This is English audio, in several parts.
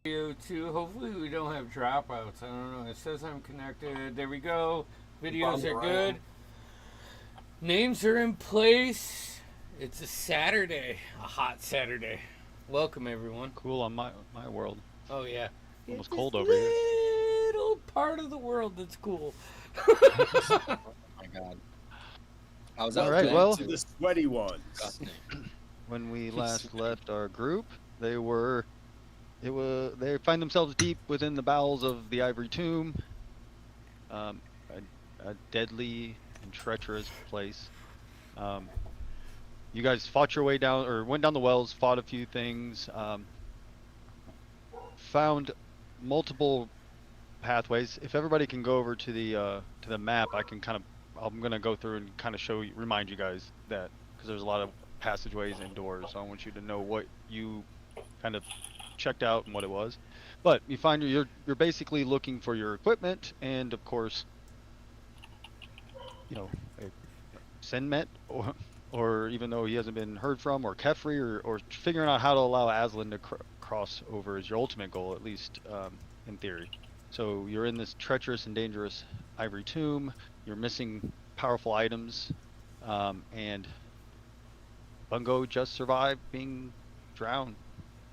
Video too. Hopefully we don't have dropouts. I don't know. It says I'm connected. There we go. Videos are good. Names are in place. It's a Saturday, a hot Saturday. Welcome everyone. Cool on my world. Oh yeah. Almost It's this cold over here. little part of the world that's cool. Oh my god. I was All out right, there well, To the sweaty ones. disgusting. when we last left our group, they find themselves deep within the bowels of the Ivory Tomb, um, a deadly and treacherous place. You guys fought your way down, or went down the wells, fought a few things, found multiple pathways. If everybody can go over to the map, I'm gonna go through and kind of remind you guys that, because there's a lot of passageways and doors. So I want you to know what you kind of checked out and what it was. But you find you're basically looking for your equipment, and of course, you know, Senmet, or even though he hasn't been heard from, or Kefri, or figuring out how to allow Aslan to cross over is your ultimate goal, at least in theory. So you're in this treacherous and dangerous Ivory Tomb. You're missing powerful items, and Bungo just survived being drowned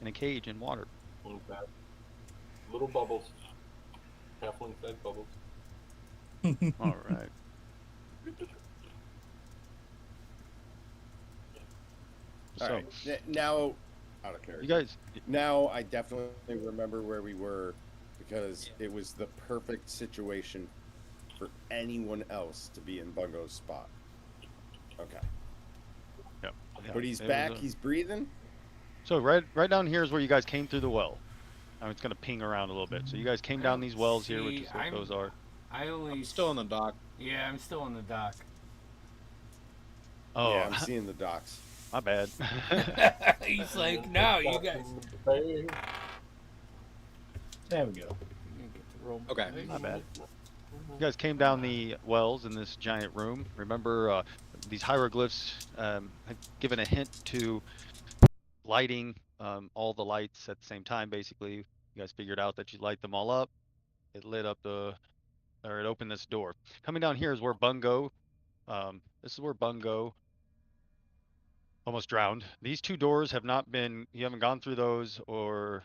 in a cage in water. Little bubbles. Halfling fed bubbles. All right. All So, right. Now, out of character. you guys, Now I definitely remember where we were because it was the perfect situation for anyone else to be in Bungo's spot. Okay. yeah, But he's it was back. a- He's breathing. So right down here is where you guys came through the well. It's gonna ping around a little bit. So you guys came down these wells here, which is what those are. I only I'm still on the dock. Yeah, I'm still on the dock. Oh, Yeah, I'm seeing the docks. my bad. He's like, no, you guys. There we go. Okay. My bad. You guys came down the wells in this giant room. Remember, these hieroglyphs had given a hint to lighting all the lights at the same time. Basically, you guys figured out that you light them all up. It lit up it opened this door. Coming down here is where Bungo. This is where Bungo almost drowned. These two doors have not been. You haven't gone through those, or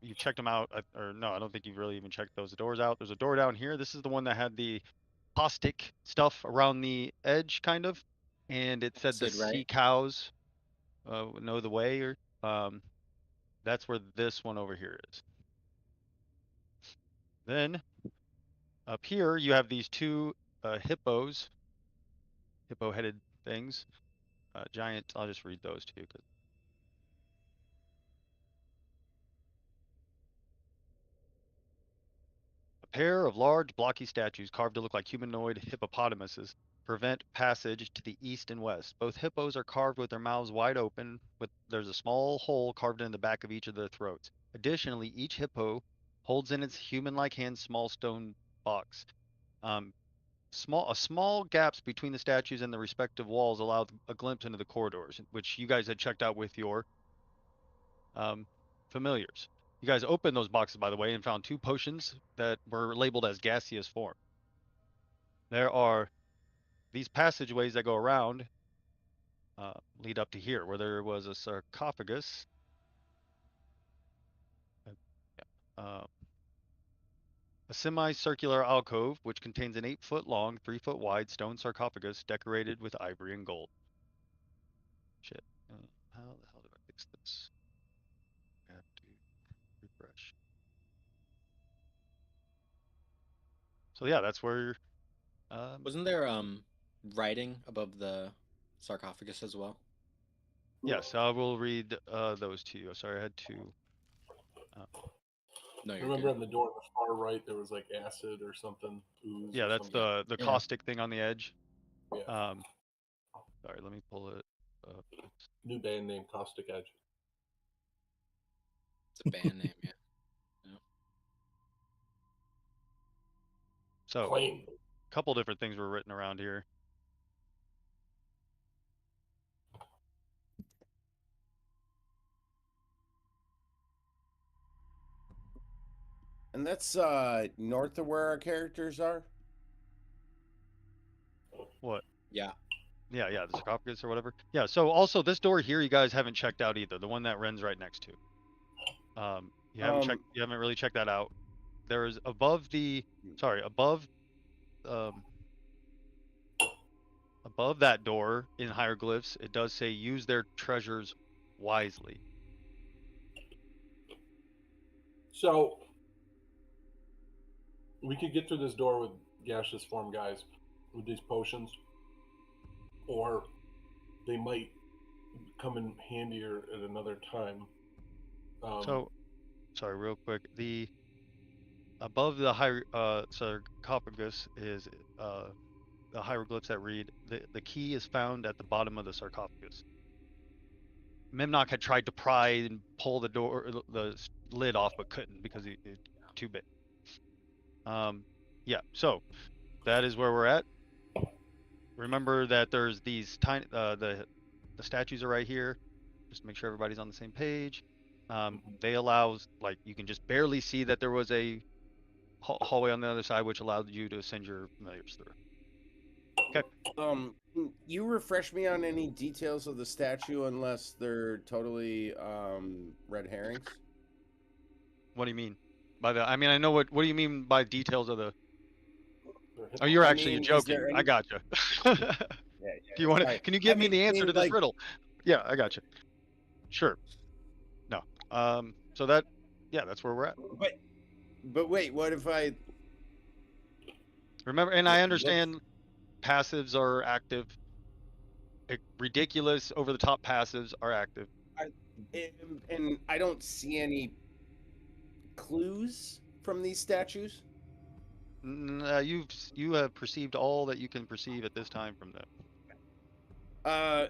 you checked them out, or no, I don't think you've really even checked those doors out. There's a door down here. This is the one that had the caustic stuff around the edge, kind of, and it said the Sid, right? sea cows know the way, or that's where this one over here is. Then up here you have these two hippos, hippo-headed things, giant. I'll just read those to you. A pair of large, blocky statues carved to look like humanoid hippopotamuses prevent passage to the east and west. Both hippos are carved with their mouths wide open, there's a small hole carved in the back of each of their throats. Additionally, each hippo holds in its human-like hand small stone box. Small gaps between the statues and the respective walls allow a glimpse into the corridors, which you guys had checked out with your familiars. You guys opened those boxes, by the way, and found two potions that were labeled as gaseous form. There are these passageways that go around, lead up to here, where there was a sarcophagus. A semicircular alcove, which contains an 8-foot long, 3-foot wide stone sarcophagus decorated with ivory and gold. Shit. How the hell do I fix this? I have to refresh. So yeah, that's where. Wasn't there writing above the sarcophagus as well? Yes, I will read those to you. Sorry, I had to. No, you're Remember good. on the door on the far right there was like acid or something. Ooze Yeah, or that's something. the caustic thing on the edge. Yeah. Sorry, let me pull it up. New band name, Caustic Edge. It's a band name, yeah. So, Claim. a couple different things were written around here. And that's north of where our characters are. What? Yeah. Yeah, the sarcophagus or whatever. Yeah. So also this door here, you guys haven't checked out either. The one that Ren's right next to. You haven't checked. You haven't really checked that out. There is above um, above that door in hieroglyphs, it does say use their treasures wisely. So we could get through this door with gaseous form guys with these potions, or they might come in handier at another time. So, sorry, real quick. The above the sarcophagus is the hieroglyphs that read the key is found at the bottom of the sarcophagus. Memnock had tried to pry and pull the door, the lid off, but couldn't because it's too big. Yeah. So that is where we're at. Remember that there's these tiny the statues are right here. Just to make sure everybody's on the same page. They allows like you can just barely see that there was a hallway on the other side, which allowed you to send your familiars through. Okay. You refresh me on any details of the statue, unless they're totally red herrings. What do you mean by that? I mean, I know what do you mean by details of the? they're Oh, you're I actually mean, is joking. there I any- gotcha. Yeah, Do you want to? sorry. Can you give me the answer to this like, riddle? Yeah, I got you. Sure. No. So that, yeah, that's where we're at. But wait, what if I? Remember, and I understand passives are active. Ridiculous, over the top passives are active. And I don't see any clues from these statues. You have perceived all that you can perceive at this time from them.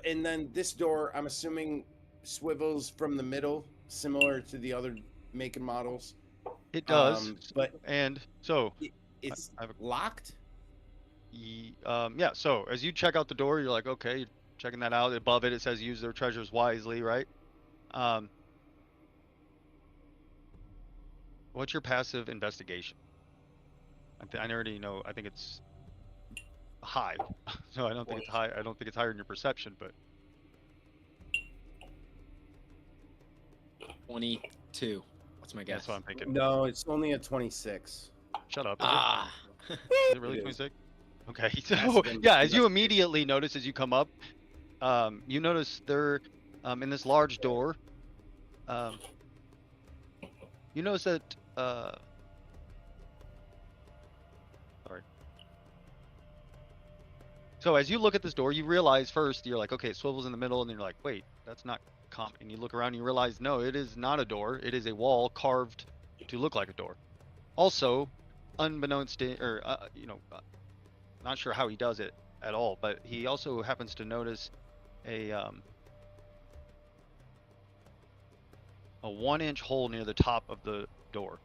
And then this door, I'm assuming, swivels from the middle, similar to the other make and models. It does, but and so it's I have locked. yeah. So as you check out the door, you're like, okay, you're checking that out. Above it, it says use their treasures wisely, right? What's your passive investigation? I already know. I think it's high, so I don't think it's high. I don't think it's higher than your perception, but 22. What's my guess? that's what I'm thinking. No, it's only a 26. Shut up. Ah. Is it really It is. 26? Okay. So Passive yeah, as you investigation. immediately notice as you come up, you notice they're in this large door. You notice that sorry. So as you look at this door, you realize first you're like, okay, it swivels in the middle, and then you're like, wait, that's not common. And you look around and you realize, no, it is not a door. It is a wall carved to look like a door. Also, unbeknownst to, or not sure how he does it at all, but he also happens to notice a 1-inch hole near the top of the door.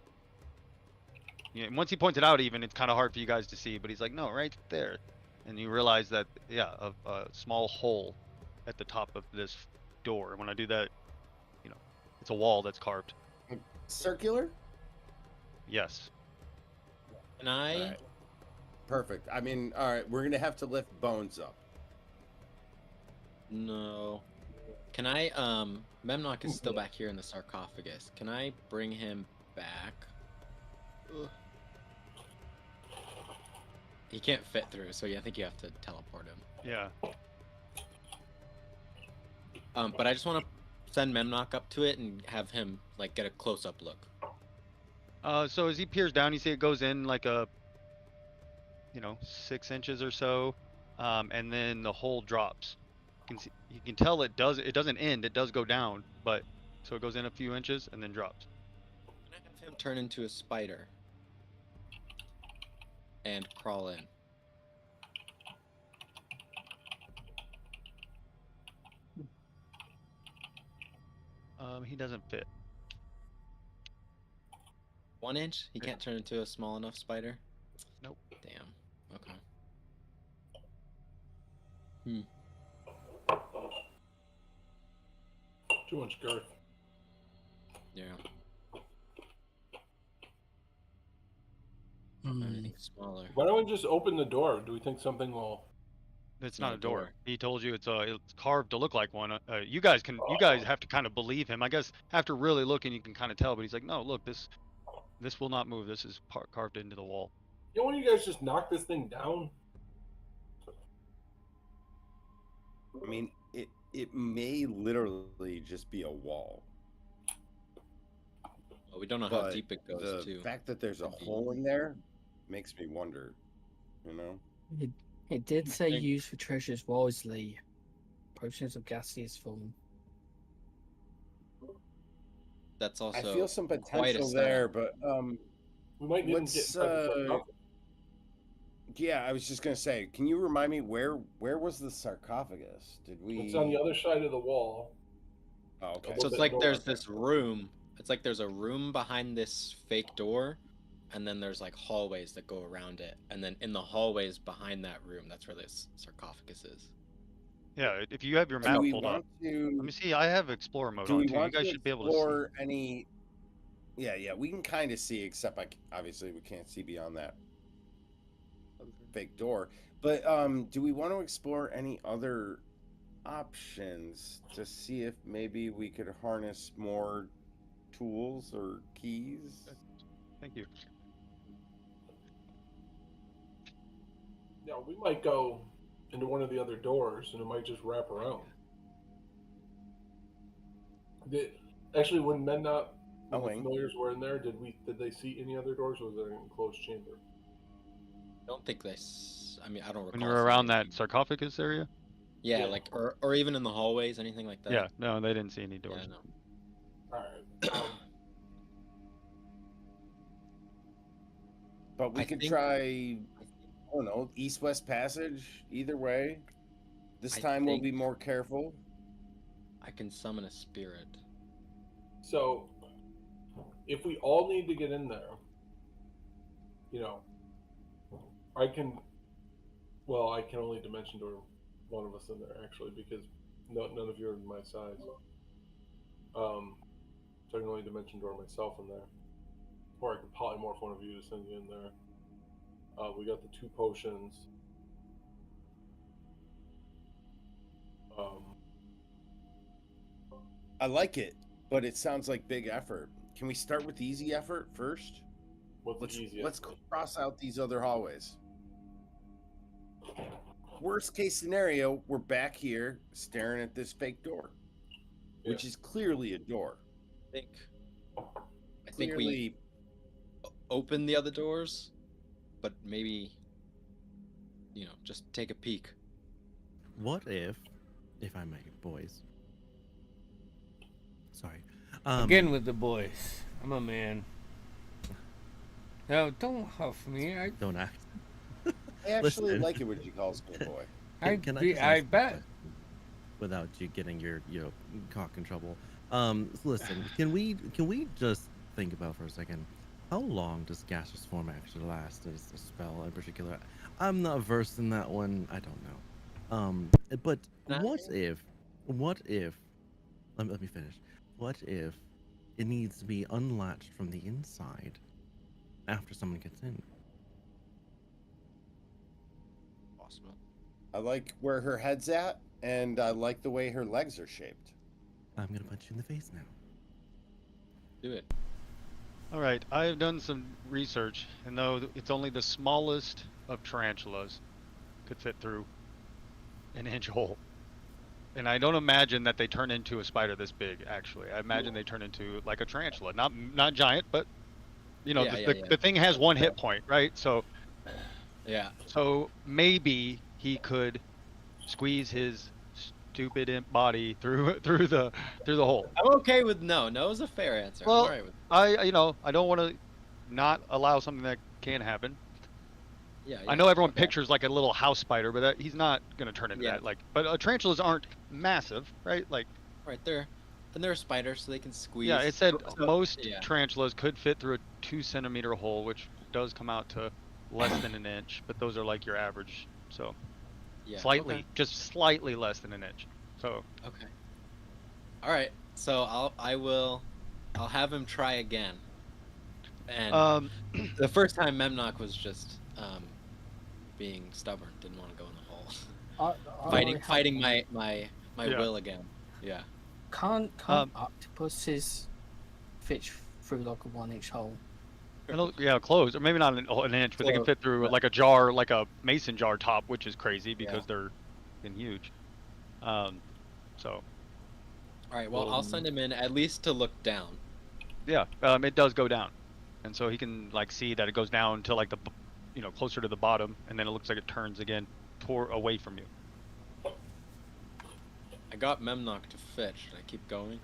Yeah, and once he points it out, even it's kind of hard for you guys to see, but he's like, no, right there. And you realize that, yeah, a small hole at the top of this door. And when I do that, it's a wall that's carved. Circular. Yes. Can I? All right. Perfect. I mean, all right, we're gonna have to lift Bones up. No. Can I? Memnock is still back here in the sarcophagus. Can I bring him back? Ugh. He can't fit through, so yeah, I think you have to teleport him. Yeah. But I just want to send Memnock up to it and have him like get a close-up look. So as he peers down, you see it goes in like a, 6 inches or so, and then the hole drops. You can tell it doesn't end. It does go down, but so it goes in a few inches and then drops. Can I have him turn into a spider and crawl in? He doesn't fit. 1 inch? He can't turn into a small enough spider? Nope. Damn. Okay. 2-inch girth. Yeah. smaller. Why don't we just open the door? Do we think something will? It's not not a a door. door. He told you it's carved to look like one. You guys have to kind of believe him. I guess after really looking, you can kind of tell. But he's like, no, look, this will not move. This is carved into the wall. You know, when you guys just knock this thing down? I mean, it may literally just be a wall. Well, we don't know how But deep it goes, the too. fact that there's a Could be. hole in there makes me wonder, you know? It did say think- use for treasures wisely. Potions of gaseous form. That's also. I feel some quite a potential setup. there, but We might need to get let's inside the sarcophagus. yeah, I was just gonna say, can you remind me where was the sarcophagus? Did we? It's on the other side of the wall. Oh, okay. So Open it's like the door. there's this room. It's like there's a room behind this fake door, and then there's like hallways that go around it, and then in the hallways behind that room, that's where this sarcophagus is. Yeah, if you have your Do map we pulled up, want to? let me see. I have Explorer mode Do on we too. You want guys to should be able to see. explore any? Yeah, we can kind of see, except obviously we can't see beyond that fake door. But do we want to explore any other options to see if maybe we could harness more tools or keys? Thank you. Yeah, we might go into one of the other doors, and it might just wrap around. Actually, when when the Wing. familiars were in there, did they see any other doors, or was it an enclosed chamber? I don't think I mean, I don't recall. When you were around that sarcophagus area? Yeah, Yeah. like or even in the hallways, anything like that. Yeah, no, they didn't see any doors. Yeah, no. All right. But we I could think- try, I don't know, east-west passage. Either way, this I time we'll think- be more careful. I can summon a spirit. So, if we all need to get in there, I can. Well, I can only dimension door one of us in there actually because none of you are my size. So I can only dimension door myself in there, or I could polymorph one of you to send you in there. We got the 2 potions. I like it, but it sounds like big effort. Can we start with easy effort first? What's Let's the easiest? let's cross out these other hallways. Worst case scenario, we're back here staring at this fake door, which is clearly a door. I think we Clearly, open the other doors, but maybe just take a peek. What if I may, boys? Sorry. Again with the boys. I'm a man. No, don't huff me. Don't act. I actually Listen. like it when she calls me a boy. I just bet. ask a question without you getting your cock in trouble. Listen, can we just think about for a second, how long does gaseous form actually last as a spell in particular? I'm not versed in that one. I don't know. But what if let me finish. What if it needs to be unlatched from the inside after someone gets in? Possible. I like where her head's at, and I like the way her legs are shaped. I'm gonna punch you in the face now. Do it. All right, I have done some research, and though it's only the smallest of tarantulas could fit through an inch hole. And I don't imagine that they turn into a spider this big, actually. I imagine they turn into like a tarantula. Not giant, but the thing has 1 hit point, right? So Yeah. so maybe he could squeeze his stupid imp body through the hole. I'm okay with no. No is a fair answer. Well, I'm alright with I don't want to not allow something that can happen. yeah. I know everyone okay. pictures like a little house spider, but he's not going to turn into Yeah. that. But tarantulas aren't massive, right? Like, Right there. And they're spiders, so they can squeeze. yeah, it said So- most yeah. tarantulas could fit through a 2-centimeter hole, which does come out to less than an inch. But those are like your average, so Yeah, slightly, okay. just slightly less than an inch. So Okay. All right. So I'll have him try again. And um, the first time Memnock was just being stubborn, didn't want to go in the hole. I fighting my Yeah. will again. Yeah. Can't Um, octopuses fit through like a 1-inch hole? Yeah, close, or maybe not an inch, but they can Close, fit through right. like a jar, like a mason jar top, which is crazy because Yeah. they're fucking huge. So All right. Well, I'll send him in at least to look down. yeah, it does go down, and so he can like see that it goes down to like closer to the bottom, and then it looks like it turns again away from you. I got Memnock to fetch. Should I keep going?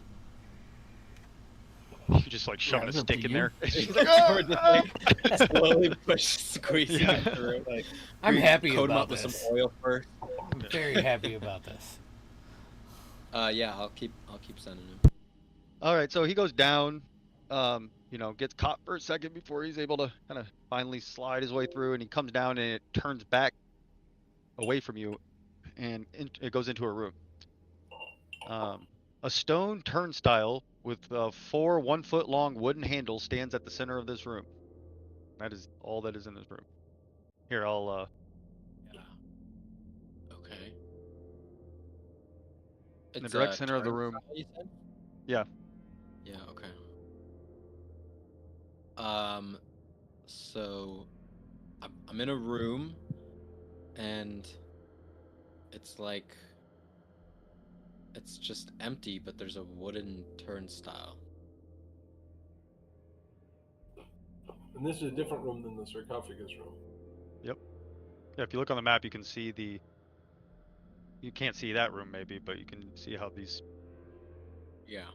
You're just like shoving a it's up stick to in you. there. She's Like, like, or just, like, slowly squeezing Yeah. him through. Like, I'm happy coat him about up with this. some oil first. I'm very happy about this. Yeah, I'll keep sending him. All right, so he goes down, gets caught for a second before he's able to kind of finally slide his way through, and he comes down and it turns back away from you, and it goes into a room. A stone turnstile with 4 1-foot-long wooden handles stands at the center of this room. That is all that is in this room. Here, I'll. Yeah. Okay. In the It's direct a center of the room. turnstile, you said? Yeah. Yeah. Okay. So I'm in a room, and it's like it's just empty, but there's a wooden turnstile. And this is a different room than the sarcophagus room. Yeah, if you look on the map, you can see You can't see that room maybe, but you can see how these. Yeah.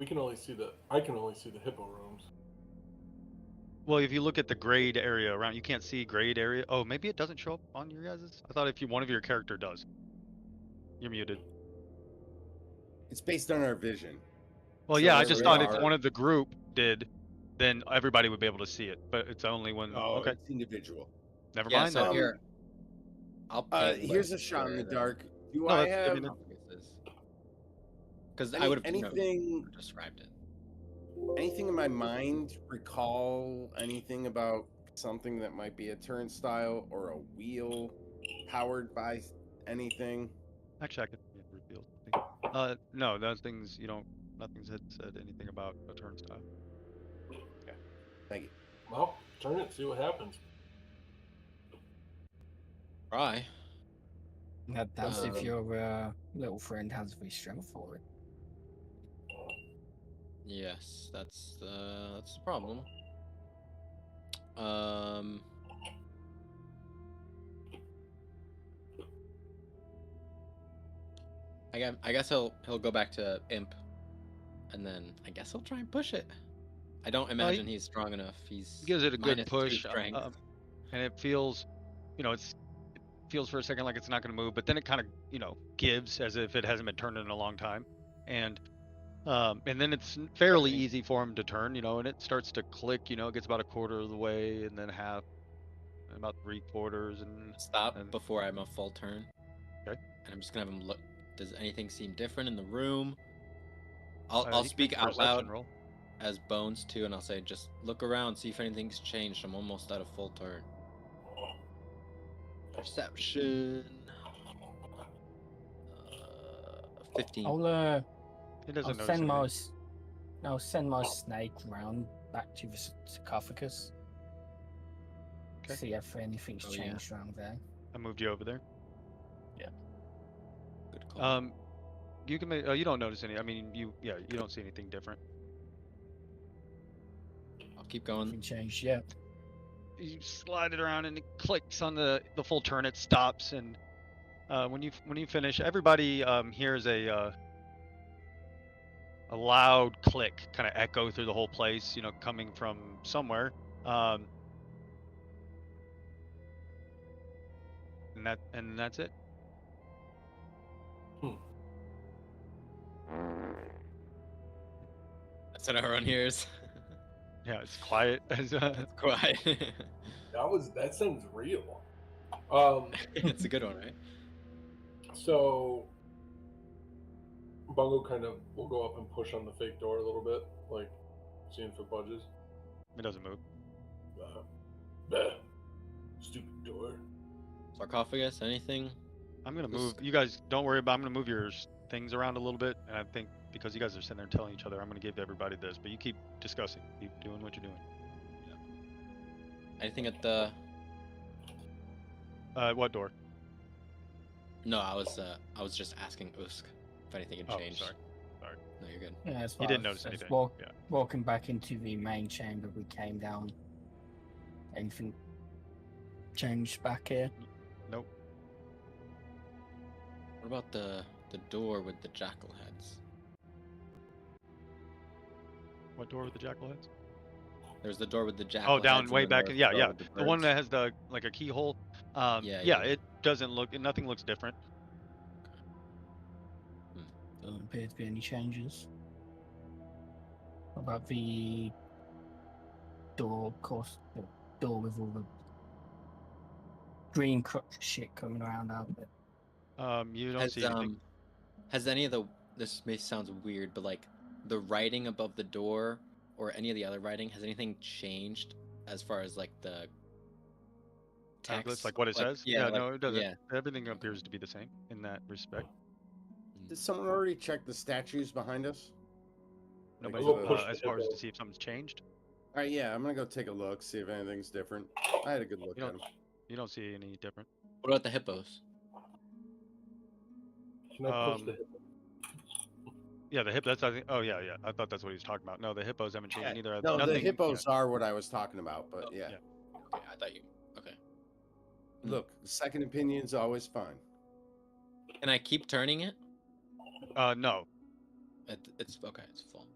I can only see the hippo rooms. Well, if you look at the grade area around, you can't see grade area. Oh, maybe it doesn't show up on your guys's. I thought one of your character does. You're muted. It's based on our vision. Well, So yeah, I wherever just they thought if are- one of the group did, then everybody would be able to see it. But it's only when. Oh, Okay, it's individual. never Yeah. mind So then. here, I'll paint. Here's a shot in the dark. Do No, I that's- I have mean, Because I would have anything described it. anything in my mind recall anything about something that might be a turnstile or a wheel powered by anything? Actually, I could reveal something. No, those things you don't. Nothing's said anything about a turnstile. Thank you. Well, turn it, see what happens. Try. That's if Um, your little friend has the strength for it. Yes, that's the problem. I guess he'll go back to Imp, and then I guess he'll try and push it. I don't imagine he's strong enough. He Gives it a good -2 push, strength. and it feels, it feels for a second like it's not going to move, but then it kind of, gives as if it hasn't been turned in a long time, and then it's fairly Okay. easy for him to turn, and it starts to click, it gets about a quarter of the way, and then half, and about 3/4, and Stop and- before I'm a full turn. Okay. And I'm just gonna have him look. Does anything seem different in the room? you I'll can speak make a out perception loud roll. as Bones too, and I'll say, just look around, see if anything's changed. I'm almost at a full turn. Perception. 15. It doesn't I'll notice send anything. I'll send my snake round back to the sarcophagus. Okay. See if anything's Oh, yeah. changed around there. I moved you over there. Good call. You can make. You don't notice any. I mean, you don't see anything different. I'll keep going. Nothing changed yet. You slide it around and it clicks on the full turn. It stops, and when you finish, everybody hears a loud click kind of echo through the whole place. Coming from somewhere. And that's it. That's what everyone hears. Yeah, it's quiet. It's quiet. That sounds real. It's a good one, right? So Bungo kind of will go up and push on the fake door a little bit, like seeing if it budges. It doesn't move. Bleh. Stupid door. Sarcophagus, anything? I'm gonna This- move. You guys don't worry about. I'm gonna move your things around a little bit, and I think because you guys are sitting there telling each other, I'm gonna give everybody this. But you keep discussing. Keep doing what you're doing. Anything at the? What door? No, I was just asking Usk if anything had Oh, changed. sorry. No, you're good. Yeah, as He far didn't as- notice as anything. Yeah. Walking back into the main chamber, we came down. Anything changed back here? Nope. What about the door with the jackal heads? What door with the jackal heads? There's the door with the jackal. Oh, down heads, and way then back. there's Yeah, the door yeah. with The one birds. that has the like a keyhole. Yeah. It doesn't look. Nothing looks different. Doesn't appear to be any changes. What about the door, of course, the door with all the green shit coming around out of it? You don't Has see anything. has any of the this may sound weird, but like the writing above the door or any of the other writing, has anything changed as far as like the Tablets, text? like what it says. Yeah, like, no, it doesn't. Yeah. Everything appears to be the same in that respect. Did someone already check the statues behind us? Like, Nobody, We'll the- push as the far as to hippo. see if something's changed. All right, yeah, I'm gonna go take a look, see if anything's different. I had a good look You at don't- them. You don't see any different. What about the hippos? Can I push the Um, hippo? Yeah, the hip. That's I think. Oh yeah, yeah. I thought that's what he was talking about. No, the hippos haven't changed either. No, Nothing, the hippos are what I was talking about, but yeah. yeah. Okay, I thought you. Okay. Look, second opinion's always fine. Can I keep turning it? No. It's okay. It's full.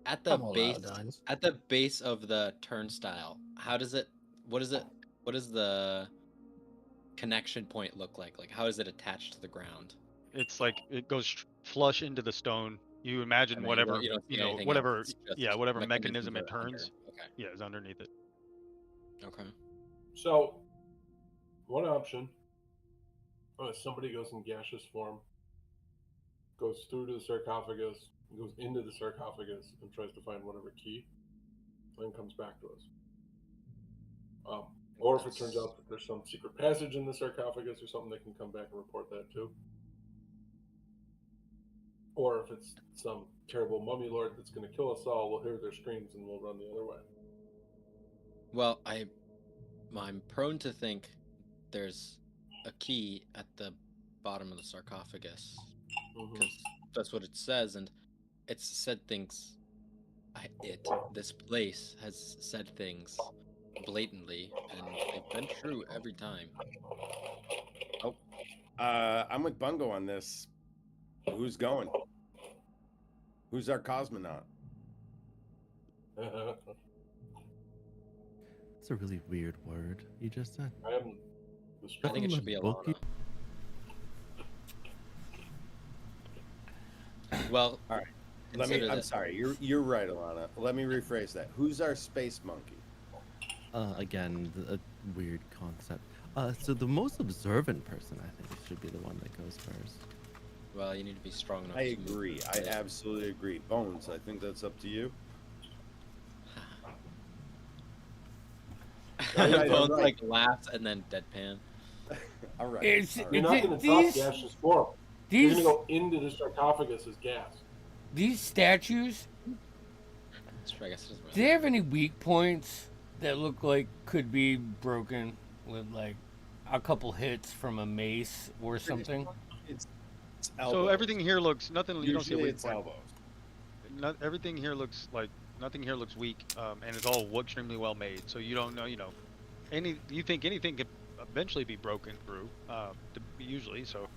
At the I'm all out base, of dice. at the base of the turnstile, how does it? What is it? What does the connection point look like? Like, how is it attached to the ground? It's like it goes flush into the stone. You imagine And then whatever you don't see anything whatever else, it's yeah, just whatever mechanism it mechanisms are under. turns. Okay. Yeah, is underneath it. Okay. So, one option. Somebody goes in gaseous form, goes through to the sarcophagus, goes into the sarcophagus, and tries to find whatever key, then comes back to us. Or if it turns out that there's some secret passage in the sarcophagus or something, they can come back and report that too. Or if it's some terrible mummy lord that's going to kill us all, we'll hear their screams and we'll run the other way. Well, I'm prone to think there's a key at the bottom of the sarcophagus because that's what it says, and it's said things. This place has said things blatantly, and they've been true every time. I'm with Bungo on this. Who's going? Who's our cosmonaut? It's a really weird word you just said. I am the I think it should be Book Alana. Well, All right. consider I'm that- sorry. You're right, Alana. Let me rephrase that. Who's our space monkey? Again, a weird concept. So the most observant person, I think, should be the one that goes first. Well, you need to be strong enough. I to move agree. I it. absolutely agree. Bones, I think that's up to you. All right, all Bones right. like laughs and then deadpan. All right. It's- all right. You're not going to drop These- gaseous form. You're These going to go into the sarcophagus as gas. these statues, That's true, I guess it doesn't do they have any weak points that look like could be broken with like a couple hits from a mace or something? It's So elbows. everything here looks nothing. You don't see a Usually weak it's point. elbows. Everything here looks like nothing here looks weak, and it's all extremely well made. So you don't know, you think anything could eventually be broken through, usually. So,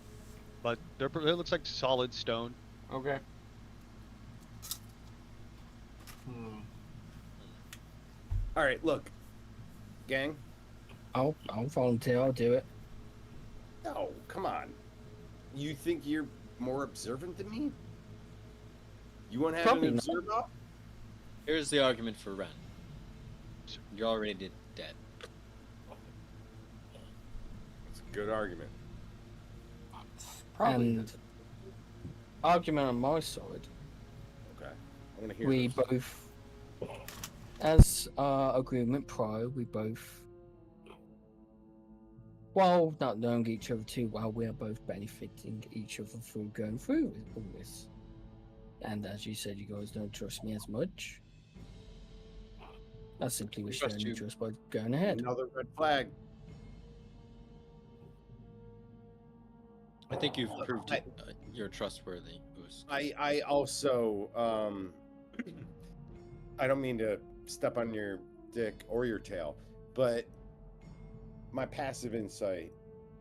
but it looks like solid stone. Okay. All right, look, gang. I'll volunteer. I'll do it. No, come on. You think you're more observant than me? You want to have Probably an not. observer? Here's the argument for Ren. You're already dead. It's a good argument. Probably. And argument on my side. Okay. I want to hear We this. both, as our agreement prior, we both, while not knowing each other too well, we are both benefiting each other through going through with all this. And as you said, you guys don't trust me as much. I simply wish to Trust earn your you. trust by going ahead. Another red flag. I think you've proved I- you're trustworthy, Goose. I also I don't mean to step on your dick or your tail, but my passive insight,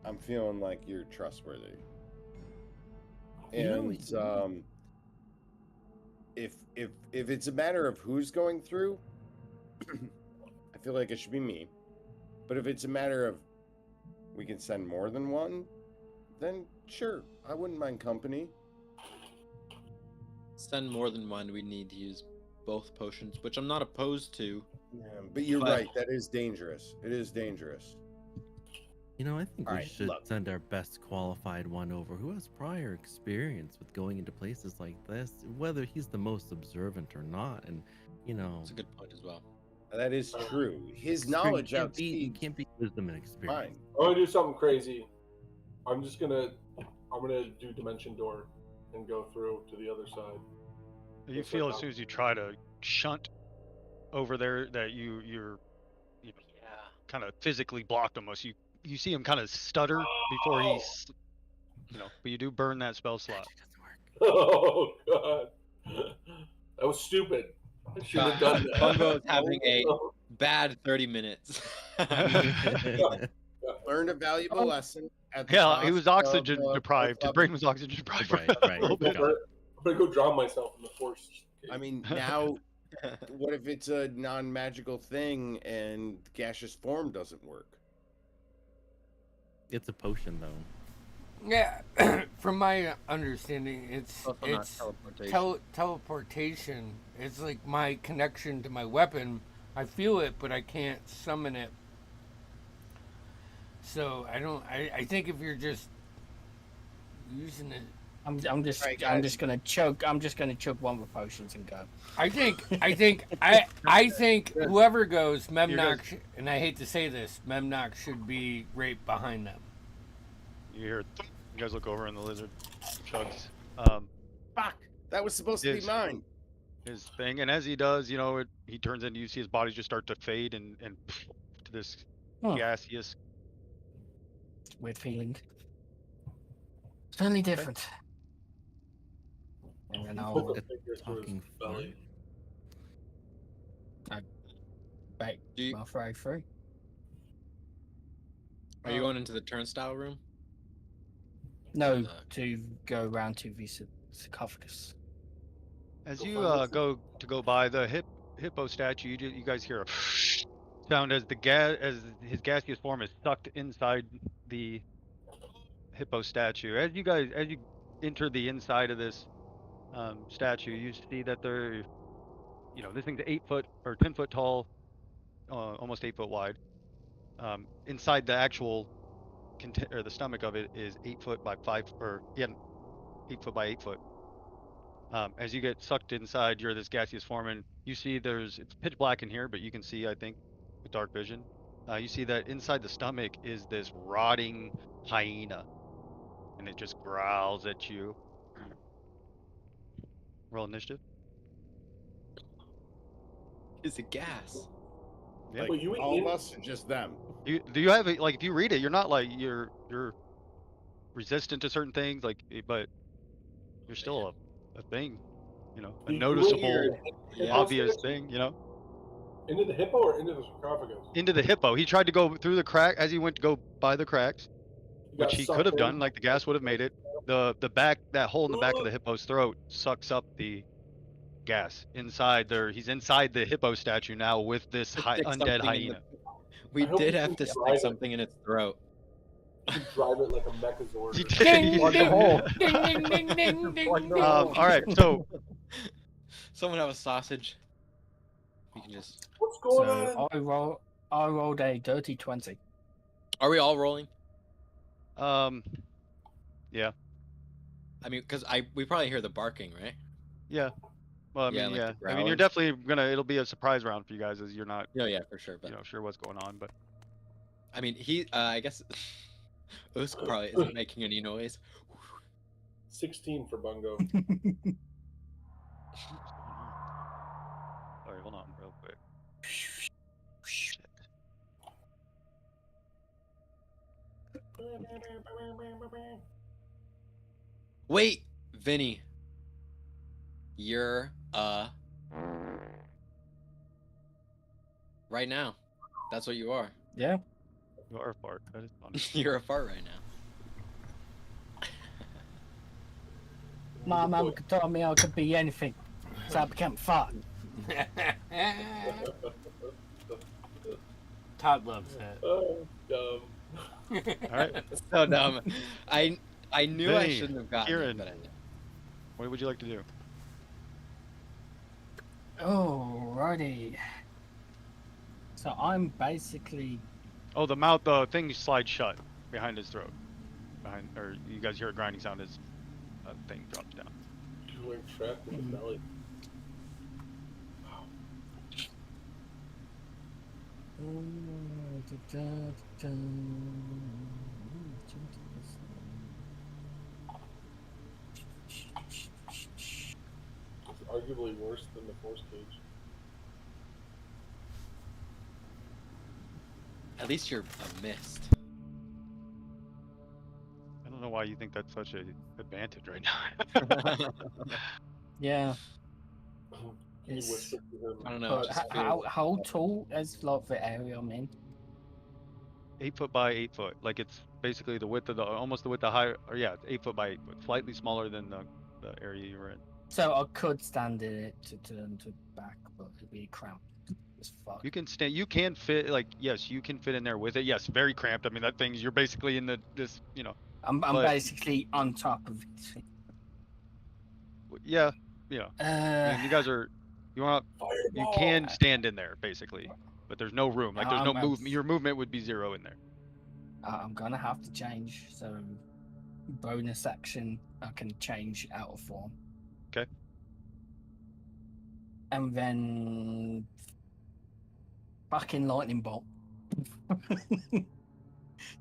I'm feeling like you're trustworthy. You know, And if it's a matter of who's going through, I feel like it should be me. But if it's a matter of we can send more than one, then sure, I wouldn't mind company. Send more than one. We need to use both potions, which I'm not opposed to. Yeah, but you're But- right. That is dangerous. It is dangerous. You know, I think we Alright, should look. send our best qualified one over who has prior experience with going into places like this, whether he's the most observant or not. And, you know, That's a good point as well. That is true. His experience knowledge can't be, outspeeds can't be wisdom and experience. mine. I'm gonna do something crazy. I'm gonna do Dimension Door and go through to the other side. You Just feel like as soon as you try to shunt over there that you're Yeah. kind of physically blocked almost. You see him kind of stutter before Oh! he's, but you do burn that spell slot. Oh god, that was stupid. I should have done that. Bungo is having a bad 30 minutes. Learned a valuable lesson. At the Yeah, he cost was oxygen of, deprived. His brain was oxygen deprived. for Right, a right. little bit. Got it. I'm gonna go drown myself in the force. I mean, now, what if it's a non-magical thing and gaseous form doesn't work? It's a potion, though. Yeah, from my understanding, it's Also not it's teleportation. teleportation. It's like my connection to my weapon. I feel it, but I can't summon it. So I don't. I think if you're just using it, I'm just Right, I'm guys. just gonna choke. I'm just gonna choke one of the potions and go. I think whoever goes Memnock, and I hate to say this, Memnock should be right behind them. You hear, thump. You guys look over and the lizard chugs Fuck! That was supposed to be Yes. mine. his thing, and as he does, he turns into, you see his body just start to fade and to this Oh. gaseous. Weird feeling. Totally different. And then Put I'll the finger through his talking belly. back Do you, my fry free. are you going into the turnstile room? No, to go around to the sarcophagus. As Go you find the go by the hippo statue, you guys hear a sound as as his gaseous form is sucked inside the hippo statue. As you enter the inside of this statue, you see that this thing's 8 foot or 10 foot tall, almost 8 foot wide. Inside the actual the stomach of it is 8 foot by 5, 8 foot by 8 foot. As you get sucked inside, you're this gaseous form, and you see it's pitch black in here, but you can see, I think, with dark vision. You see that inside the stomach is this rotting hyena, and it just growls at you. Roll initiative. Is it gas? Yeah. Like, Well, you all in- of us, or just them? Do you have it, like, if you read it, you're not like you're resistant to certain things, but you're still a thing, a You went noticeable, here and- obvious thing, Into the hippo or into the sarcophagus? into the hippo. He tried to go through the crack as he went to go by the cracks, You got which he sucked could have in. done, like the gas would have made it. The back, that hole in the back of the hippo's throat sucks up the gas inside there. He's inside the hippo statue now with this Stick undead something in the- hyena. We I hope did you have can to drive stick it. something in its throat. You drive it like a Mechazord. He or- did. Ding, He- ding, Oh. ding, ding, ding, ding, ding, ding. all right, so Someone have a sausage. We can just. What's going So on? I rolled a dirty 20. Are we all rolling? yeah. I mean, because we probably hear the barking, right? Yeah. Well, I Yeah, mean, like the yeah. I mean, you're growling. definitely gonna. It'll be a surprise round for you guys, as you're not, No, yeah, for sure. But sure what's going on. But I mean, I guess Usk probably isn't making any noise. 16 for Bungo. what's going on? Sorry, hold on, real quick. Shit. Wait, Vinny, you're right now. That's what you are. Yeah. You are a fart. That is funny. You're a fart right now. My mum told me I could be anything, so I became fun. Todd loves that. Oh, dumb. All right. So dumb. I knew I Vinny, shouldn't have gotten Kieran. it, but I did. What would you like to do? Alrighty. So I'm basically Oh, the thing slides shut behind his throat. Or you guys hear a grinding sound as thing drops down. You were trapped in the belly. It's arguably worse than the force cage. At least you're a mist. I don't know why you think that's such an advantage right now. yeah. He It's, whispered to him. I don't know. but It just feels... how tall is like the area I'm in? 8 foot by 8 foot. Like it's basically the width of almost the width of high. Or yeah, it's 8 foot by 8 foot. Slightly smaller than the area you were in. So I could stand in it to turn to back, but it'd be cramped as fuck. You can stand. You can fit. Like yes, you can fit in there with it. Yes, very cramped. I mean that thing's. You're basically in this. I'm but- basically on top of it. Yeah. Yeah. I mean, you guys are. You can stand in there basically, but there's no room. Like there's no movement. Your movement would be 0 in there. I'm gonna have to change. So bonus action, I can change out of form. Okay. And then fucking lightning bolt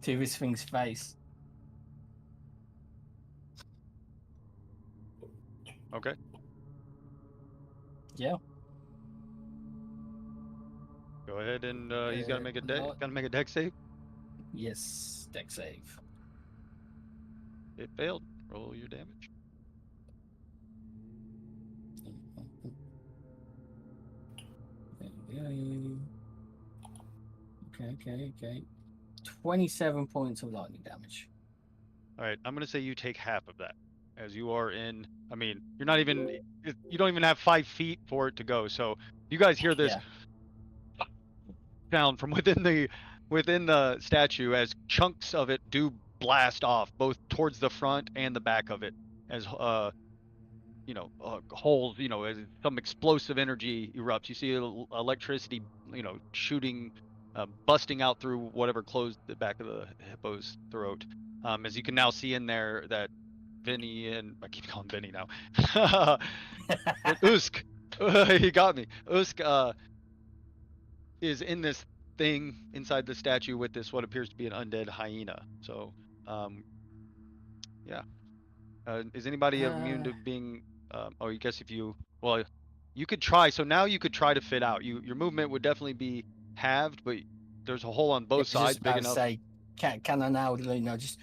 to this thing's face. Okay. Yeah. Go ahead and he's got to make a deck. not- Got to make a deck save. Yes, deck save. It failed. Roll your damage. Okay. 27 points of lightning damage. All right, I'm gonna say you take half of that, as you are in. I mean, you're not even. You don't even have 5 feet for it to go. So you guys hear this sound from within the statue as chunks of it do blast off, both towards the front and the back of it, as holes. As some explosive energy erupts. You see electricity, shooting. Busting out through whatever closed the back of the hippo's throat. As you can now see in there that Vinny and I keep calling Vinny now. Usk, he got me. Usk is in this thing inside the statue with this what appears to be an undead hyena. So, yeah. Is anybody immune to being? I guess you could try. So now you could try to fit out. Your movement would definitely be halved, but there's a hole on both sides big enough. Say, can I now, just...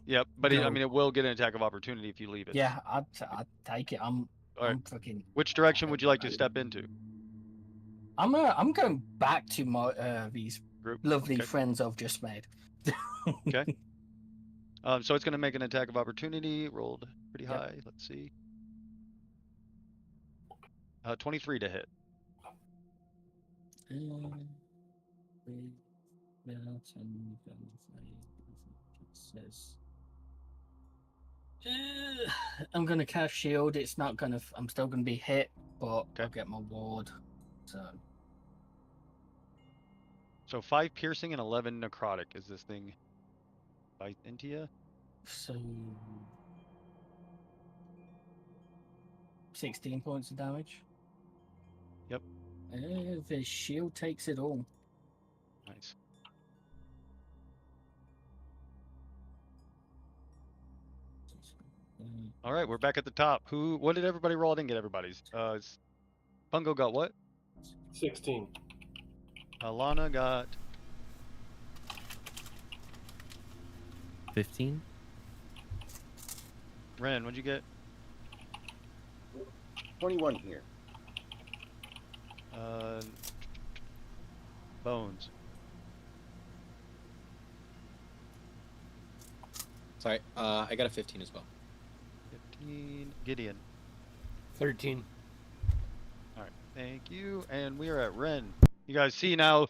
Yep, but Go. it will get an attack of opportunity if you leave it. Yeah, I'd take it. All right. I'm fucking... Which direction would you like to step into? I'm going back to my these Group. lovely Okay. friends I've just made. Okay. So it's going to make an attack of opportunity. Rolled pretty Yep. high. Let's see. 23 to hit. I'm gonna cast shield. It's not gonna. I'm still gonna be hit, but Okay. I'll get my ward. So 5 piercing and 11 necrotic. Is this thing bite into you? So 16 points of damage. Yep. The shield takes it all. Nice. All right, we're back at the top. What did everybody roll? I didn't get everybody's. Fungo got what? 16. Alana got 15. Ren. What'd you get? 21 here. Bones. Sorry, I got a 15 as well. 15. Gideon. 13. All right, thank you. And we are at Ren. You guys see now,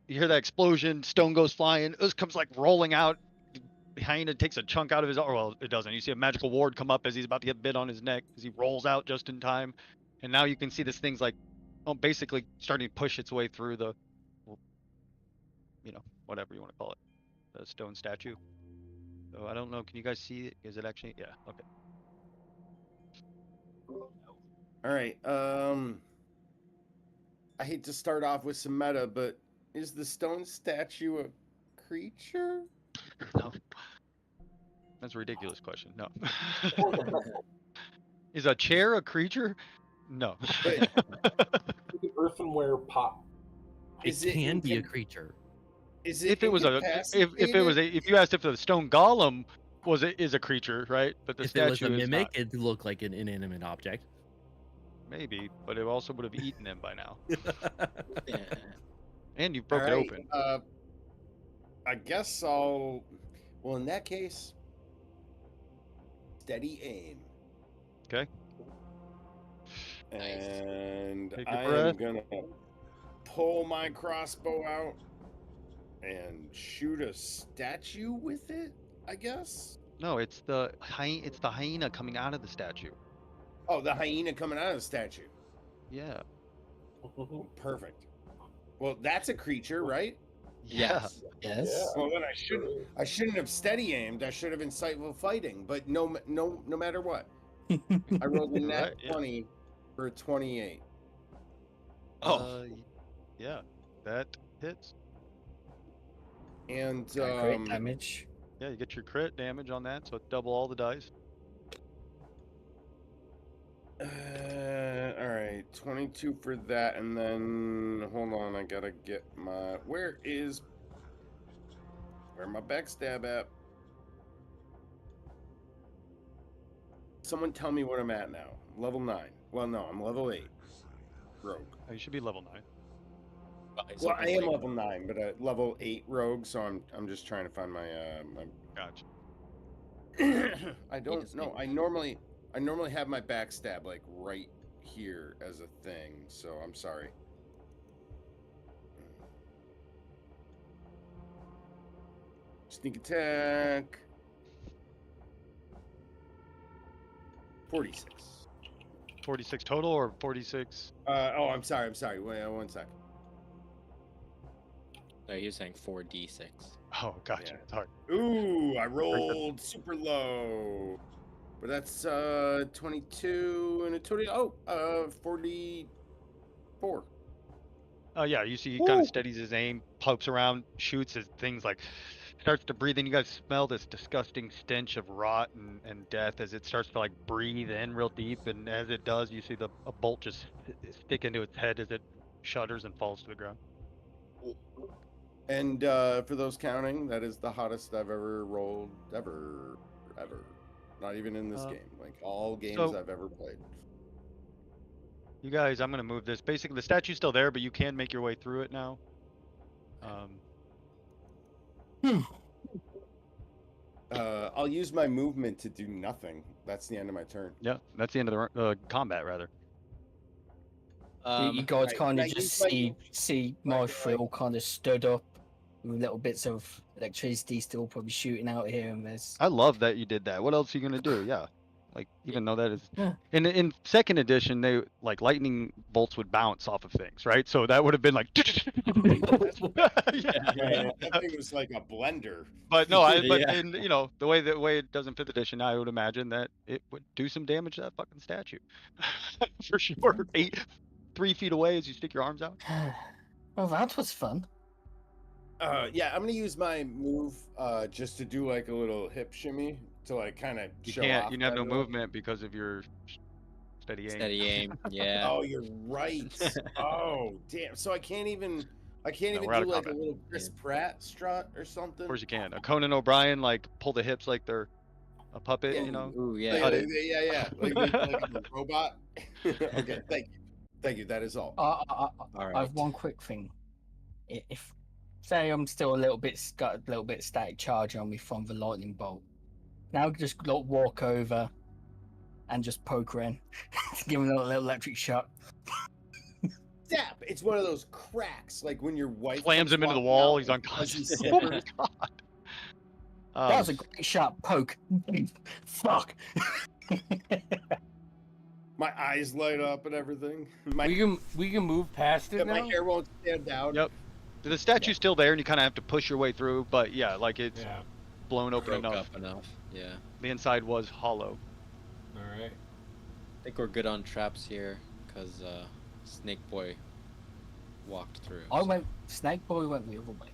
you hear that explosion, stone goes flying, Uz comes like rolling out. The hyena takes a chunk out of his arm. Well, it doesn't. You see a magical ward come up as he's about to get bit on his neck as he rolls out just in time. And now you can see this thing's like, basically starting to push its way through the, whatever you want to call it, the stone statue. So I don't know. Can you guys see it? Is it actually? Yeah. Okay. All right. I hate to start off with some meta, but is the stone statue a creature? No. That's a ridiculous question. No. Is a chair a creature? No. The earthenware pot. Is It can be a inca- creature. Is it if it was if you asked if the stone golem is a creature, right? But the If it was a statue is mimic, not. it'd look like an inanimate object. Maybe, but it also would have eaten him by now. Yeah. And you broke it Alright, open. I guess I'll. Well, in that case, steady aim. Okay. And Take your I breath. am gonna pull my crossbow out and shoot a statue with it, I guess. No, it's the hyena coming out of the statue. Oh, the hyena coming out of the statue. Yeah. Perfect. Well, that's a creature, right? Yeah. Yes. Yeah. Well, then I shouldn't have steady aimed. I should have insightful fighting. But no matter what, I rolled a nat Right, yeah. 20 for a 28. Yeah. That hits. And Great damage. Yeah, you get your crit damage on that, so it's double all the dice. all right, 22 for that, and then hold on, I gotta get my where my backstab at? Someone tell me what I'm at now. Level 9. Well, no, I'm level 8. Rogue. Oh, you should be level 9. Well, I am level 9, but level 8 rogue, so I'm just trying to find my Gotcha. I don't know. I normally have my backstab like right here as a thing, so I'm sorry. Sneak attack. 46. 46 total or 46? Oh, I'm sorry. Wait, one sec. No, he was saying 4d6. Oh, gotcha. Yeah. Sorry. Ooh, I rolled super low. But that's 22 and a 20. 44. Yeah, you see he kind of steadies his aim, pokes around, shoots as things like starts to breathe in. You guys smell this disgusting stench of rot and death as it starts to like breathe in real deep, and as it does, you see a bolt just stick into its head as it shudders and falls to the ground. And for those counting, that is the hottest I've ever rolled ever. Not even in this game. Like all games I've ever played. You guys, I'm gonna move this. Basically, the statue's still there, but you can make your way through it now. I'll use my movement to do nothing. That's the end of my turn. Yeah, that's the end of the combat, rather. You guys right, kind of can I just use see my frill kind of stood up with little bits of electricity still probably shooting out here and there's. I love that you did that. What else are you gonna do? Yeah. Like, even though that is Yeah. in second edition, they like lightning bolts would bounce off of things, right? So that would have been like. Yeah, that thing was like a blender. But no, but Yeah. in the way it does in fifth edition, I would imagine that it would do some damage to that fucking statue, for sure. 3 feet away as you stick your arms out. Well, that was fun. Yeah, I'm gonna use my move just to do like a little hip shimmy to like kind of You show can't. off. You have to no everyone. movement because of your steady aim. Steady aim. Yeah. Oh, you're right. Oh, damn. So I can't even No, do we're out of like a combat. little Chris Pratt strut or something. Of course you can. A Conan O'Brien like pull the hips like they're a puppet. Yeah. You know. Ooh, Yeah, yeah. Cut it. yeah. Like a robot. Okay, thank you. That is all. All I've right. one quick thing. If say I'm still a little bit got a little bit static charge on me from the lightning bolt, now just walk over and just poke Ren, give him a little electric shock. Zap! It's one of those cracks, like when your wife Slams comes him into the walking wall. out He's and unconscious. fuzzy Oh slippers. my god. That was a great shot poke. Fuck. My eyes light up and everything. We can move past it My now. hair won't stand down. Yep. The statue's still there, and you kind of have to push your way through. But yeah, like it's Yeah. blown open Broke enough. up enough. Yeah. The inside was hollow. All right. I think we're good on traps here, because Snake Boy walked through. Snake Boy went the other way.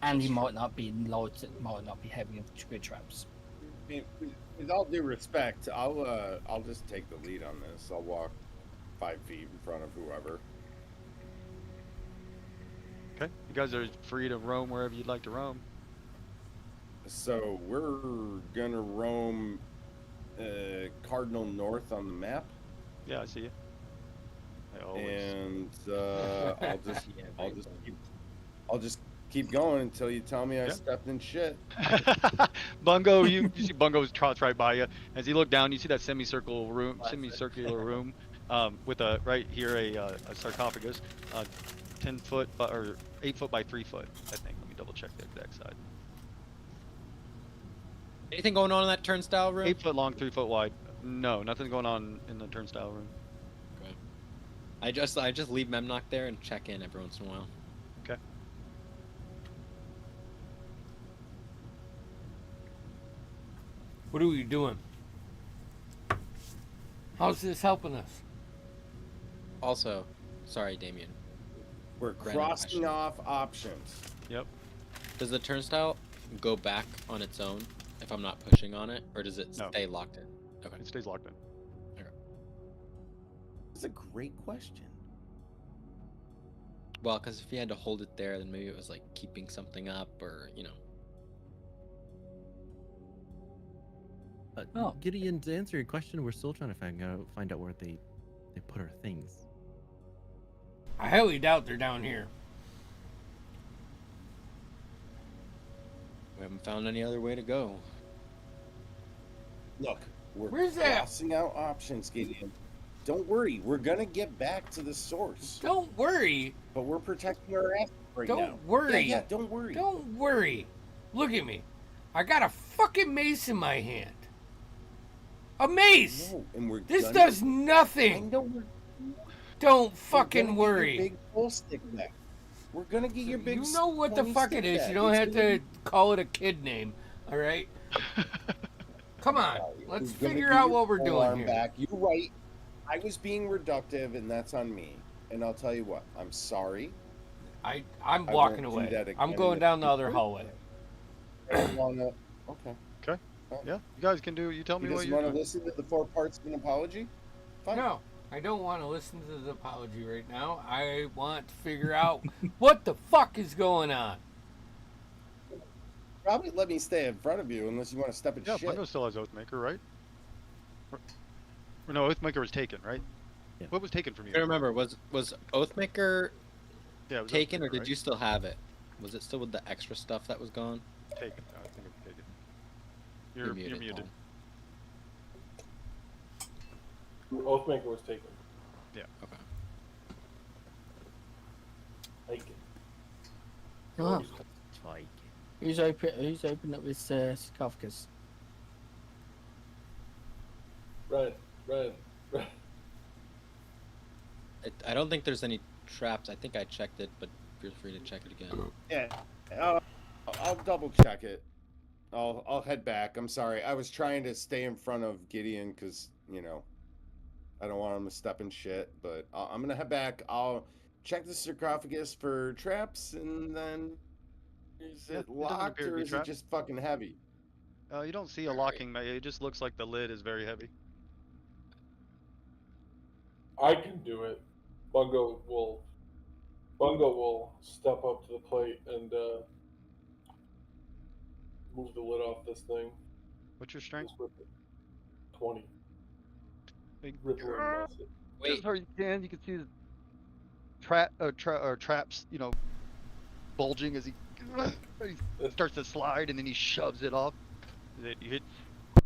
And he might not be light, might not be heavy with good traps. I mean, with all due respect, I'll just take the lead on this. I'll walk 5 feet in front of whoever. Okay. You guys are free to roam wherever you'd like to roam. So we're gonna roam cardinal north on the map, Yeah, I see you. I always. and I'll just keep going until you tell me I Yeah. stepped in shit. Bungo, you see Bungo's trots right by you. As you look down, you see that semicircular room, with a right here a sarcophagus, 10 foot or 8 foot by 3 foot. I think. Let me double check the exact side. Anything going on in that turnstile room? 8 foot long, 3 foot wide. No, nothing going on in the turnstile room. Okay. I just leave Memnock there and check in every once in a while. Okay. What are we doing? How's this helping us? Also, sorry, Damien. We're Random crossing question. off options. Yep. Does the turnstile go back on its own if I'm not pushing on it, or does it No. stay locked in? Okay. It stays locked in. That's a great question. Well, because if you had to hold it there, then maybe it was like keeping something up, or Oh. Gideon, to answer your question, we're still trying to find out where they put our things. I highly doubt they're down here. We haven't found any other way to go. Look, we're Where's that? crossing out options, Gideon. Don't worry, we're gonna get back to the source. Don't worry. But we're protecting our ass right Don't now. worry. Yeah, don't worry. Don't worry. Look at me. I got a fucking mace in my hand. A mace. No, and we're This gonna, does I nothing. know we're Don't we're fucking gonna worry. Get your big bull stick back. We're gonna get your big. You know what the pointy fuck stick it is. back. You don't It's have gonna to call it a kid name. All right. Come on. be- Let's we're gonna figure get out your what we're doing forearm here. Back. You're right. I was being reductive, and that's on me. And I'll tell you what. I'm sorry. I'm I walking won't do away. that I'm again going in down the the other future. hallway. Wanna, okay. Yeah. You guys can do. You tell me You what just you want to do. listen to the 4 parts of an apology? Fine. No, I don't want to listen to the apology right now. I want to figure out what the fuck is going on. Probably let me stay in front of you unless you want to step in Yeah, shit. Bungo still has Oathmaker, right? Or no, Oathmaker was taken, right? Yeah. What was taken from you? I don't remember. Was Oathmaker Yeah, it was taken, or Oathmaker, did right? you still have it? Was it still with the extra stuff that was gone? Taken. No, I think it was taken. You're You're muted. Tom. Oathmaker was taken. Okay. Taken. Oh, Like, who's opened up this sarcophagus? Ryan. I don't think there's any traps. I think I checked it, but feel free to check it again. Yeah, I'll double check it. I'll head back. I'm sorry. I was trying to stay in front of Gideon because I don't want him to step in shit. But I'm gonna head back. I'll check the sarcophagus for traps, and then is Yeah, it it doesn't locked appear to or be is it trapped. just fucking heavy? You don't see a Alright. locking. It just looks like the lid is very heavy. I can do it. Bungo will step up to the plate and move the lid off this thing. What's your strength? Just rip it. 20. Big Rip it and mess it. Wait, as hard as you can. You can see the traps, bulging as he starts to slide, and then he shoves it off. It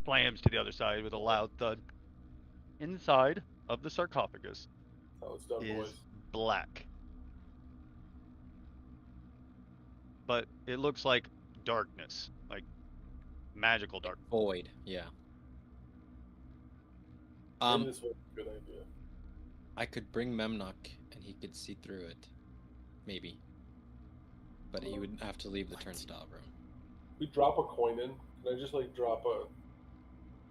slams to the other side with a loud thud. Inside of the sarcophagus Oh, it's done, is boys. black, but it looks like darkness, like magical darkness. void. Yeah. Maybe this was a good idea. I could bring Memnock, and he could see through it. Maybe. But he would have to leave the turnstile room. We drop a coin in. Can I just drop a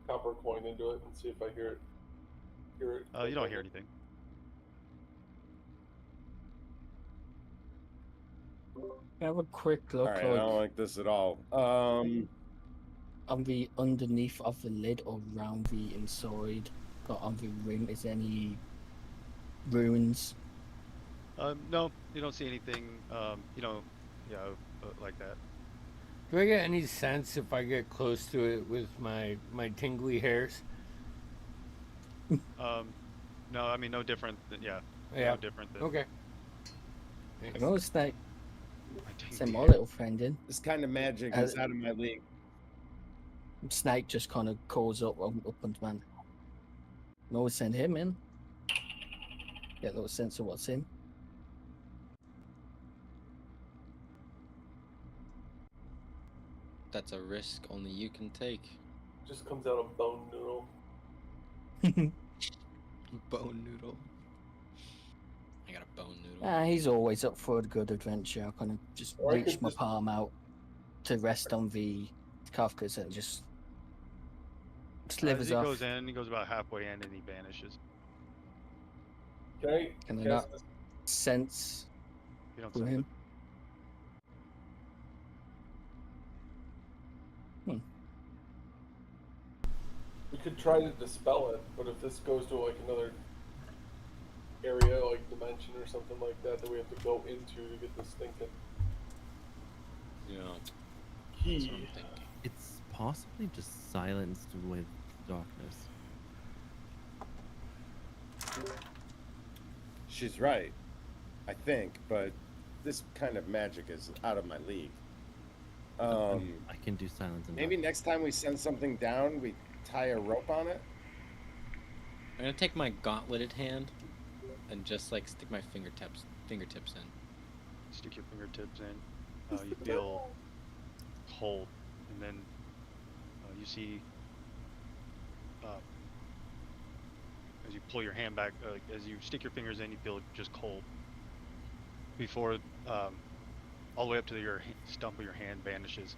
copper coin into it and see if I hear it? You don't hear anything. Have a quick look All right, I don't like this at all. on the underneath of the lid or around the inside, or on the rim. Is there any ruins? No, you don't see anything. Like that. Do I get any sense if I get close to it with my tingly hairs? No, I mean no different than Yeah. no different than. Okay. I noticed that my tingly send my hair. little friend in. This kind of magic is out of my league. Snake just kind of calls up and man. I always send him in. Get a little sense of what's in. That's a risk only you can take. Just comes out a bone noodle. Bone noodle. I got a bone noodle. He's always up for a good adventure. I kind of just Or I reach could my just- palm out to rest on the sarcophagus and just As slivers he off. goes in, he goes about halfway in, and he vanishes. Can I Can I cast not this? sense You don't for sense him? We could try to dispel it, but if this goes to another area, dimension or something like that we have to go into to get this thinking. Yeah. That's Key. what I'm thinking. It's possibly just silenced with darkness. She's right, I think, but this kind of magic is out of my league. I can do silence and Maybe next time we send something down, we tie a rope on it. I'm gonna take my gauntleted hand and just stick my fingertips in. Stick your fingertips in. You feel cold, and then you see as you pull your hand back, as you stick your fingers in, you feel just cold. Before all the way up to your stump of your hand vanishes,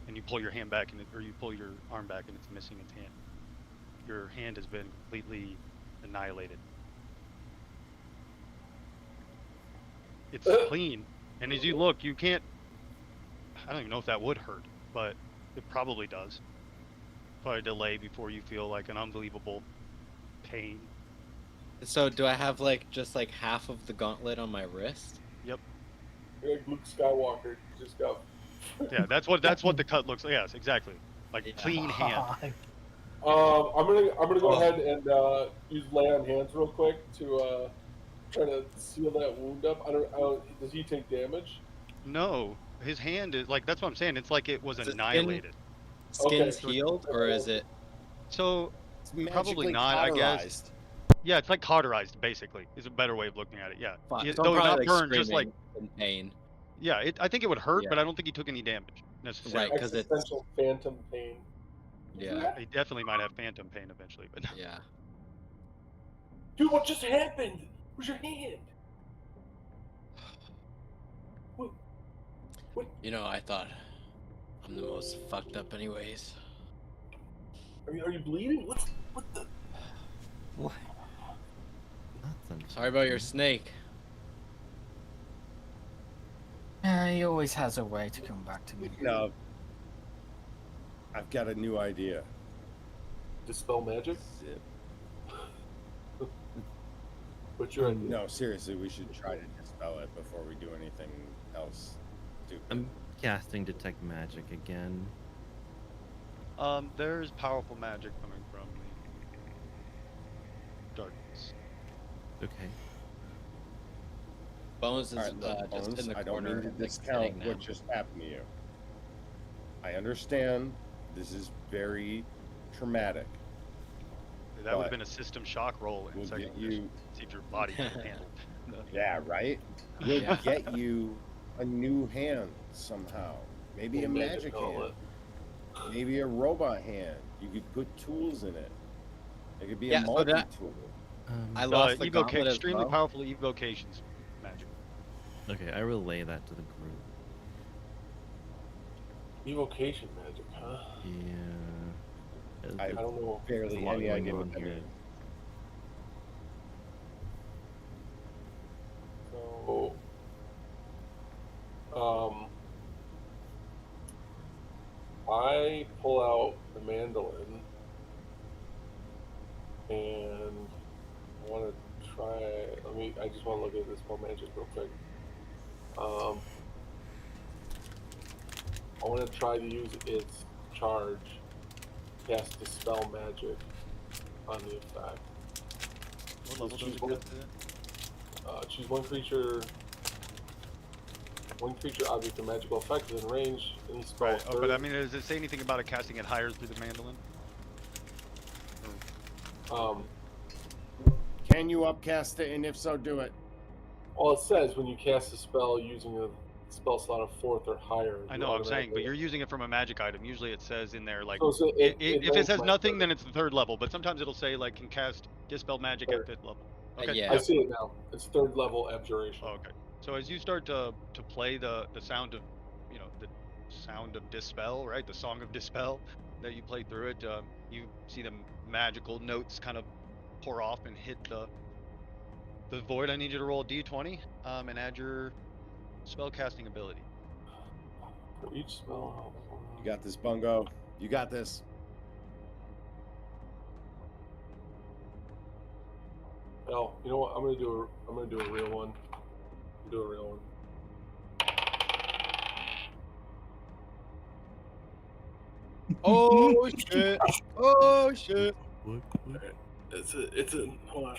and you pull your hand back, or you pull your arm back, and it's missing its hand. Your hand has been completely annihilated. It's clean, and as you look, you can't. I don't even know if that would hurt, but it probably does. Probably a delay before you feel an unbelievable pain. So do I have just half of the gauntlet on my wrist? Yep. You're like Luke Skywalker. Just go. Yeah, that's what the cut looks like. Yes, exactly. Yeah. Clean hand. I'm gonna go ahead and use lay on hands real quick to try to seal that wound up. I don't. Does he take damage? No, his hand is that's what I'm saying. It's like it was Is it skin? annihilated. Skin's so- healed, or is it? So It's Probably magically not, I guess. cauterized. yeah, it's like cauterized basically. Is a better way of looking at it. Yeah. Fuck, Yeah, so I'm though probably, not burned, just screaming in pain. I think it would hurt, but Yeah. I don't think he took any damage necessarily. Right. 'cause it's- Existential phantom pain. Yeah. He definitely might have phantom pain eventually, but Yeah. Dude, what just happened? Where's your hand? What? You know, I thought I'm the most fucked up anyways. Are you bleeding? What the? What? That's Sorry about your unfortunate. snake. He always has a way to come back to me. No. I've got a new idea. Dispel magic? Zip. What's your idea? No, seriously, we should try to dispel it before we do anything else stupid. I'm casting detect magic again. there's powerful magic coming from the darkness. Okay. Bones is All right, look, just Bones, in the I don't corner. mean to like, discount sitting what now. just happened to you. I understand this is very traumatic. That would But have been a system shock roll in we'll second get position. you- See if your body can handle. Yeah, right? We'll Yeah. get you a new hand somehow. Maybe a magic hand. gauntlet. Maybe a robot hand. You could put tools in it. It could be Yeah, a so that- multi-tool. I lost the evoca- gauntlet as extremely well. powerful evocations magic. Okay, I relay that to the group. Evocation magic, huh? Yeah. I I don't know. There's a Barely lot any going idea on what that here. means. So, I pull out the mandolin, and I want to try. I just want to look at this spell magic real quick. I want to try to use its charge, cast dispel magic on the effect. What level does Choose it one- get to? Choose one creature, object, or magical effect within range. Any spell. Right. Oh, but I mean, does it say anything about it casting it higher through the mandolin? Can you upcast it? And if so, do it. Well, it says when you cast a spell using a spell slot of 4th or higher. I you know, I'm saying, but automatically- you're using it from a magic item. Usually it says in there, like, So if it ranks says my nothing, third. then it's the 3rd level. But sometimes it'll say, like, can cast Dispel Magic at 5th level. Okay. Yeah. I see it now. It's 3rd level abjuration. Oh, okay. So as you start to play the sound of, the sound of Dispel, right? The Song of Dispel that you play through it, you see the magical notes kind of pour off and hit the void. I need you to roll a d20 and add your spell casting ability. For each spell. You got this, Bungo. You got this. Oh, you know what? I'm gonna do a real one. Do a real one. Oh shit! Oh shit! What? It's a hold on.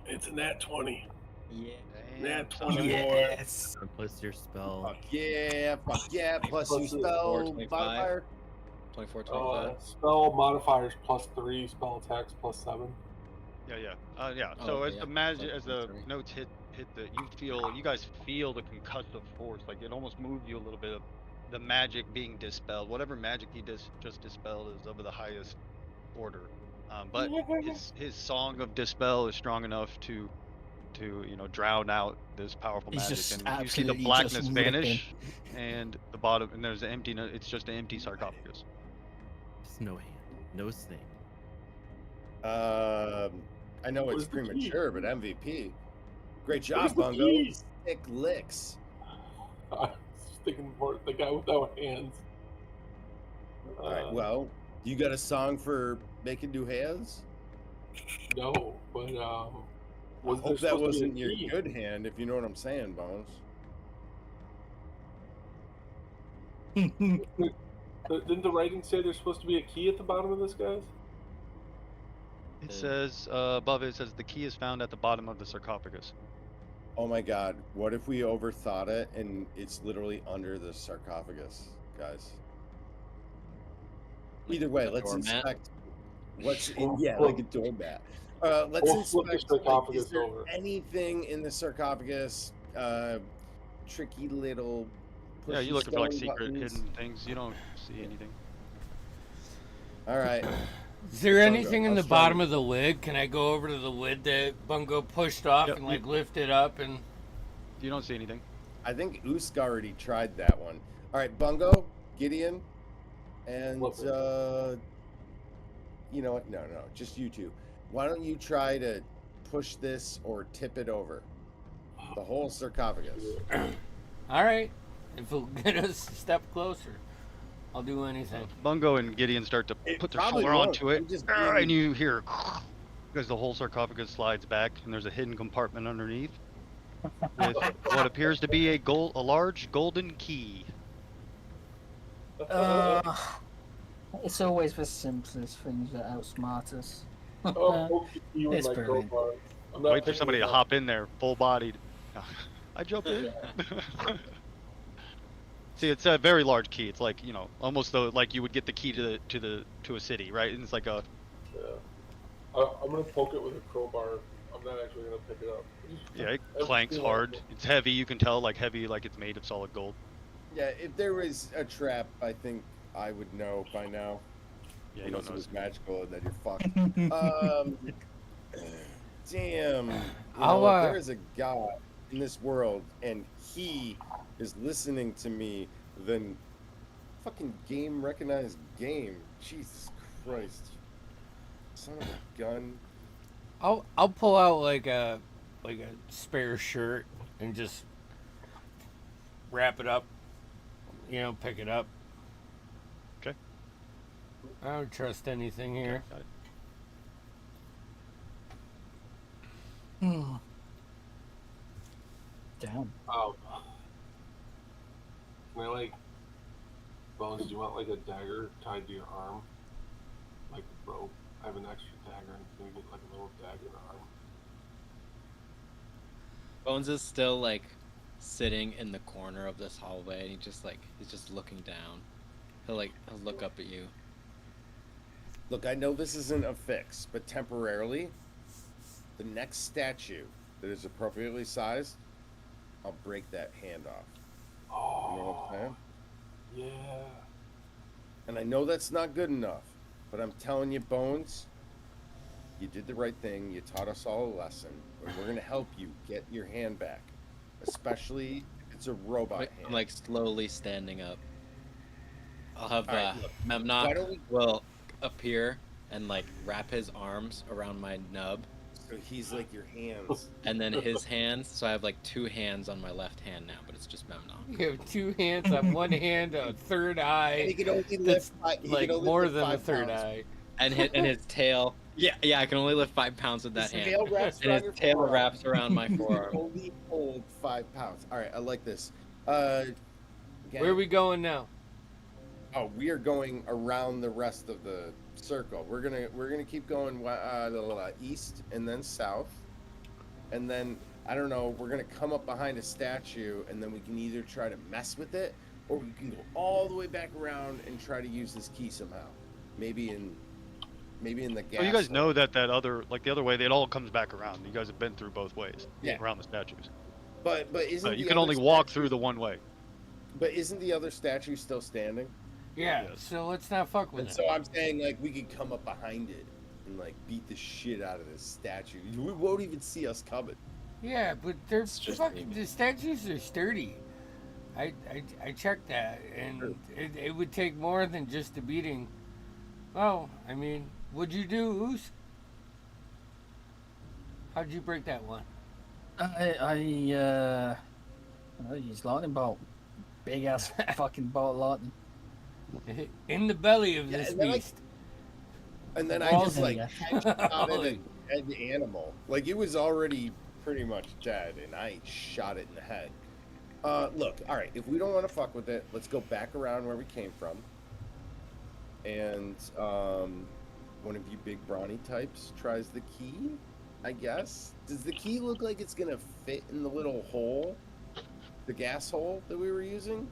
It's a nat 20. Yeah. Nat Damn, 20. Yes. Plus your spell. Fuck yeah. Plus you Plus the spell 25. modifier. 24, 25. Spell modifiers +3, spell attacks +7. Yeah. Oh, So okay, as yeah. the magic, So as the 23. notes hit you guys feel the concussive force. Like it almost moves you a little bit of the magic being dispelled. Whatever magic he just dispelled is of the highest order. But his song of dispel is strong enough to drown out this powerful He's magic, just and you see the absolutely blackness just ripping. vanish, and the bottom, and there's it's just an empty sarcophagus. There's no hand, no snake. I know Where's it's the key? premature, but MVP. Great Where's job, the Bungo. keys? Thick licks. I was thinking more the guy without hands. All right. Well, you got a song for making new hands? No, but I was hope there that supposed to wasn't be a your key? good hand, if you know what I'm saying, Bones. Didn't the writing say there's supposed to be a key at the bottom of this, guys? It says above it says the key is found at the bottom of the sarcophagus. Oh my God! What if we overthought it and it's literally under the sarcophagus, guys? Either way, a let's doormat? inspect what's in. Well, Yeah, well- like a doormat. Let's We'll flip the inspect. Like, sarcophagus is there over. anything in the sarcophagus? Tricky little. Yeah, you pushy looking for like stone secret buttons? hidden things. You don't see anything. All right. Is there Sandra, anything in how's the Sandra? bottom of the lid? Can I go over to the lid that Bungo pushed off Yep, and like lift it up and? You don't see anything. I think Usk already tried that one. All right, Bungo, Gideon, and What's you know what? No, just you two. Why don't you try to push this or tip it over the whole sarcophagus? All right, if it'll get us a step closer, I'll do anything. Bungo and Gideon start to It put their probably shoulder won't. onto it, I'm just and being- you hear because the whole sarcophagus slides back, and there's a hidden compartment underneath with what appears to be a large golden key. It's always the simplest things that outsmart us. Oh, you and It's my brilliant. crowbar. I'm not Wait for picking somebody it to up. hop in there, full-bodied. I jump in. See, it's a very large key. It's like, you know, almost though like you would get the key to a city, right? And it's like a Yeah. I'm gonna poke it with a crowbar. I'm not actually gonna pick it up. yeah, it clanks hard. It's heavy. You can tell like heavy, like it's made of solid gold. Yeah, if there was a trap, I think I would know by now. Yeah, you don't Unless know. it was magical and then you're fucked. Damn. You I'll, know, if there is a God in this world and he is listening to me, then fucking game recognized game. Jesus Christ. Son of a gun. I'll pull out like a spare shirt and just wrap it up. You know, pick it up. Okay. I don't trust anything here. Got it. Damn. Can I like, Bones? Do you want like a dagger tied to your arm, like a rope? I have an extra dagger, and can you get like a little dagger arm? Bones is still like sitting in the corner of this hallway, and he's just looking down. He'll look up at you. Look, I know this isn't a fix, but temporarily, the next statue that is appropriately sized, I'll break that hand off. You know what I'm saying? Yeah. And I know that's not good enough, but I'm telling you, Bones, you did the right thing. You taught us all a lesson, and we're gonna help you get your hand back, especially if it's a robot hand. I'm like slowly standing up. I'll have All right, look, why Memnock don't we- will appear and like wrap his arms around my nub, So he's like your hands. and then his hands. So I have like two hands on my left hand now, but it's just Memnock. You have two hands on one hand, a third And eye. he can only That's lift he can like only more lift than a 5 third pounds. eye. And his tail. Yeah, I can only lift 5 pounds with that His hand. tail wraps And around his your tail forearm. wraps around my You forearm. only hold 5 pounds. All right, I like this. Where are we going now? Oh, we are going around the rest of the circle. We're gonna keep going east and then south, and then I don't know. We're gonna come up behind a statue, and then we can either try to mess with it, or we can go all the way back around and try to use this key somehow. Maybe in the gas. So you guys know that other, like the other way, it all comes back around. You guys have been through both ways. Yeah. Around the statues. but isn't But you the can other only walk statue- through the one way. But isn't the other statue still standing? Yeah, Yes. so let's not fuck with And it. so I'm saying, like, we could come up behind it and like beat the shit out of this statue. We won't even see us coming. Yeah, but they're It's just fucking. me. The statues are sturdy. I checked that, and it would take more than just a beating. Well, I mean, what'd you do, Oos? How'd you break that one? I use lightning bolt. Big ass fucking bolt of lightning. In the belly of Yeah, this and then beast. And then I Balls just in like ya. headshot it a dead animal. Like it was already pretty much dead, and I shot it in the head. Look, all right. If we don't want to fuck with it, let's go back around where we came from. And one of you big brawny types tries the key. I guess. Does the key look like it's gonna fit in the little hole, the gas hole that we were using?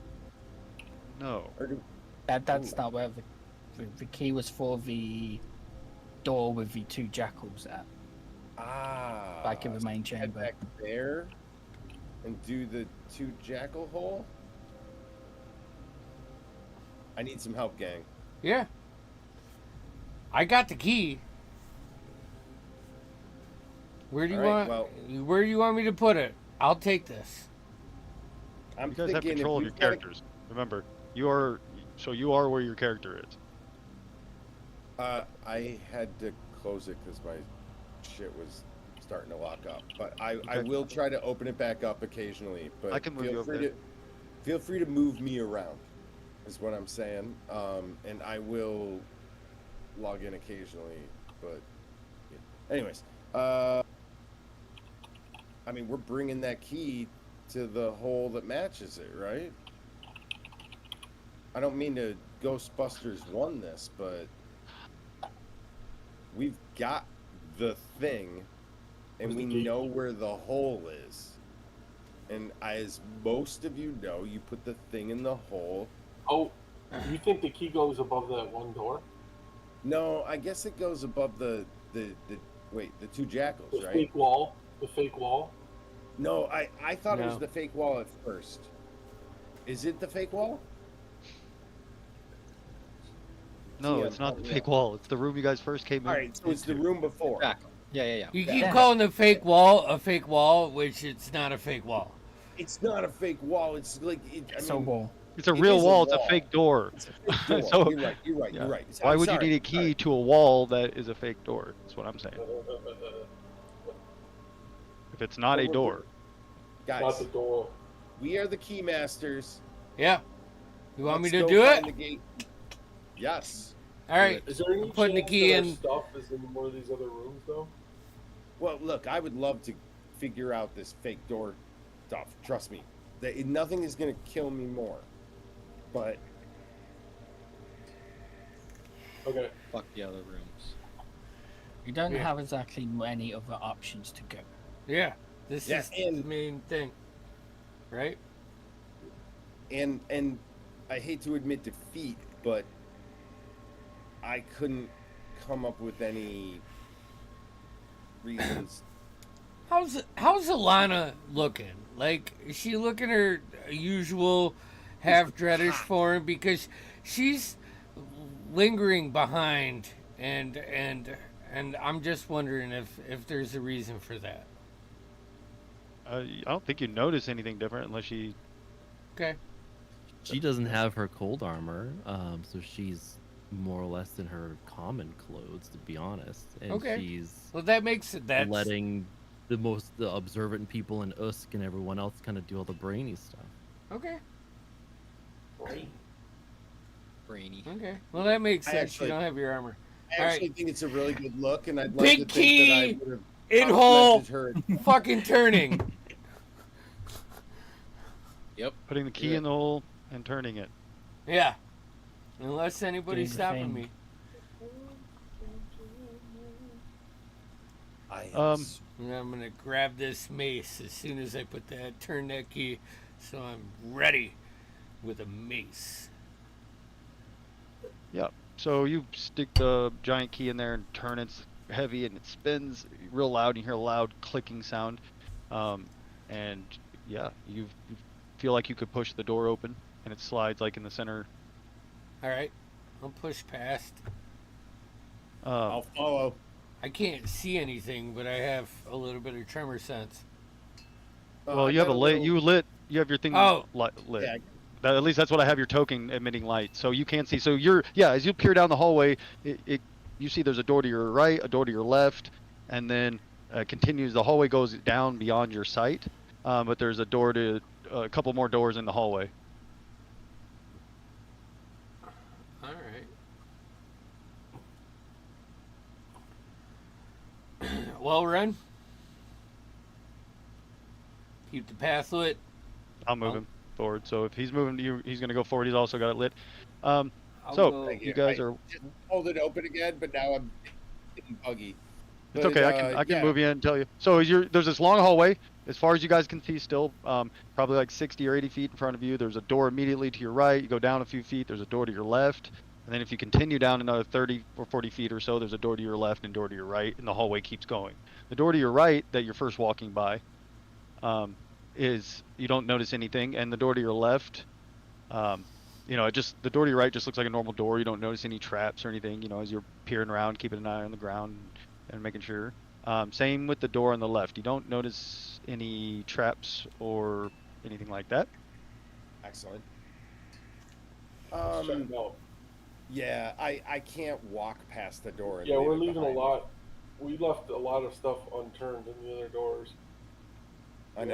No. Or do, That's not where the key was for the door with the two jackals at. Back in the main head chamber. back there and do the 2 jackal hole? I need some help, gang. Yeah. I got the key. Where do you Alright, want? Where do you want me to put it? I'll take this. I'm You guys have thinking control if of your we've got a- characters. Remember, you are where your character is. I had to close it because my shit was starting to lock up. But I Okay. will try to open it back up occasionally. But I can move you over there. Feel free to move me around, is what I'm saying. And I will log in occasionally. But anyways, I mean, we're bringing that key to the hole that matches it, right? I don't mean to Ghostbusters 1 this, but we've got the thing, and Where's we the key? know where the hole is. And as most of you know, you put the thing in the hole. Oh, you think the key goes above that one door? No, I guess it goes above the two jackals, The right? fake wall? The fake wall? No, I thought it was No. the fake wall at first. Is it the fake wall? No, Yeah, it's not the yeah. fake wall. It's the room you guys first came in. All right, so it's the room before. Jackal. Yeah. You keep Yeah. calling the fake wall a fake wall, which it's not a fake wall. It's not a fake wall. It's like It's a wall. It's a It real is a wall. It's a wall. fake door. It's a fake door. So- You're right. Yeah. You're right. Why I'm would sorry, you need a I'm key sorry. to a wall that is a fake door? That's what I'm saying. If it's not a door, Not Guys, the door. we are the key masters. Yeah. You want Let's me to go do find it? the gate. Yes. All right. Is there any I'm putting the chance key that our in. stuff is in one of these other rooms, though? Well, look, I would love to figure out this fake door stuff. Trust me, nothing is going to kill me more. But Okay. Fuck the other rooms. You don't Yeah. have exactly many other options to go. Yeah. This Yeah, is the and- main thing. Right? and I hate to admit defeat, but I couldn't come up with any reasons. How's Alana looking? Like, is she looking her usual half dreadish form? Because she's lingering behind, and I'm just wondering if there's a reason for that. I don't think you notice anything different unless she. Okay. She doesn't have her cold armor, so she's more or less in her common clothes, to be honest. And Okay. she's Well, that makes it. That's letting the observant people in Usk and everyone else kind of do all the brainy stuff. okay. Brainy. Okay. Well, that makes I sense. actually- You don't have your armor. I All actually think it's a really good look, and I'd like Big to think that I key would have in hole. complimented her. Fucking turning. Yep. Putting the key Yeah. in the hole and turning it. Yeah. Unless anybody's Doing the stopping thing. me. And I'm gonna grab this mace as soon as I turn that key, so I'm ready with a mace. Yeah. So you stick the giant key in there and turn. It's heavy and it spins real loud. You hear a loud clicking sound, and yeah, you feel like you could push the door open, and it slides like in the center. All right, I'll push past. I'll follow. I can't see anything, but I have a little bit of tremor sense. Well, I you have got a little- you have your thing Oh. lit. Yeah, At least that's what I have, your token emitting light, so you can't see. So as you peer down the hallway, you see there's a door to your right, a door to your left, and then continues. The hallway goes down beyond your sight, but there's a door to a couple more doors in the hallway. All right. Well, run. Keep the path lit. I'll move Oh. him forward. So if he's moving to you, he's going to go forward. He's also got it lit. I'll So, go- Thank you guys I are. just hold it open again, but now I'm getting buggy. It's But, okay. I can yeah. move you in and tell you. So there's this long hallway, as far as you guys can see still, probably like 60 or 80 feet in front of you. There's a door immediately to your right. You go down a few feet. There's a door to your left. And then if you continue down another 30 or 40 feet or so, there's a door to your left and a door to your right. And the hallway keeps going. The door to your right that you're first walking by is you don't notice anything. And the door to your left, you know, the door to your right just looks like a normal door. You don't notice any traps or anything, you know, as you're peering around, keeping an eye on the ground and making sure. Same with the door on the left. You don't notice any traps or anything like that. Excellent. Let's check them out. Yeah, I can't walk past the door. And Yeah, we're it leaving a behind me. lot. We left a lot of stuff unturned in the other doors. I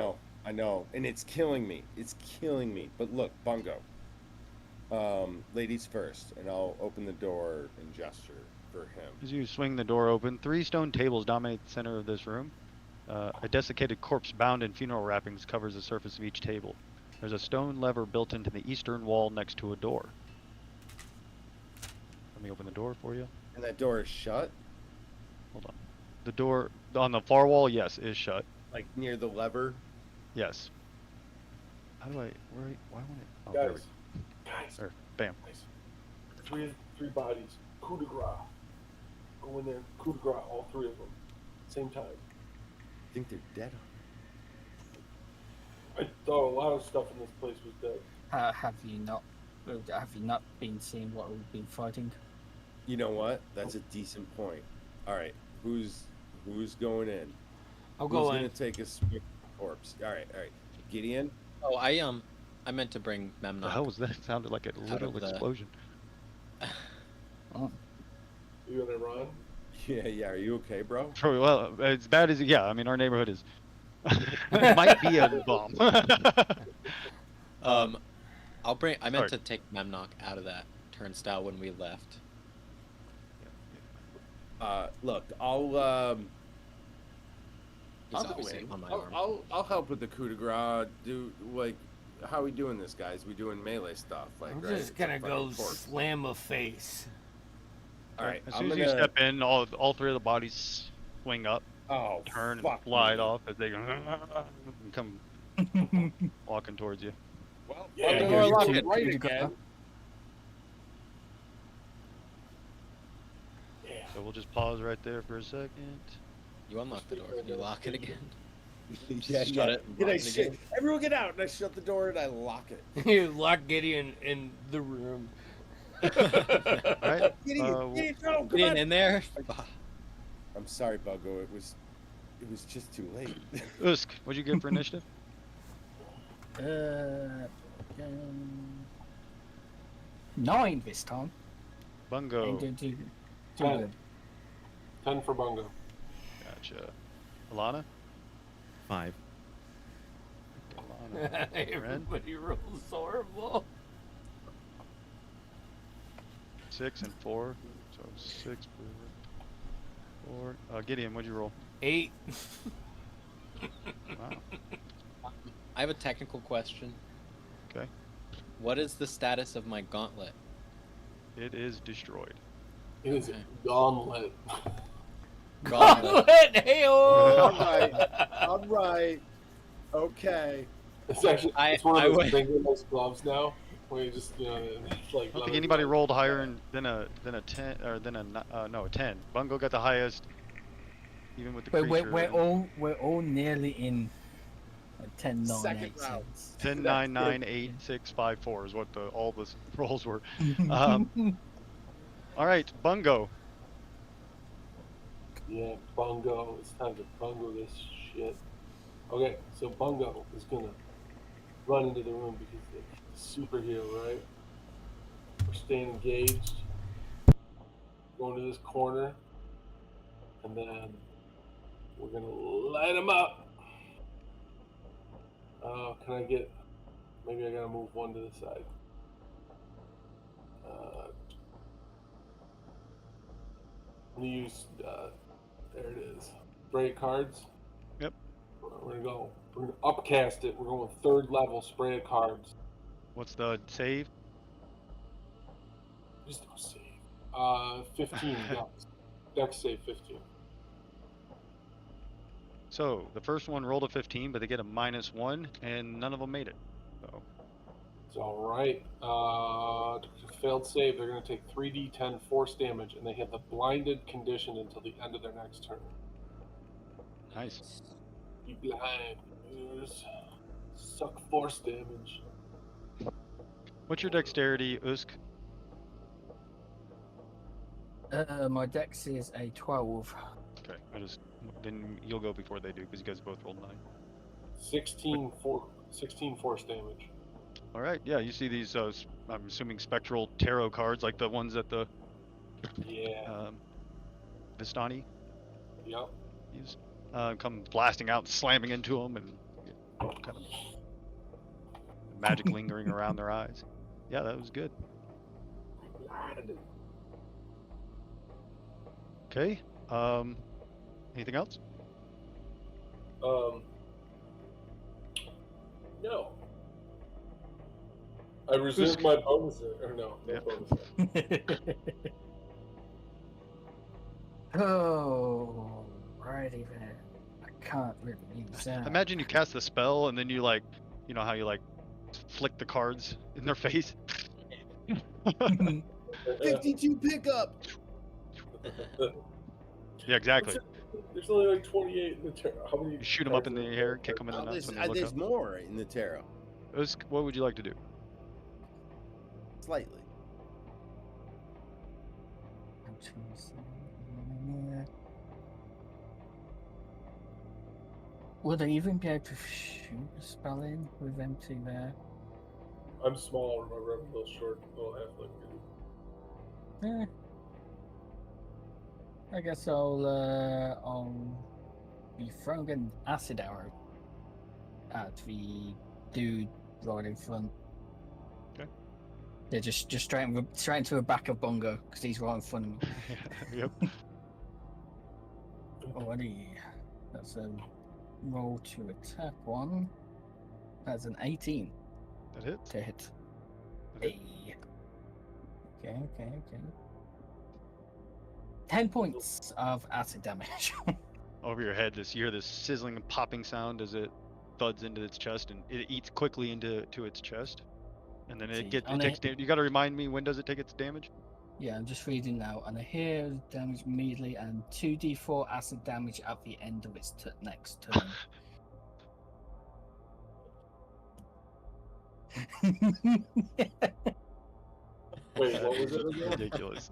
know, and it's killing me. It's killing me. But look, Bungo. Ladies first, and I'll open the door and gesture for him. As you swing the door open, 3 stone tables dominate the center of this room. A desiccated corpse bound in funeral wrappings covers the surface of each table. There's a stone lever built into the eastern wall next to a door. Let me open the door for you. And that door is shut, Hold on. The door on the far wall, yes, is shut. like near the lever. Yes. How do I? Why won't it? Oh, there we Guys, go. guys, There, bam. guys. Three bodies. Coup de grace. Go in there. Coup de grace. All 3 of them. Same time. I think they're dead. I thought a lot of stuff in this place was dead. Have you not been seeing what we've been fighting? You know what? That's a decent point. All right, who's going in? I'll Who's go gonna in. take a swing corpse? All right. Gideon. Oh, I meant to bring What the Memnock. hell was that? It sounded like a literal the- explosion. You gonna run? Yeah. Are you okay, bro? Probably, well, as bad as yeah. I mean, our neighborhood is might be a bomb. I meant sorry. to take Memnock out of that turnstile when we left. Look, I'll He's I'll go obviously in. on my arm. I'll help with the coup de grace. Do like, how are we doing this, guys? We doing melee stuff, like I'm right? just gonna Fucking go corpse. slam a face. All right, As I'm soon as gonna. you step in, all 3 of the bodies swing up, Oh, turn, and fuck slide me. off as they go and come walking towards you. Well, Yeah, I'll you're go locked in. it right Coup de grace. again. Yeah. So we'll just pause right there for a second. You unlock the door. Can you lock it again? Yeah, Shut yeah. it and And I lock it shut, again. everyone get out, and I shut the door and I lock it. You lock Gideon in the room. All right. Gideon, no, come Get on. in there. I'm sorry, Buggo. It was just too late. Usk, what'd you get for initiative? Um, 9 this time. Bungo. Ain't doing too 10. good. 10 for Bungo. Gotcha. Alana? 5. Alana. Everybody rolls horrible. 6 and 4. So 6 for 4. Gideon, what'd you roll? 8. Wow. I have a technical question. Okay. What is the status of my gauntlet? It is destroyed. It is Okay. gauntlet. Gauntlet. Hey-oh! All right. Okay. It's actually I- it's one I of those would- fingerless gloves now, where you just it's like. I don't think anybody rolled higher than a 10 or than a 10. Bungo got the highest, even with the But creature. we're all nearly in 10, 9, Second 8, round. 10, 9, 9, 8, 6, 5, 4 is what all the rolls were. 6. All right, Bungo. Yeah, Bungo. It's time to Bungo this shit. Okay, so Bungo is gonna run into the room because he's a superhero, right? We're staying engaged. Going to this corner, and then we're gonna light him up. Can I get? Maybe I gotta move one to the side. I'm gonna use. There it is. Spray cards. Yep. We're gonna go. We're gonna upcast it. We're going 3rd level spray of cards. What's the save? Just no save. 15 dex. Dex save 15. So the first one rolled a 15, but they get a -1, and none of them made it. So It's all right. Failed save. They're gonna take 3d10 force damage, and they have the blinded condition until the end of their next turn. nice. Be blind. Losers. Suck force damage. Well, What's your dexterity, Usk? My dex is a 12. Okay, then you'll go before they do because you guys both rolled 9. 16 force damage. All right, yeah, you see these. I'm assuming spectral tarot cards, like the ones that the Yeah. Vistani Yep. use, come blasting out, slamming into them, and kind of magic lingering around their eyes. Yeah, that was good. Okay. Anything else? No. I reserved my bonus, or no Yeah. bonus. Oh, righty there. I can't really use that. Imagine you cast the spell, and then you like, you know how you like flick the cards in their face. 52 pickup. Yeah, exactly. There's only like 28 in the tarot. How many? You shoot them up in the air, kick them in the Oh, nuts when they look there's up. more in the tarot. Usk, what would you like to do? Slightly. Would I even be able to shoot a spell in with them two there? I'm small. I'm a real short little halfling. I guess I'll be throwing an acid arrow at the dude right in front. Okay. Yeah, just straight into the back of Bongo because he's right in front of me. Yep. Alrighty, that's a roll to attack one. That's an 18 That hits. to hit. That hit. Hey. Okay. 10 points of acid damage. Over your head, you hear this sizzling and popping sound as it thuds into its chest, and it eats quickly into its chest, and then it takes damage. You got to remind me, when does it take its damage? Yeah, I'm just reading now, and I hear damage immediately, and 2d4 acid damage at the end of its next turn. Wait, what was it again? Ridiculous.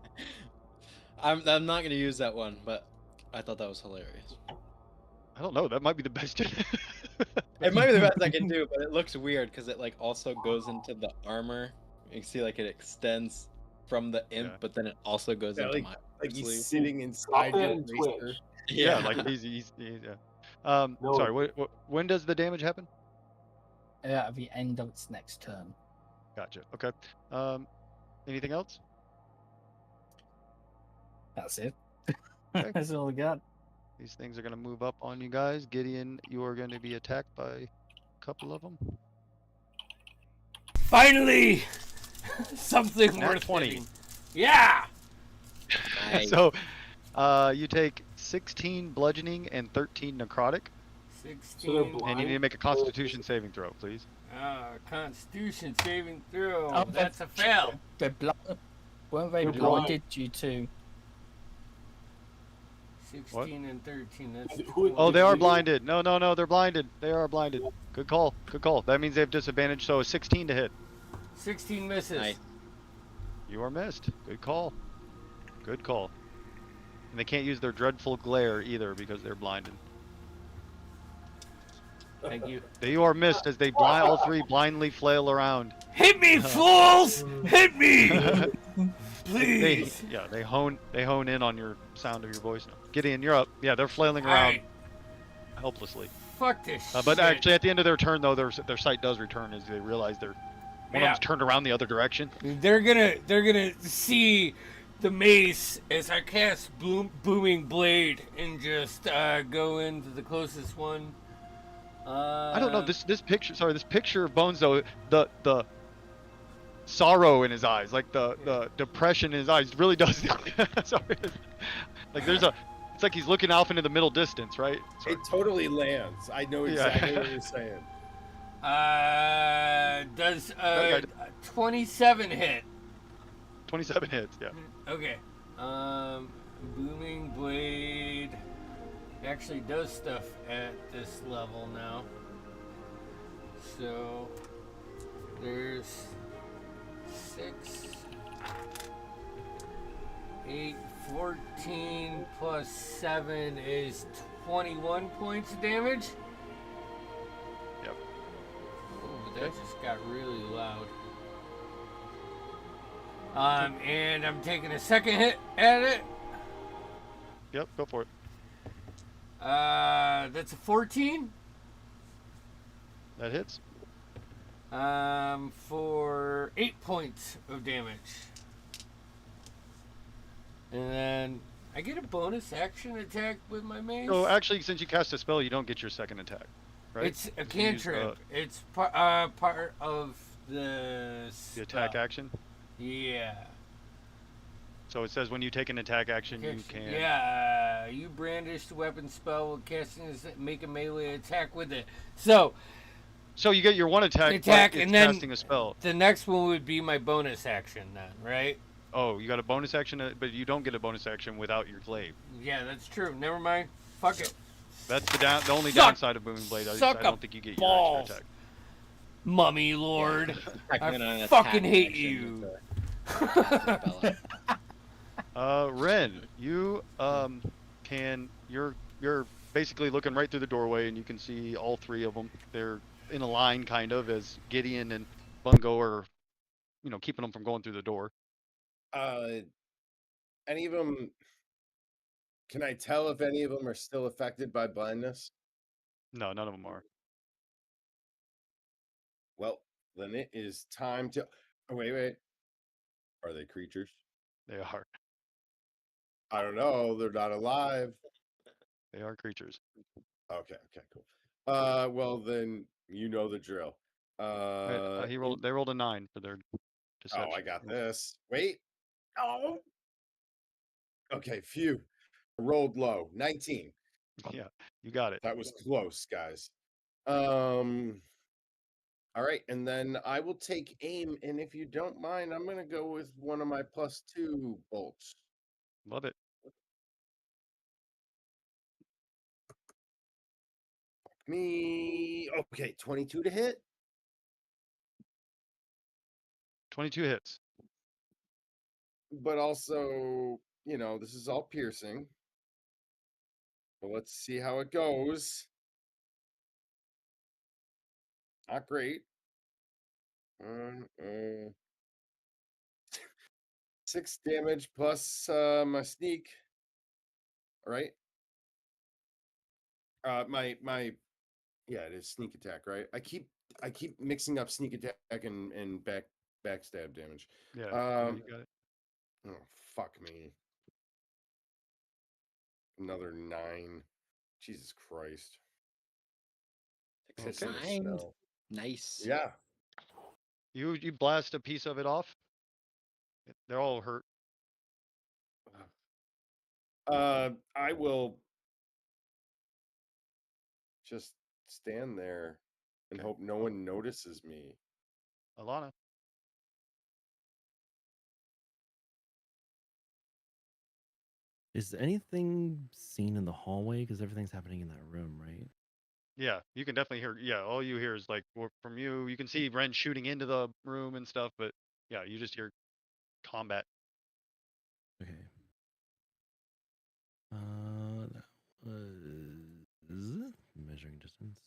I'm not gonna use that one, but I thought that was hilarious. I don't know. That might be the best. It might be the best I can do, but it looks weird because it like also goes into the armor. You can see like it extends from the imp, Yeah. but then it also goes Yeah, into like- my Like he's sleeve. sitting inside your and racer. Twitch. Yeah, like he's yeah. No. Sorry. When does the damage happen? At the end of its next turn. Gotcha. Okay. Anything else? That's it. Okay. That's all I got. These things are gonna move up on you guys. Gideon, you are going to be attacked by a couple of them. Finally, something Nat worth 20. hitting. Yeah. Nice. So, you take 16 bludgeoning and 13 necrotic, 16. they're and you need to make a Constitution saving throw, please. Constitution saving throw. Oh, That's a fail. Weren't they They're blinded due to? 16 and 13. That's Who- Oh, they Did are you- blinded. No, they're blinded. They are blinded. Good call. Good call. That means they have disadvantage, so a 16 to hit. 16 misses. Nice. You are missed. Good call. Good call. And they can't use their dreadful glare either because they're blinded. Thank you. You are missed as they all three blindly flail around. Hit me, fools! Hit me! They Please. they hone in on your sound of your voice now. Gideon, you're up. Yeah, they're flailing around Alright, helplessly. fuck this But shit. actually, at the end of their turn, though, their sight does return as they realize one of Yeah. them's turned around the other direction. They're gonna see the mace as I cast booming blade and just go into the closest one. I don't know this picture. Sorry, this picture of Bones though, the sorrow in his eyes, like the depression in his eyes, really does. Sorry, like it's like he's looking off into the middle distance, right? Sorry. It totally lands. I know exactly what you're saying. Does Okay. 27 hit? 27 hits. Yeah. Okay. Booming blade actually does stuff at this level now. So there's 8, 14 plus 7 is 21 points of damage. Yep. Oh, that just got really loud. And I'm taking a second hit at it. Yep, go for it. That's a 14. That hits. For 8 points of damage. And then I get a bonus action attack with my mace. So actually, since you cast a spell, you don't get your second attack, right? It's a So you use, cantrip. It's part of the attack action. Yeah. So it says when you take an attack action, you can. Yeah, you brandish the weapon spell while casting this, make a melee attack with it. So you get your one attack, but it's and then casting a spell. The next one would be my bonus action then, right? Oh, you got a bonus action, but you don't get a bonus action without your glaive. Yeah, that's true. Never mind. Fuck it. That's the only downside of Booming Blade. I don't think you get your extra attack. Mummy Lord. Yeah, I fucking hate you. Ren, you you're basically looking right through the doorway, and you can see all three of them. They're in a line, kind of, as Gideon and Bungo are, keeping them from going through the door. Any of them? Can I tell if any of them are still affected by blindness? No, none of them are. Well, then it is time to. Oh, wait. Are they creatures? They are. I don't know. They're not alive. They are creatures. Okay, cool. Well then you know the drill. They rolled a 9 for their deception. Oh, I got this. Wait. Oh. Okay, phew. I rolled low. 19. Yeah, you got it. That was close, guys. All right, and then I will take aim, and if you don't mind, I'm gonna go with one of my +2 bolts. Love it. Me. Okay, 22 to hit. 22 hits. But also, this is all piercing. But let's see how it goes. Not great. 6 damage plus my sneak. All right. It is sneak attack, right? I keep mixing up sneak attack and backstab damage. Yeah, you got it. Oh, fuck me. Another 9. Jesus Christ. Okay. 9. Nice. Yeah. You blast a piece of it off. They're all hurt. I will just stand there and hope no one notices me. Alana. Is anything seen in the hallway? Because everything's happening in that room, right? Yeah, you can definitely hear. Yeah, all you hear is from you. You can see Ren shooting into the room and stuff, but yeah, you just hear combat. Okay. That was measuring distance.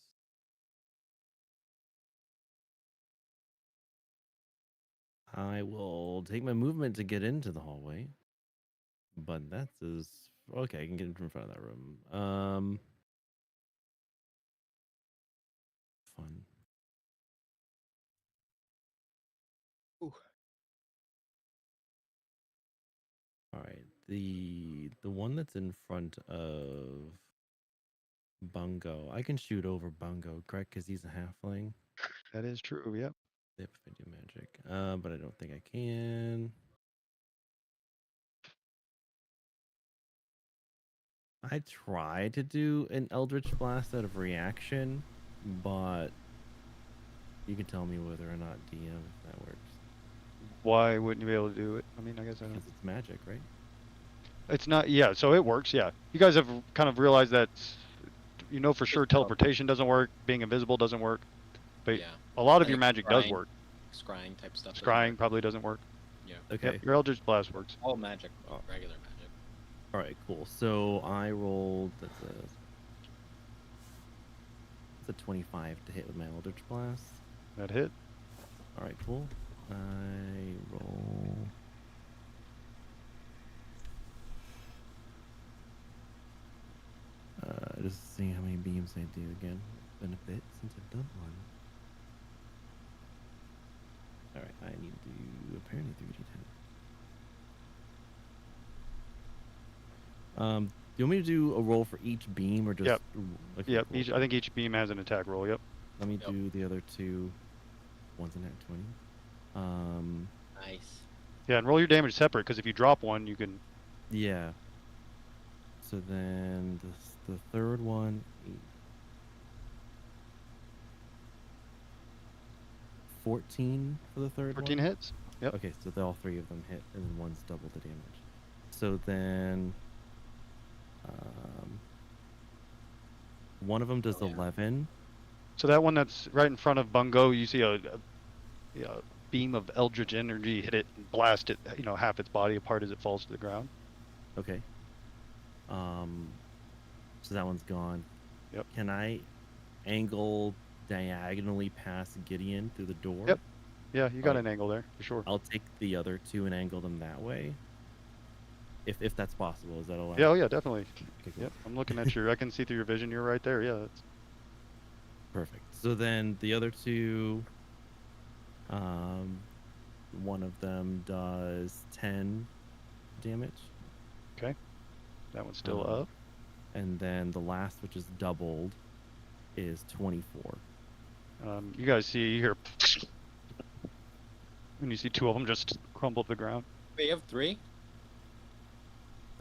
I will take my movement to get into the hallway, but that is okay. I can get in front of that room. Fun. Ooh. All right. The one that's in front of Bungo, I can shoot over Bungo, correct? Because he's a halfling. That is true. Yep. If I do magic, but I don't think I can. I tried to do an Eldritch Blast out of reaction, but you can tell me whether or not DM if that works. Why wouldn't you be able to do it? I mean, I guess I don't. Because it's magic, right? It's not. Yeah, so it works. Yeah, you guys have kind of realized that, for sure teleportation doesn't work, being invisible doesn't work, but Yeah. a lot of your magic does work. Scrying type stuff. Scrying probably doesn't work. Yeah. Okay. Yep, your Eldritch Blast works. All magic, Oh. regular magic. All right, cool. So I rolled. That's a 25 to hit with my Eldritch Blast. That hit. All right, cool. I roll. Just see how many beams I do again. Been a bit since I've done one. All right, I need to do apparently 3d10. Do you want me to do a roll for each beam or just? Yep. Okay, Yep. cool. I think each beam has an attack roll. Yep. Let me Yep. do the other two. One's a nat 20. Nice. Yeah, and roll your damage separate because if you drop one, you can. Yeah. So then the third one. 14 for the third 14 one. hits. Yep. Okay, so all three of them hit, and then one's double the damage. So then, one of them does 11. So that one that's right in front of Bungo, you see a beam of Eldritch energy hit it and blast it, half its body apart as it falls to the ground. Okay. So that one's gone. Yep. Can I angle diagonally past Gideon through the door? Yep. Yeah, you got Alright. an angle there for sure. I'll take the other two and angle them that way. If that's possible, is that allowed? Yeah, oh yeah, definitely. Okay, cool. Yep. I'm looking at I can see through your vision. You're right there. Yeah. That's... Perfect. So then the other two, one of them does 10 damage. Okay. That one's still Um, up. And then the last, which is doubled, is 24. You guys you hear, and you see two of them just crumble to the ground. Wait, you have 3?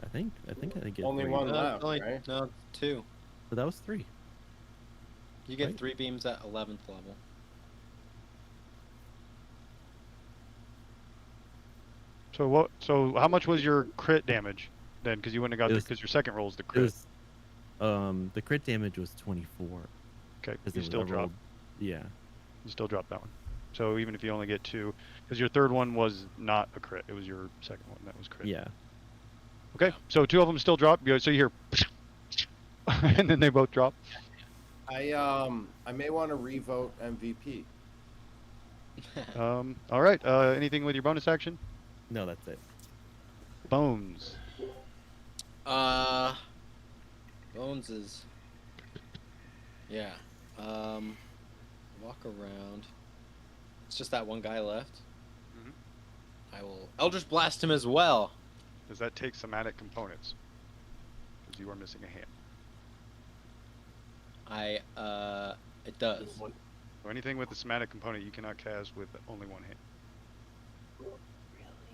I think I get Only 3. one No, left, only, right? no, 2. So that was 3. You get Right. 3 beams at 11th level. So how much was your crit damage then? Because you wouldn't have got It was- because your second roll is the It crit. was, the crit damage was 24. Okay. 'cause You it was- still I drop. rolled- Yeah. You still drop that one. So even if you only get 2, because your third one was not a crit, it was your second one that was crit. Yeah. Okay. So 2 of them still drop. So you hear, and then they both drop. I may want to revote MVP. All right. Anything with your bonus action? No, that's it. Bones. Bones is. Yeah. Walk around. It's just that one guy left. Mhm. I will Eldritch Blast him as well. Does that take somatic components? Because you are missing a hand. It does. So anything with the somatic component you cannot cast with only one hand.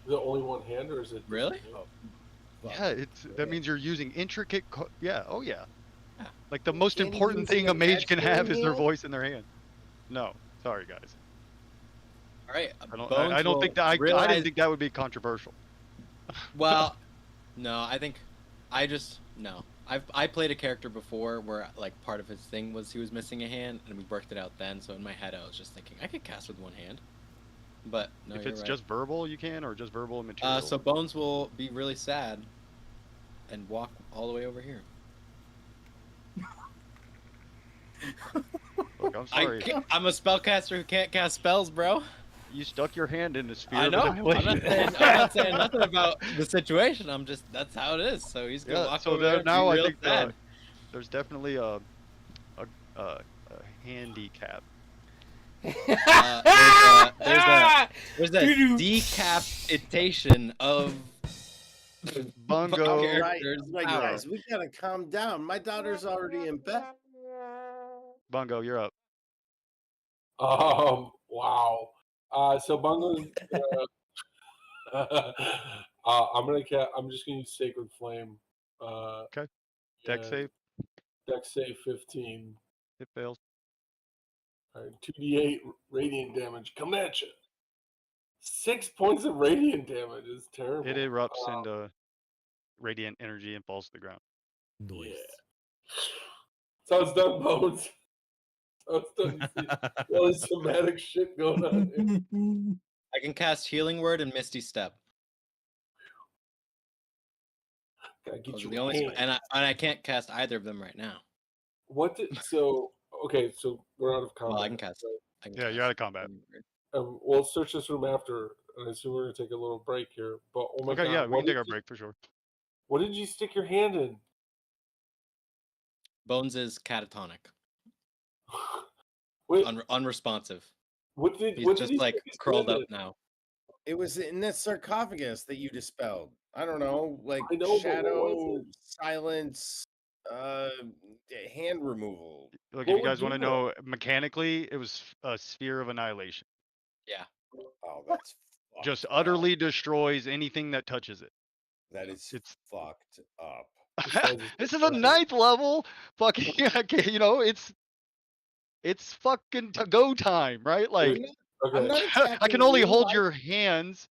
Is it only one hand, or is it? Really? Yeah, that means you're using intricate. Yeah. Oh yeah. Yeah. Like the most Can't you important use thing an a mage can have extra is their hand? voice in their hand. No, sorry guys. All right. I don't think that I didn't think that would be controversial. Well, no, I think no. I played a character before where like part of his thing was he was missing a hand, and we worked it out then. So in my head, I was just thinking I could cast with one hand, but no, If you're it's right. just verbal, you can, or just verbal and material. So Bones will be really sad and walk all the way over here. Look, I'm sorry. I'm a spellcaster who can't cast spells, bro. You stuck your hand in the sphere I of know. I'm annihilation. not saying nothing about the situation. I'm just that's how it is. So he's gonna Yeah, walk so over there, there and now be I real think sad. there's definitely a handicap. There's a decapitation of Bungo. Characters Right, right, power. guys, we gotta calm down. My daughter's already in bed. Bungo, you're up. Wow. So Bungo's. I'm just gonna use Sacred Flame. Okay. Deck and save. Deck save 15. It fails. All right, 2d8 radiant damage coming at you. 6 points of radiant damage is terrible. It erupts into radiant energy and falls to the ground. Nice. Yeah. So it's done, Bones. So it's done. You see all this somatic shit going on here. I can cast Healing Word and Misty Step. Gotta get Those you are the only, hand. and I can't cast either of them right now. What did so? Okay, so we're out of combat. Well, I can cast. right? I can Yeah, cast you're out of combat. Healing Word. We'll search this room after, and I assume we're gonna take a little break here. But oh my Okay, god, yeah, we can take our break for sure. What did you stick your hand in? Bones is catatonic, Wait, unresponsive. what did He's what did just he like stick his curled hand up in? now. It was in that sarcophagus that you dispelled. I don't know, like I know, but what was shadow, silence, hand removal. Look, What if you would guys want to do that? know mechanically, it was a sphere of annihilation. Yeah. Oh, that's Just fucked utterly up. destroys anything that touches it. That is It's fucked up. Besides his this is a personality. 9th level. Fucking, you know, it's fucking go time, right? Like Dude, I'm okay, not I attacking can only you. hold your hands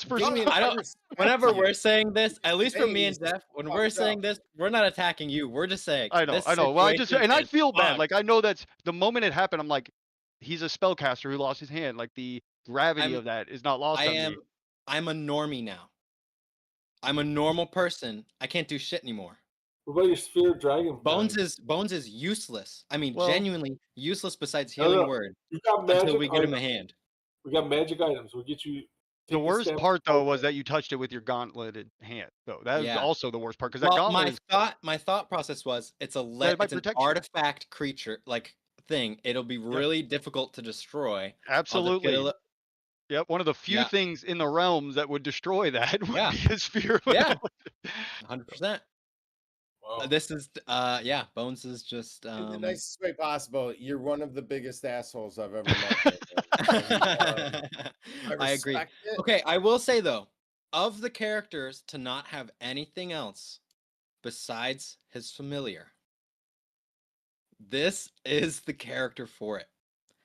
for Damien, so I don't. respect Whenever you. we're saying this, at least for me and Face Jeff, when fucked we're saying up. this, we're not attacking you. We're just saying I know, this I know. Well, I just situation and I is feel bad. fucked. Like I know that's the moment it happened. I'm like, he's a spellcaster who lost his hand. Like the gravity I'm. of that is not lost I on am. me. I'm a normie now. I'm a normal person. I can't do shit anymore. what about your sphere of dragon? Bones is useless. I mean, Well, genuinely useless besides No, no, healing no. word You got until magic we get him a items. hand. We got magic items. We'll get you. the Take worst staff part though of was focus. that you touched it with your gauntleted hand. Though that was Yeah. also the worst part because that Well, gauntlet is my thought process was it's that it might it's an protect you. artifact creature like thing. It'll be really difficult to destroy. I'll just get a Absolutely. Yep, one of the few Yeah. things in the realms that would destroy that would Yeah. be a sphere of Yeah. annihilation. 100%. Wow. This is yeah. Bones is just In the nicest way possible. You're one of the biggest assholes I've ever met. Damien. I agree. respect it. Okay, I will say though, of the characters to not have anything else besides his familiar, this is the character for it.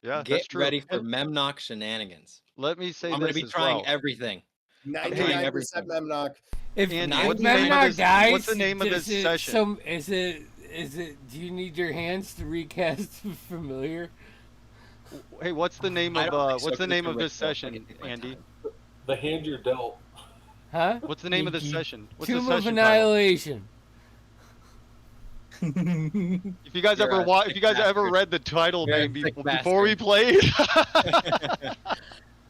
Yeah, Get that's true. ready for And Memnock shenanigans. let me say I'm going to this be as trying well. everything. I'm trying 99% everything. Memnock. If Andy, Nine- what's the name of Memnock this? dies, What's the name of this does it session? is it? Do you need your hands to recast familiar? Hey, what's the name I of don't think so, what's the 'cause name it's a of this ritual, so I session, can take my Andy? time. The hand you're dealt. Huh? What's the name of this You- session? What's the Tomb of session title? Annihilation. If you guys You're ever a if sick you guys ever bastard. read the title You're a name sick before we bastard. played,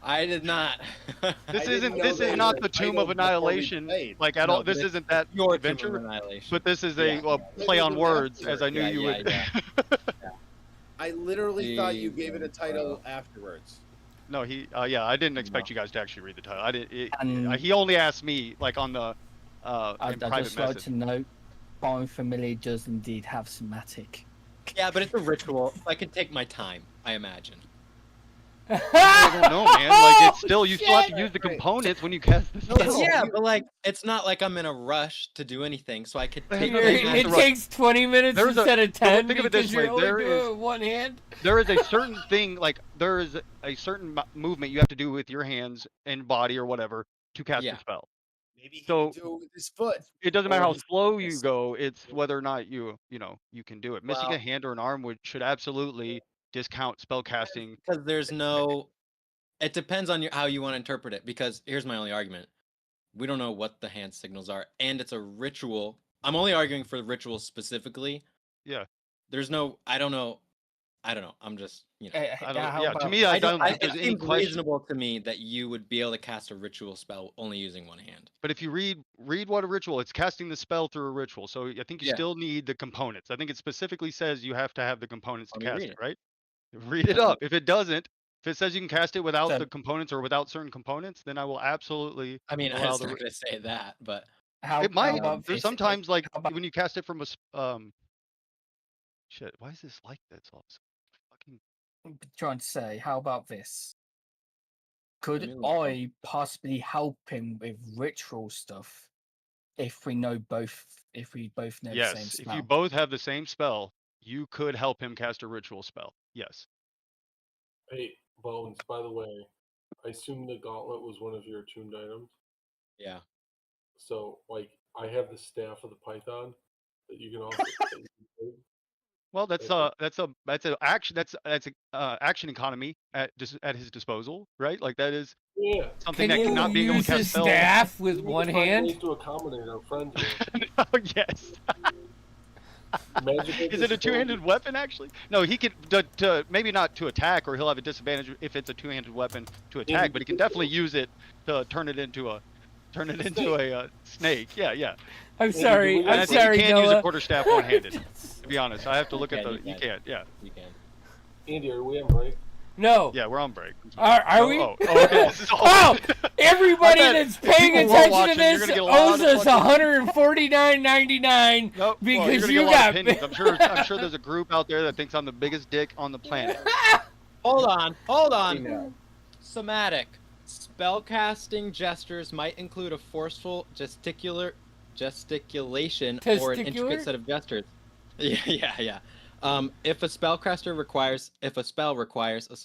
I did not. this didn't know this they is had not a the Tomb title of before we Annihilation played. like at No, all. This this isn't that Your Tomb of adventure, Annihilation. but this is a Yeah. play on Maybe words, as I afterwards. knew Yeah, you yeah, would. yeah. I literally thought you gave it a Jesus, title bro. afterwards. No, yeah, I didn't expect No. you guys to actually read the title. I didn't. And- He only asked me like on the in I'd private just like message. to note, Bone Familiar does indeed have somatic. Yeah, but it's a ritual. I can take my time, I imagine. I don't know, man. Like it's still you still have to Shit. use the Right. components when you cast the spell. Yeah, but like it's not like I'm in a rush to do anything, so I could But take no, my there's time. It rush. takes 20 minutes There's a- instead of 10 think of it because this you're way, only there doing is- it with one hand. There is a certain thing, like there is a certain movement you have to do with your hands and body or whatever to cast Yeah. a spell. Maybe he So- can do it with his foot. It doesn't matter Or how his slow you fingers. go; it's whether or not you can do it. Missing Well- a hand or an arm should absolutely discount spell casting. Because there's no. It depends on how you want to interpret it. Because here's my only argument: we don't know what the hand signals are, and it's a ritual. I'm only arguing for the ritual specifically. Yeah. There's no. I don't know. I'm just I don't. how Yeah, to about me, I this? don't think it there's any seems question. reasonable to me that you would be able to cast a ritual spell only using one hand. But if you read what a ritual, it's casting the spell through a ritual. So I think you Yeah. still need the components. I think it specifically says you have to have the components to Let me cast read it, it. right? Read it up. If it doesn't, if it says you can cast it without So- the components or without certain components, then I will absolutely I mean, allow it's the. not going to say that, but How, It might. How about There's this? sometimes like How about- when you cast it from shit. Why is this like that? It's all so fucking. trying to say, how about this? Could Let me look up. I possibly help him with ritual stuff if we know both? If we both know the same Yes, if spell? you both have the same spell, you could help him cast a ritual spell. Yes. Hey, Bones, by the way, I assume the gauntlet was one of your attuned items. yeah. So, like, I have the staff of the python that you can also. that you can take. Well, that's a action economy at his disposal, right? Like that is Yeah. something Can that you not being able to use cast his spells. staff We with need one to find hand? ways to accommodate our friend here. Oh yes. Magical Is it a disability. two-handed weapon actually? No, he can maybe not to attack, or he'll have a disadvantage if it's a two-handed weapon to attack. But he can definitely use it to turn it into a snake. Yeah, yeah. I'm Andy, do sorry. we And have I'm I think he sorry, can use a Noah. quarterstaff one-handed. To be honest, I have to look at the. You He can. can't. Yeah. You can. Andy, are we on break? No. Yeah, we're on break. Are No? we? Oh, okay. This is all. Oh, everybody I bet that's paying people were attention to watching, you're this gonna get a lot owes of us fucking- $149.99 Nope. Well, because you're gonna you get a lot got. of opinions. I'm sure there's a group out there that thinks I'm the biggest dick on the planet. Hold on. Yeah. Somatic. Spellcasting gestures might include a forceful gesticulation or an Testicular? intricate set of gestures. Yeah. If a spell requires a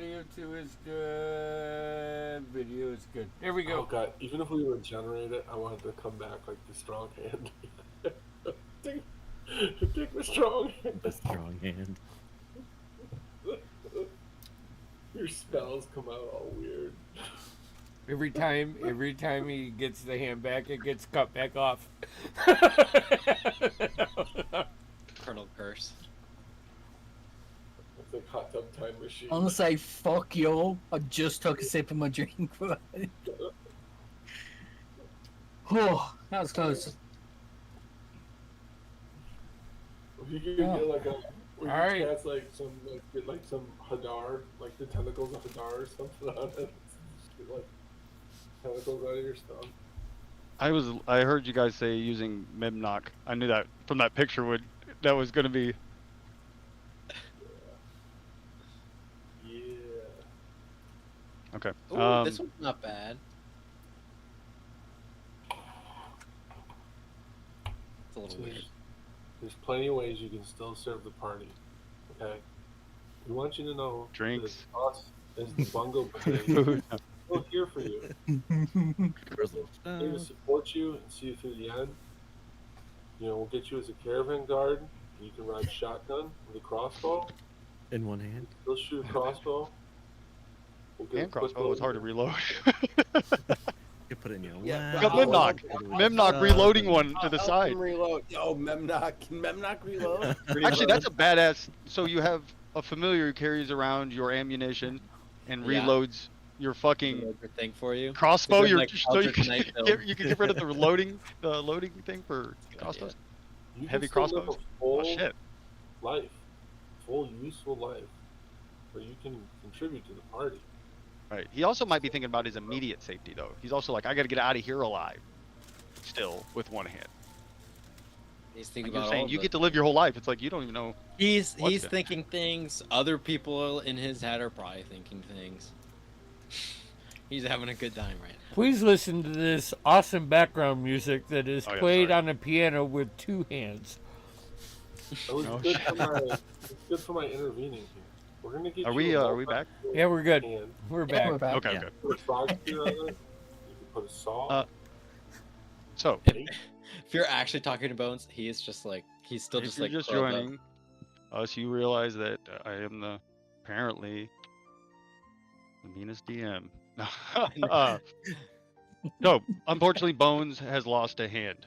Audio 2 is good. Video is good. There we Oh go. god, even if we regenerate it, I wanted to come back like the strong hand. take the strong hand. The strong hand. Your spells come out all weird. Every time he gets the hand back, it gets cut back off. Colonel Curse. It's like hot tub time machine. I'm gonna say fuck you. I just took a sip of my drink. Oh, that was close. If you could get like a, or you Alright. cast like some, like get like some Hadar, like the tentacles of Hadar or something on it. Just get like tentacles out of your stomach. I heard you guys say using Memnock. I knew that from that picture that was gonna be. Yeah. Okay. Ooh, this one's not bad. It's a little So weird. there's plenty of ways you can still serve the party. Okay. We want you to know Drinks. that us as the Bungo Brigade, Food. we're here for you. Here to support you and see you through the end. You know, we'll get you as a caravan guard. You can ride shotgun with a crossbow. In one hand. They'll shoot a crossbow. We'll get a Hand quick crossbow was load. hard to reload. You put it in your Yeah, lap. Got Memnock. Memnock reloading one to the Help side. him reload. Yo, Memnock. Can Memnock reload? Actually, that's a badass. So you have a familiar who carries around your ammunition and Yeah. reloads your fucking Another thing for you. crossbow. It's in, Your like, so you Eldritch can Knight build. you can get rid of the loading thing for crossbows. You can Heavy still live crossbows? a full Oh shit! life, full useful life, where you can contribute to the party. Right. He also might be thinking about his immediate safety though. He's also like, I got to get out of here alive. Still with one hand. He's thinking Like you're about saying, all you of get it. to live your whole life. It's like you don't even know. He's what's he's it? thinking things. Other people in his head are probably thinking things. He's having a good time right now. Please listen to this awesome background music that is Oh, yeah, played sorry. on a piano with two hands. It was Oh, good shit. for my, it's good for my intervening here. We're gonna get Are you we a are we back? Yeah, we're good. hand. We're Yeah, back. we're back. Okay, Yeah. good. Put a frog spear on it. You can put a saw. So If you're actually talking to Bones, he is just like he's still if just you're like just curled up. joining us, you realize that I am apparently the meanest DM. No, unfortunately, Bones has lost a hand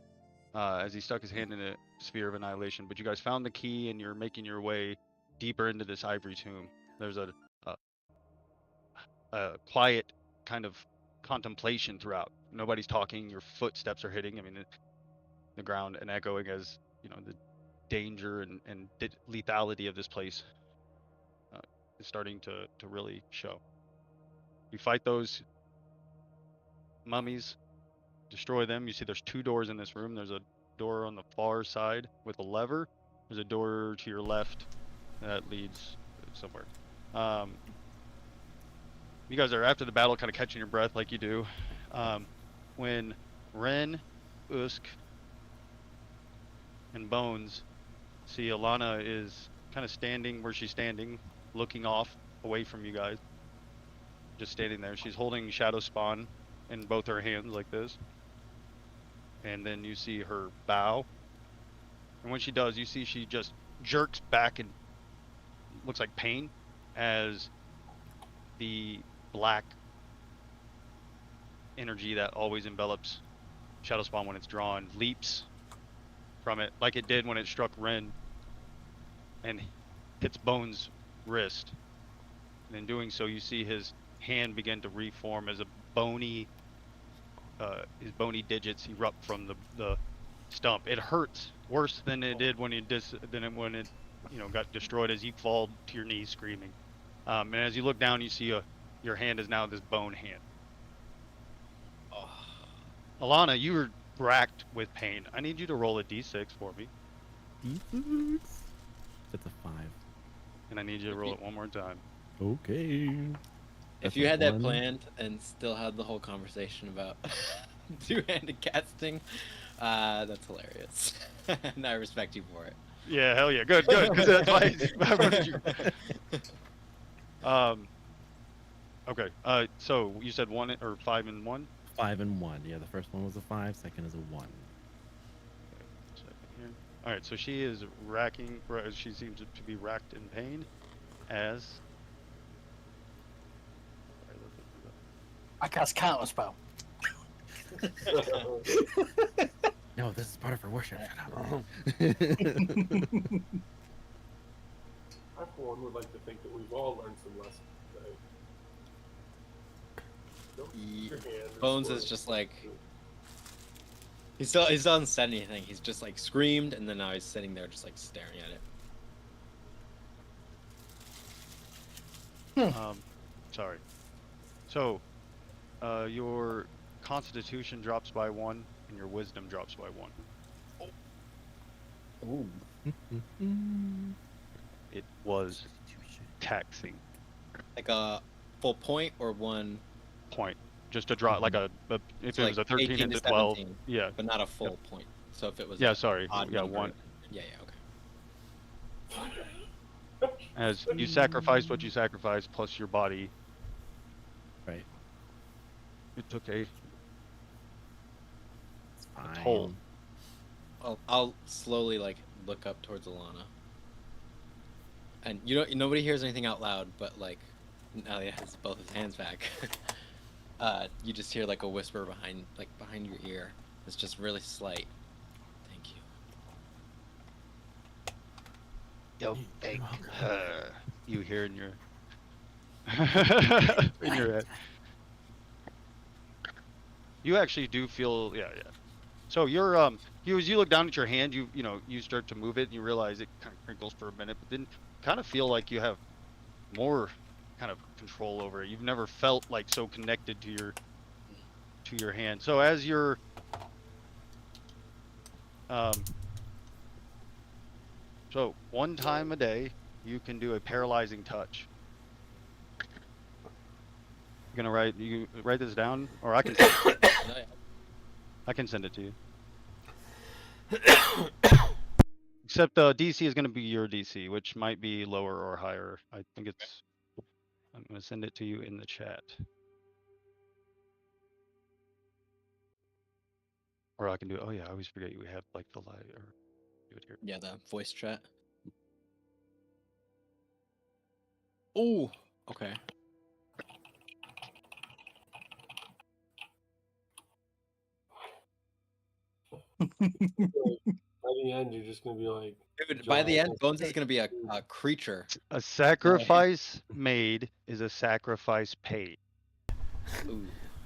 as he stuck his hand in a sphere of annihilation. But you guys found the key, and you're making your way deeper into this ivory tomb. There's a quiet kind of contemplation throughout. Nobody's talking. Your footsteps are hitting. I mean, the ground and echoing as you know the danger and lethality of this place is starting to really show. You fight those mummies, destroy them. You see there's two doors in this room. There's a door on the far side with a lever. There's a door to your left that leads somewhere. You guys are after the battle kind of catching your breath like you do. When Ren, Usk, and Bones see Alana is kind of standing where she's standing, looking off away from you guys. Just standing there. She's holding Shadow Spawn in both her hands like this. And then you see her bow. And when she does, you see she just jerks back and looks like pain as the black energy that always envelops Shadow Spawn when it's drawn leaps from it like it did when it struck Ren and hits Bones' wrist. And in doing so, you see his hand begin to reform as a bony, his bony digits erupt from the stump. It hurts worse than it did when it got destroyed as you fall to your knees screaming. And as you look down, you see your hand is now this bone hand. Oh, Alana, you were racked with pain. I need you to roll a d6 for me, D6. That's a 5. and I need you to roll it one more time. Okay. if That's you a had that 1. planned and still had the whole conversation about two-handed casting, that's hilarious. And I respect you for it. Yeah, hell yeah, good, because that's why I wanted you. Okay. So you said 1 or 5 and 1. 5 and 1. Yeah, the first one was a 5. Second is a 1. Second here. All right. So she is racking. She seems to be racked in pain. As. I cast counter spell. No, this is part of her worship. Shut up. I, for one, would like to think that we've all learned some lessons today. Don't use your hand or Bones sword. is just like he hasn't said anything. He's just like screamed, and then now he's sitting there just like staring at it. Sorry. So, your Constitution drops by 1, and your Wisdom drops by 1. Ooh. It was taxing. Like a full point or 1, Point. Just to drop like if so it was a like 13 18 into to 12. 17, Yeah. but not a full point. So if it was Yeah. Sorry. odd Yeah. number, 1. Yeah. Okay. As you sacrificed what you sacrificed plus your body. Right. It took a It's fine. toll. I'll slowly like look up towards Alana. And nobody hears anything out loud, but like now he has both his hands back. You just hear like a whisper behind your ear. It's just really slight. Thank you. Don't thank her. You hear in your in your head. You actually do feel yeah. So you're as you look down at your hand, you start to move it and you realize it kind of crinkles for a minute, but then kind of feel like you have more kind of control over it. You've never felt like so connected to your hand. So as you're so 1 time a day you can do a paralyzing touch. You write this down, or I can I can send it to you. Except DC is going to be your DC, which might be lower or higher. I think it's. I'm going to send it to you in the chat. Or I can do. Oh yeah, I always forget we have like the live or do it here. Yeah, the voice chat. Oh, okay. By the end, you're just gonna be like. Dude, by the end, Bones is gonna be a creature. A sacrifice made is a sacrifice paid. Ooh.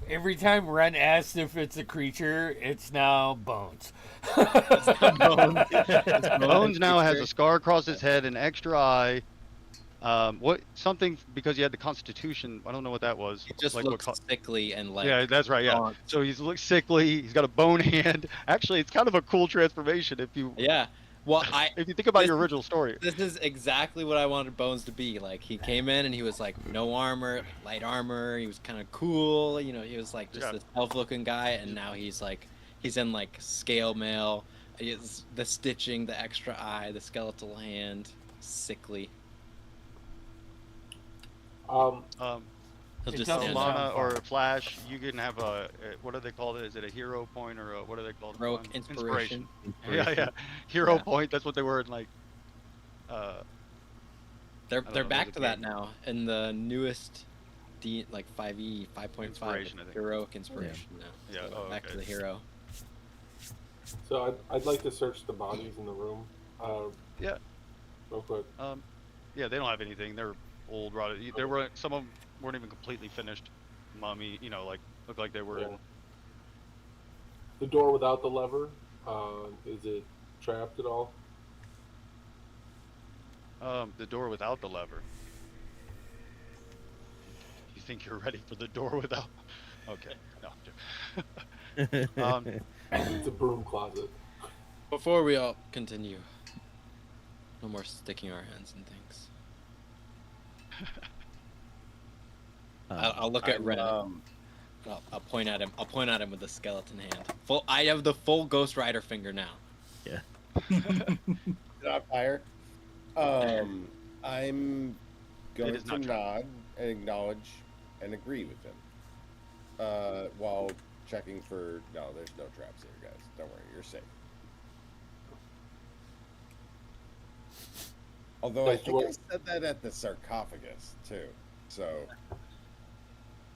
Every time Ren asks if it's a creature, it's now Bones. Bones now has a scar across his head, an extra eye. Something because he had the Constitution. I don't know what that was. He just like looks sickly and like. Yeah, that's right. Yeah. So he's looks sickly. He's got a bone hand. Actually, it's kind of a cool transformation if you. Yeah. Well, if you think about your original story. This is exactly what I wanted Bones to be. Like he came in and he was like no armor, light armor. He was kind of cool. He was like just this elf-looking guy, and now he's in like scale mail. The stitching, the extra eye, the skeletal hand, sickly. He'll just stand Lana or Flash, you can have what do they call it? Is it a hero point or what are they called? Heroic inspiration. Yeah. Hero point. That's what they were in like. They're back to that now in the newest, 5e 5.5 heroic inspiration now. Yeah. So back to the hero. So I'd like to search the bodies in the room. Yeah. Real quick. Yeah, they don't have anything. They're old, rotted. There were some of them weren't even completely finished. Mummy, looked like they were. Yeah. The door without the lever, is it trapped at all? The door without the lever. You think you're ready for the door without? Okay, no. It's a broom closet. Before we all continue, no more sticking our hands in things. I'll look at Ren. I'll point at him. I'll point at him with the skeleton hand. I have the full Ghost Rider finger now. Yeah. Not fire. I'm going to nod and acknowledge and agree with him. While checking for no, there's no traps here, guys. Don't worry, you're safe. Although I think I said that at the sarcophagus too. So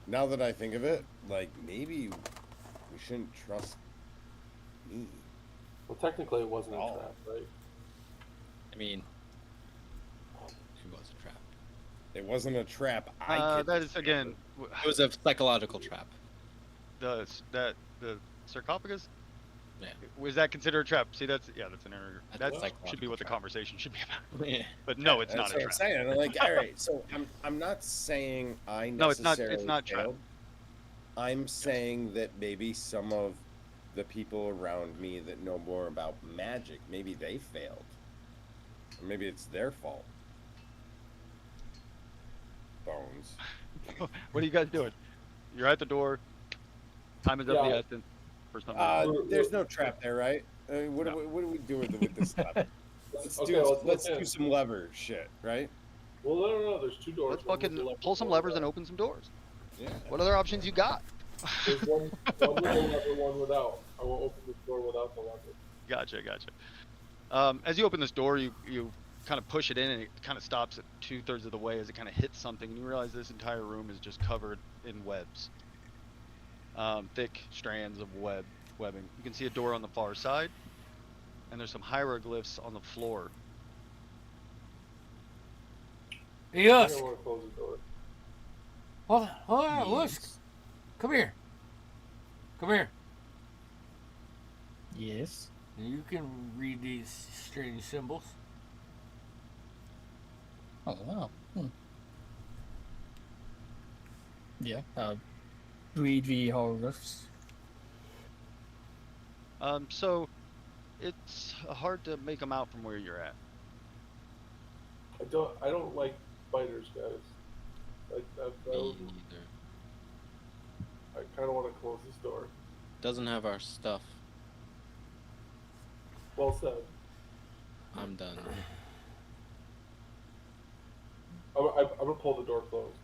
now that I think of it, like maybe we shouldn't trust me. Well, technically, it wasn't a trap, right? I mean, it was a trap. It wasn't a trap. That is again. It was a psychological trap. The sarcophagus. Yeah. Was that considered a trap? See, that's an error. That's That a should be what the trap. conversation should be about. Yeah. But no, it's That's not a what trap. I'm saying. I'm like, all right. So I'm not saying I No, it's not. necessarily It's not trap. failed. I'm saying that maybe some of the people around me that know more about magic, maybe they failed. Or maybe it's their fault. Bones. What are you guys doing? You're at the door. Time is of the Yeah. essence. First time. There's no trap there, right? What do we do with this lever? Let's Okay, do some lever shit, right? Well, no. There's two doors. Let's one with the fucking lever, pull some one levers and without. open some doors. Yeah. What other options you got? There's one with the lever, one without. I will open the door without the lever. Gotcha. As you open this door, you kind of push it in, and it kind of stops at 2/3 of the way as it kind of hits something, and you realize this entire room is just covered in webs. Thick strands of webbing. You can see a door on the far side, and there's some hieroglyphs on the floor. Hey, I Usk. don't want to close the door. Hold on, Usk. Come here. Yes. You can read these strange symbols. Oh wow. Yeah. Read the hieroglyphs. So it's hard to make them out from where you're at. I don't like spiders, guys. Me neither. I kind of want to close this door. Doesn't have our stuff. Well said. I'm done. I'm gonna pull the door closed.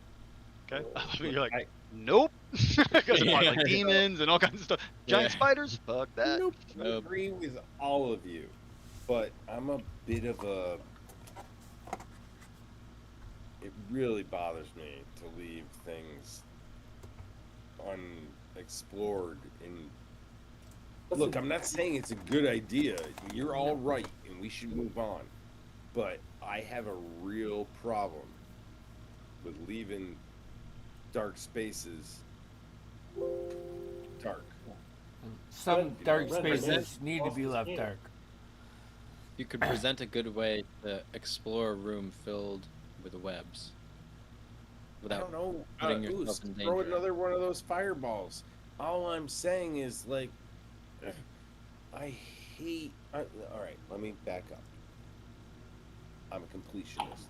Okay, you're like, nope, because like demons and all kinds of stuff. Giant spiders, fuck that. Nope. I agree with all of you, but I'm a bit of a. It really bothers me to leave things unexplored. Look, I'm not saying it's a good idea. You're all right, and we should move on. But I have a real problem with leaving dark spaces dark. Some dark Ren, spaces need to be left Ren. dark. You could present a good way to explore a room filled with webs. I Without don't know. putting yourself in Throw danger. another one of those fireballs. All I'm saying is, like, I hate. All right, let me back up. I'm a completionist.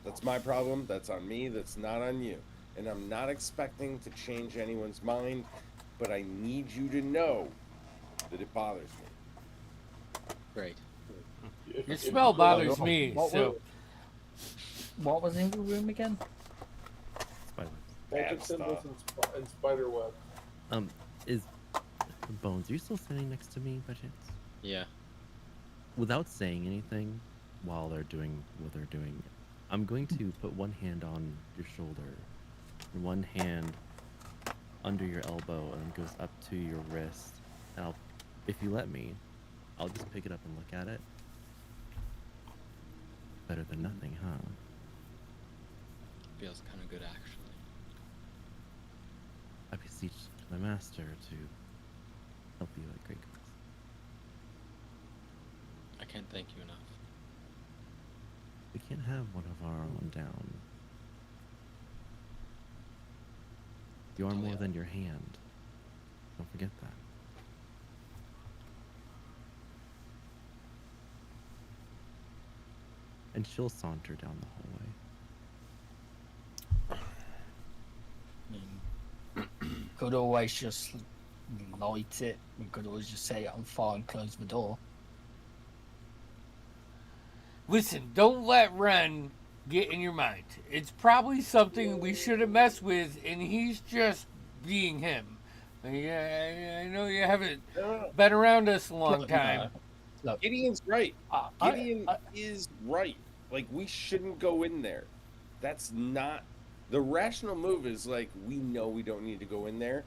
That's my problem. That's on me. That's not on you. And I'm not expecting to change anyone's mind, but I need you to know that it bothers me. Great. Your smell bothers me, What so What was in the room again? Spider. Magic Bad symbols stuff. and spider web. Is Bones, are you still standing next to me by chance? Yeah. Without saying anything while they're doing what they're doing, I'm going to put one hand on your shoulder and one hand under your elbow, and it goes up to your wrist. And if you let me, I'll just pick it up and look at it. Better than nothing, huh? Feels kind of good, actually. I beseech my master to help you at great cost. I can't thank you enough. We can't have one of our own down. You are more than your hand. Don't forget that. And she'll saunter down the hallway. Could always just light it. We could always just set it on fire and close the door. listen, don't let Ren get in your mind. It's probably something we shouldn't mess with, and he's just being him. Yeah, I know you haven't No, been around us a long Look, time. Look, Gideon's right. I, Gideon is right. Like, we shouldn't go in there. That's not the rational move. Is like, we know we don't need to go in there.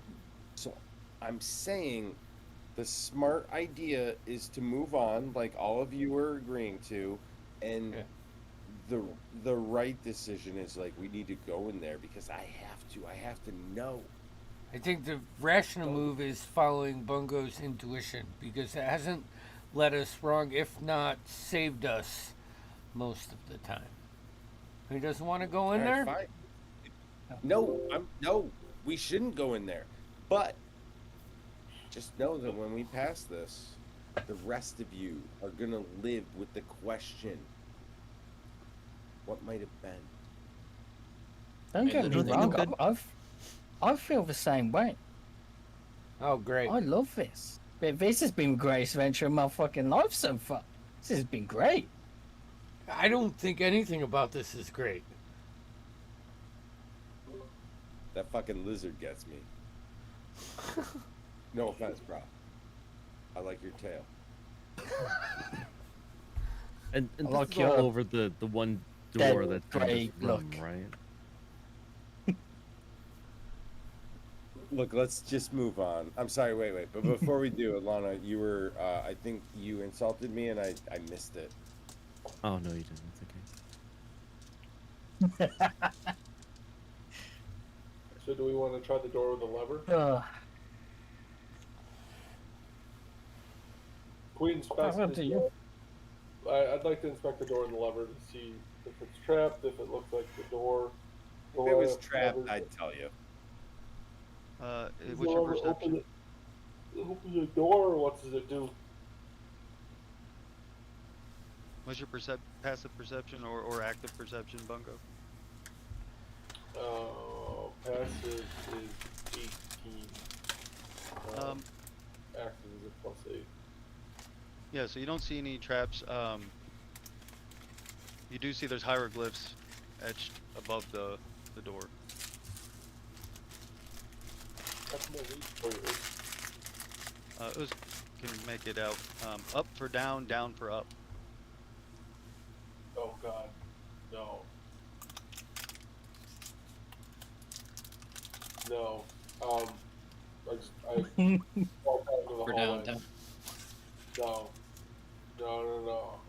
So I'm saying the smart idea is to move on, like all of you are agreeing to, and Yeah. the right decision is like we need to go in there because I have to know. I think the rational move is following Bungo's intuition because it hasn't led us wrong, if not saved us most of the time. He doesn't want to go in All right, there? fine. No, we shouldn't go in there. But just know that when we pass this, the rest of you are gonna live with the question, what might have been? don't get me literally wrong. could- I feel the same way. Oh, great. I love this. This has been the greatest adventure of my fucking life so far. This has been great. I don't think anything about this is great. That fucking lizard gets me. No offense, bro. I like your tail. And I this like is all your over the one dead door that's in grey this room, look. right? Look, let's just move on. I'm sorry, wait. But before we do, Alana, you were, I think you insulted me and I missed it. Oh no, you didn't. It's okay. So do we want to try the door with the lever? Can we inspect Up this to you. door? I'd like to inspect the door and the lever to see if it's trapped, if it looks like the door. If it was trapped, I'd tell you. What's your perception? Open the door, or what does it do? What's your passive perception or active perception, Bungo? Passive is 18. Active is a +8. Yeah, so you don't see any traps. You do see there's hieroglyphs etched above the door. That's more reach for you. Us can make it out. Up for down, down for up. Oh god, no. No. I walked out into the For hallway. down. No. I don't know.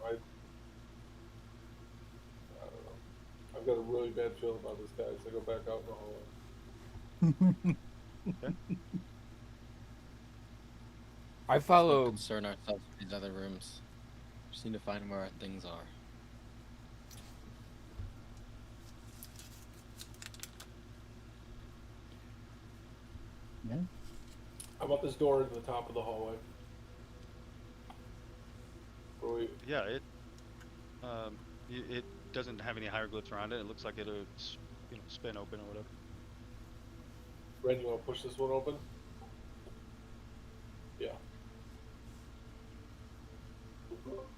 I've got a really bad feeling about this guy, so I go back out in the hallway. I Don't follow. concern ourselves with these other rooms. Just need to find where our things are. Yeah. How about this door at the top of the hallway? Where we, Yeah, it doesn't have any hieroglyphs around it. It looks like it'll spin open or whatever. Red, you want to push this one open? Yeah.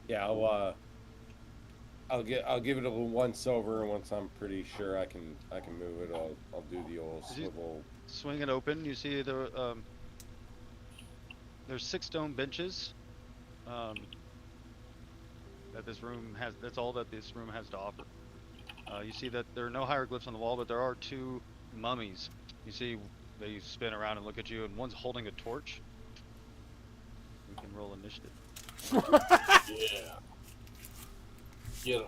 Yeah, I'll give it a once over, and once I'm pretty sure I can move it, I'll do the old Is he- swivel. Swing it open. You see there's 6 stone benches. That this room has. That's all that this room has to offer. You see that there are no hieroglyphs on the wall, but there are 2 mummies. You see they spin around and look at you, and one's holding a torch. We can roll initiative. Yeah. Get him.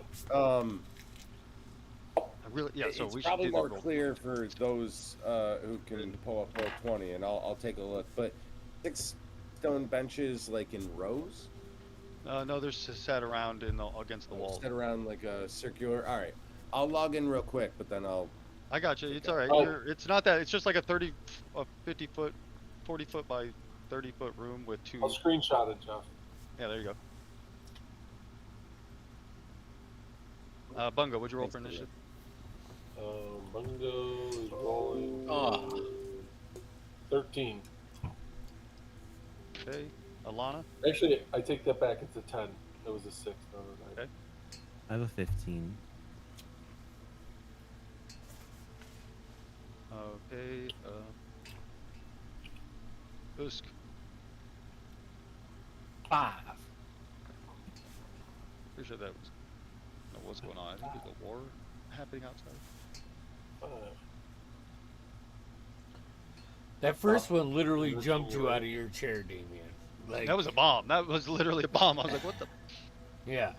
So it's we should probably do the more roll. clear for those who can pull up roll 20, and I'll take a look. But 6 stone benches, like in rows, No, they're sat around against the wall. set around like a circular. All right, I'll log in real quick, but then I'll. I got you. It's all right. Oh. It's not that. It's just like a 50 foot, 40 foot by 30 foot room with 2. I'll screenshot it, Jeff. Yeah, there you go. Bungo, what'd you roll for Thanks, initiative? Bungo is rolling. Oh, 13. Okay. Alana? Actually, I take that back. It's a 10. It was a 6. No. Okay. I have a 15. Okay. Usk. 5. Pretty sure that was. No, what's going on? I think there's a war happening outside. That first one literally jumped you out of your chair, Damien. Like That was a bomb. That was literally a bomb. I was like, what the? yeah.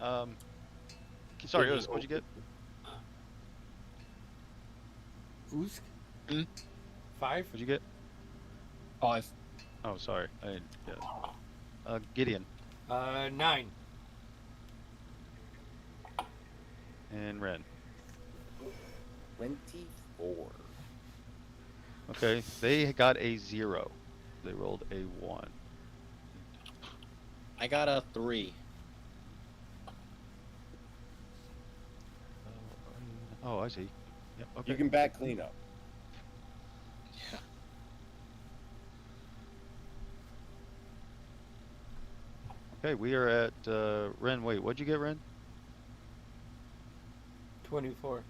Sorry, Usk. What'd you get? Usk? Hmm? 5? What'd you get? 5. Oh, sorry. I didn't get it. Gideon 9. and Ren. 24. Okay, they got a 0. They rolled a 1. I got a 3. Oh, I see. Yep. Okay. You can back clean up. Yeah. Okay, we are at Ren. Wait, what'd you get, Ren? 24.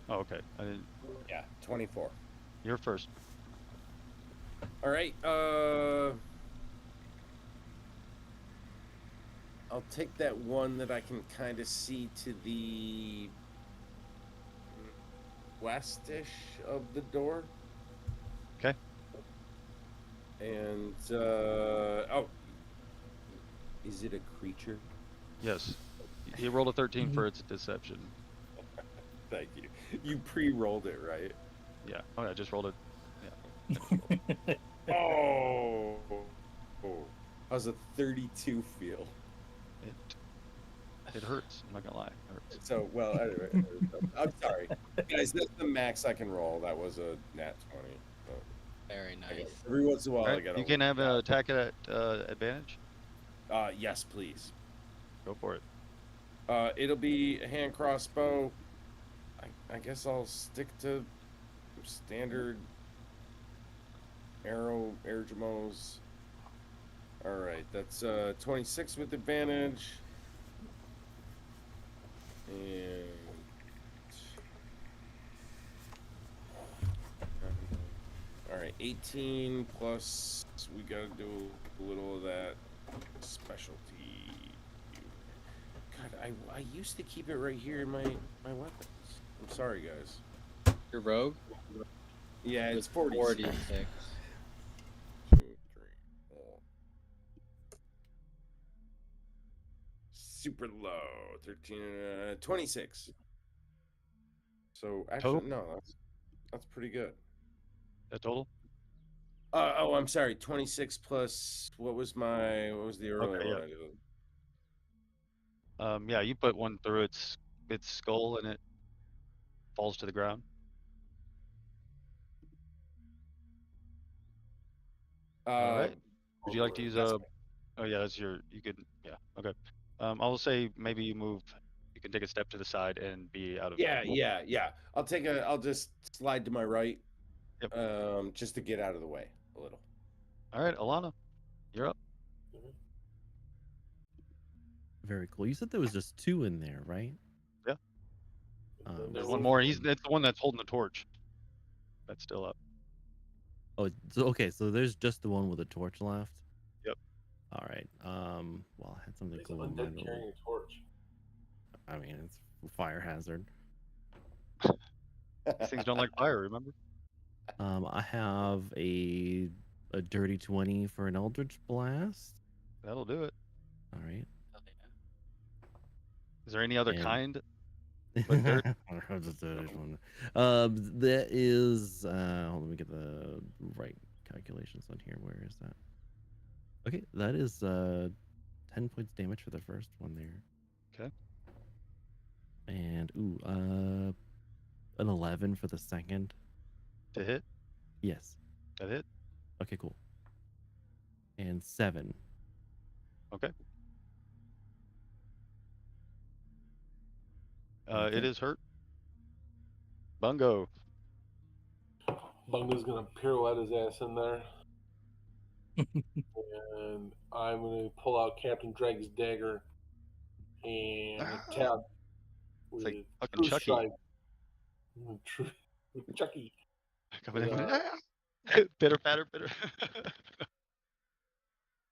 Oh, okay. I didn't. Yeah, 24. You're first. All right. I'll take that one that I can kind of see to the westish of the door. Okay. And oh, is it a creature? Yes. You rolled a 13 for its deception. Thank you. You pre-rolled it, right? Yeah. Oh, I just rolled it. Oh. How's a 32 feel? It hurts. I'm not gonna lie. It hurts. So, well, anyway, I'm sorry, guys. That's the max I can roll. That was a nat 20. So Very nice. every once in a while, I Alright, get. you can have an attack at advantage. Yes, please. Go for it. It'll be a hand crossbow. I guess I'll stick to standard air jamos. All right, that's 26 with advantage. And all right, 18 plus. We gotta do a little of that specialty. God, I used to keep it right here in my weapons. I'm sorry, guys. Your rogue? Yeah, it's With 46. 46. 2, 3, 4. Super low. 13, 26. So actually, Total? no, that's pretty good. A total? Oh, I'm sorry. 26 plus what was the earlier Okay, one? yeah. Yeah, you put one through its skull and it falls to the ground. All right. Would you like to use that's a? Oh yeah, that's your. You could. Yeah. Okay. I will say maybe you move. You can take a step to the side and be out of. Yeah. I'll just slide to my right. Yep. Just to get out of the way a little. All right, Alana, you're up. Very cool. You said there was just 2 in there, right? Yeah. There's one So- more. It's the one that's holding the torch. That's still up. Oh, so okay. So there's just the one with the torch left. Yep. All right. Well, I had something He's cool an in undead mind. carrying a torch. I mean, it's a fire hazard. These things don't like fire. Remember? I have a dirty 20 for an Eldritch Blast. That'll do it. All right. Is there any other And- kind? But dirt? That is. Hold on, let me get the right calculations on here. Where is that? Okay, that is 10 points damage for the first one there. Okay. And an 11 for the second. To hit? Yes. That hit? Okay, cool. And 7. Okay. Okay. It is hurt. Bungo. Bungo's gonna pirouette his ass in there. And I'm gonna pull out Captain Dragon's dagger and attack with like fucking True Chucky. Strike. Chucky. Coming in. Yeah. Bitter, batter, bitter.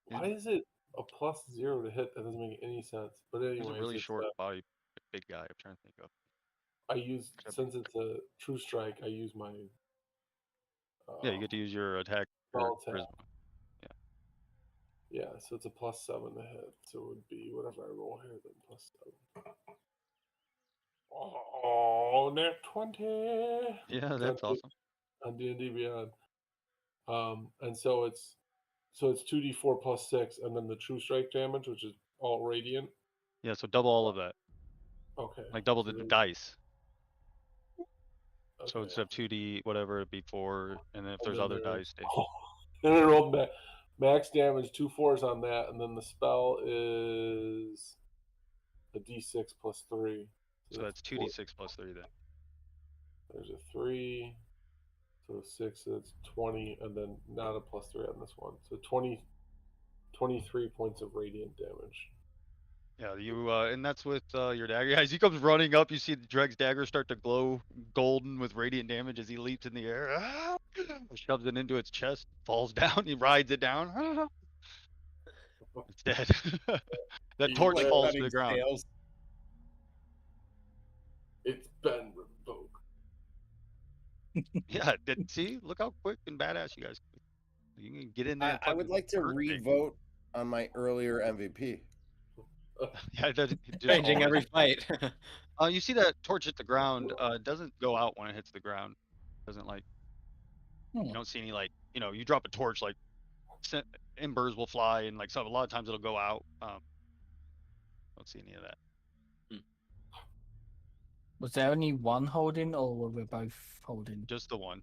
Why is it a +0 to hit? That doesn't make any sense. But He's a anyways, really it's short body, big guy. I'm trying to think of. I use Except- since it's a true strike. I use my Yeah, you get to use your attack or spell attack. charisma. Yeah, so it's a +7 to hit. So it would be whatever I roll here, then +7. Oh, net 20. Yeah, that's awesome. On D&D Beyond. And so it's 2d4 +6, and then the true strike damage, which is all radiant. Yeah, so double all of that. Okay. Like double so the then- dice. So okay. instead of 2d, whatever, it'd be 4, and then if And there's then other there's- dice, And I rolled max damage, 2 4s on that, and then the spell is a d6 +3. so that's 2d6 plus 3 then. There's a 3, so 6, so that's 20, and then not a +3 on this one. So 23 points of radiant damage. Yeah, you and that's with your dagger. Yeah, as he comes running up, you see Dreg's dagger start to glow golden with radiant damage as he leaps in the air. Ah! Shoves it into its chest, falls down, he rides it down. Ah! It's dead. That You torch like falls to Cutting the ground. scales. It's been revoked. Yeah, see, look how quick and badass you guys. You can get in there. And I would fucking like to hurt me. re-vote on my earlier MVP. Yeah, it doesn't. It just Changing always- every fight. You see that torch hit the ground. It doesn't go out when it hits the ground. It doesn't like. Hmm. You don't see any like. You drop a torch like, embers will fly and like so. A lot of times it'll go out. Don't see any of that. Was there only one holding, or were we both holding? Just the one.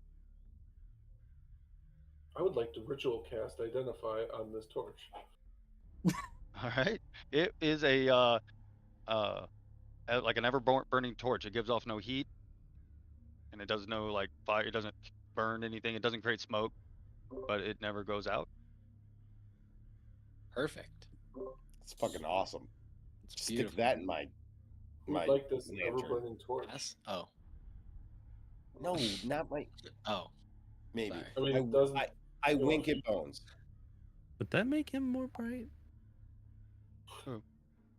I would like to ritual cast Identify on this torch. All right. It is a like an ever burning torch. It gives off no heat, and it does no like fire. It doesn't burn anything. It doesn't create smoke, but it never goes out. Perfect. It's fucking awesome. It's Just beautiful. stick that in my Who my would like this lantern. ever burning torch? Yes? Oh. No, not my Oh. maybe. Sorry. I mean, it doesn't. I wink at Bones. Would that make him more bright?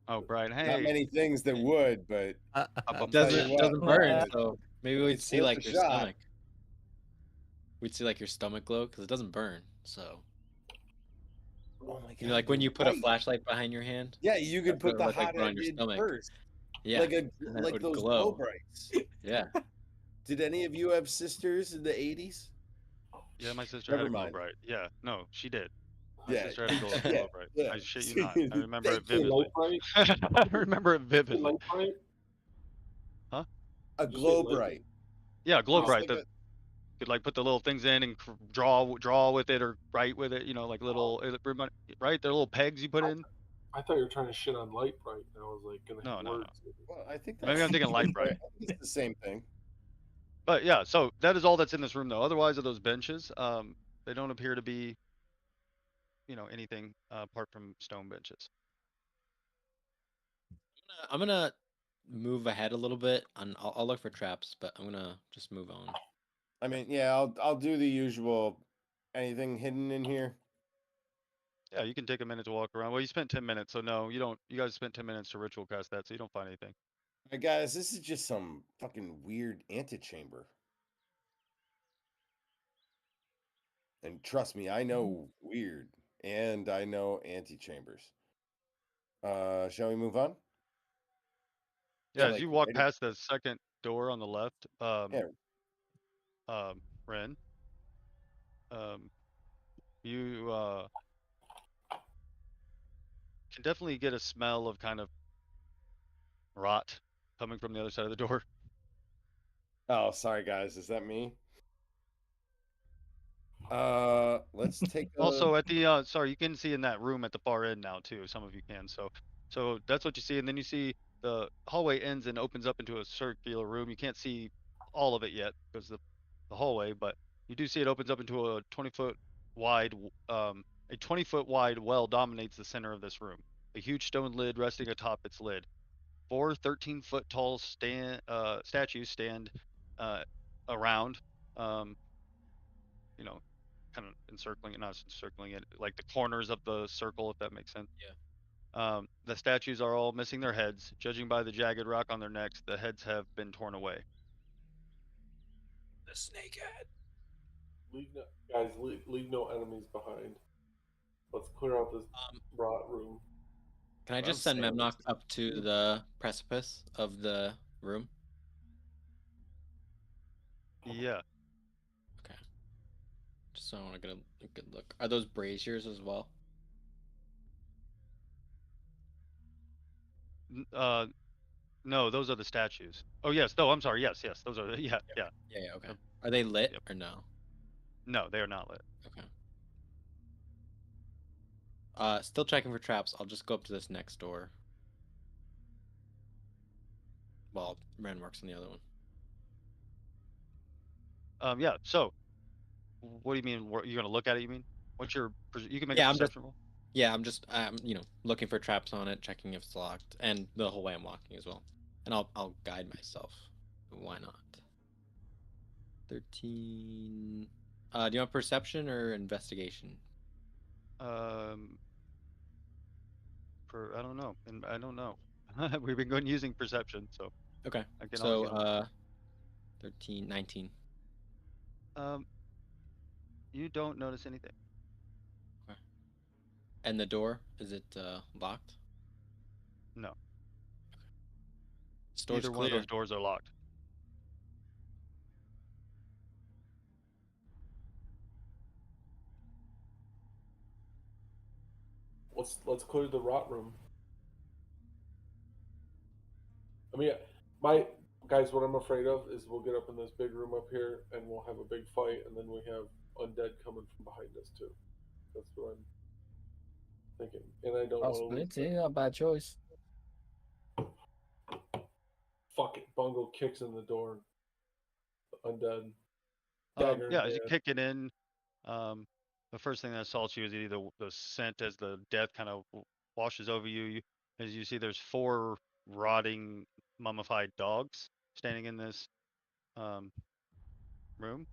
Oh, Brian. Not Hey. many things that would, but up, tell Doesn't you what, doesn't burn, uh, so maybe we'd it's see worth like a your shot. stomach. We'd see like your stomach glow because it doesn't burn. So oh my god. you know, like when you're you put a right. flashlight behind your hand. Yeah, you could That's put the what it looked like hot on your ended stomach. first. Yeah. Like and then it like would those glow. glow brights. Yeah. Did any of you have sisters in the 80s? Yeah, my sister Never had a glow mind. bright. Yeah, no, she did. My Yeah, sister had a glow yeah, bright. yeah. I shit you not. I remember it Thank you. vividly. Light bright? I remember it Is it vividly. light bright? A Did you say glow light? bright. Yeah, glow Oh, bright. like That a- could like put the little things in and draw with it or write with it. Like little right. They're little pegs you put in. I thought you were trying to shit on light bright, and I was like gonna No, have no, no. words. Well, I think Maybe that's I'm thinking light bright. I think it's the same thing. But yeah, so that is all that's in this room though. Otherwise, are those benches? They don't appear to be, anything apart from stone benches. I'm gonna move ahead a little bit, and I'll look for traps, but I'm gonna just move on. I mean, yeah, I'll do the usual. Anything hidden in here? Yeah, you can take a minute to walk around. Well, you spent 10 minutes, so no, you don't. You guys spent 10 minutes to ritual cast that, so you don't find anything. Hey guys, this is just some fucking weird antechamber. And trust me, I know weird and I know antechambers. Shall we move on? Yeah, Yeah, as like, you walk right- past the second door on the left, Yeah. Ren, you can definitely get a smell of kind of rot coming from the other side of the door. Oh, sorry guys, is that me? Let's take a Also at the sorry, you can see in that room at the far end now too. Some of you can. So that's what you see, and then you see the hallway ends and opens up into a circular room. You can't see all of it yet because the hallway, but you do see it opens up into a 20-foot wide a 20-foot wide well dominates the center of this room. A huge stone lid resting atop its lid. 4 13-foot tall statues stand around. kind of encircling it, not encircling it, like the corners of the circle, if that makes sense. Yeah. The statues are all missing their heads. Judging by the jagged rock on their necks, the heads have been torn away. The snakehead. Leave no enemies behind. Let's clear out this rot room. Can I Well, just send Sam, Memnock up to the precipice of the room? Yeah. Okay. Just so I want to get a good look. Are those braziers as well? No, those are the statues. Oh yes. No, I'm sorry. Yes. Those are. Yeah. Yeah. Okay. Are they lit Yep. or no? No, they are not lit. Okay. Still checking for traps. I'll just go up to this next door. Well, Ren works on the other one. Yeah. So, what do you mean? You're gonna look at it? You mean? What's your? You can make Yeah, a I'm just- perception roll. Yeah, I'm just looking for traps on it, checking if it's locked, and the whole way I'm walking as well. And I'll guide myself. Why not? 13. Do you want perception or investigation? I don't know, and I don't know. We've been going using perception, so Okay. I can always get So 13, 19. you don't notice anything. Okay. And the door, is it locked? No. Store's Neither one of clear. those doors are locked. Let's clear the rot room. I mean, my guys, what I'm afraid of is we'll get up in this big room up here and we'll have a big fight, and then we have undead coming from behind us too. That's what I'm thinking, and I don't want to lose. Possibility, not a bad choice. Fuck it, Bungo kicks in the door. Undead. Dagger in Yeah, as you hand. kick it in, the first thing that assaults you is either the scent as the death kind of washes over you. As you see, there's 4 rotting, mummified dogs standing in this room.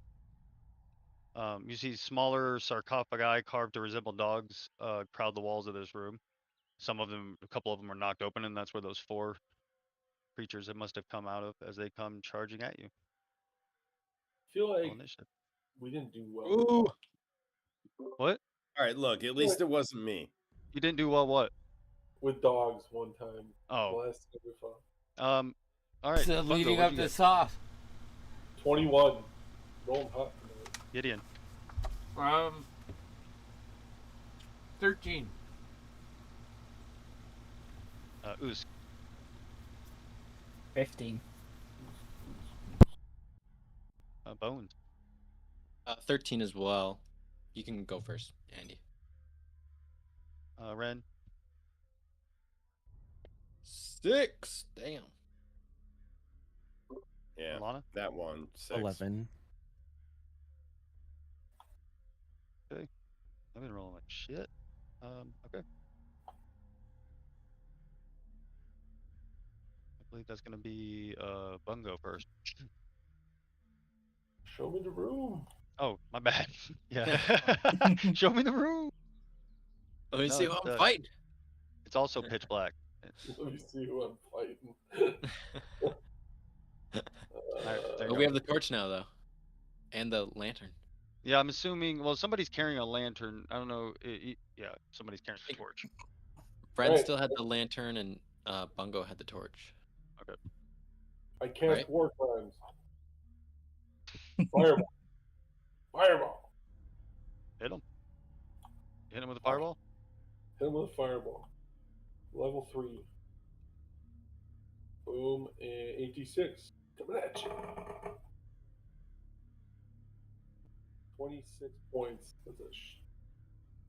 You see smaller sarcophagi carved to resemble dogs crowd the walls of this room. A couple of them are knocked open, and that's where those 4 creatures that must have come out of as they come charging at you. Feel Roll like initiative. we didn't do well. Ooh. What? All right, look, at least it wasn't me. You didn't do well. What? With dogs one time. Oh. Last time we fought. All right. So Bungo, leading what'd up you get? this off. 21. Rolling hot tonight. Gideon. 13. Usk. 15. Bones. 13 as well. You can go first, Andy. Ren. 6. Damn. Yeah, Alana. that one. 6. 11. I've been rolling like shit. Okay. I believe that's gonna be Bungo first. Show me the room. Oh, my bad. Yeah. Show me the room. Let me No, see who it's, I'm fighting. It's also pitch black. Let me see who I'm fighting. Alright, there you Oh, go. we have the torch now, though. And the lantern. Yeah, I'm assuming. Well, somebody's carrying a lantern. I don't know. Yeah, somebody's carrying a torch. Fred Right. still had the lantern, and Bungo had the torch. I cast Right. war crimes. Fireball. Fireball. Hit him. Hit him with a fireball. Hit him with a fireball. Level 3. Boom, and 86. Coming at you. 26 points. That's a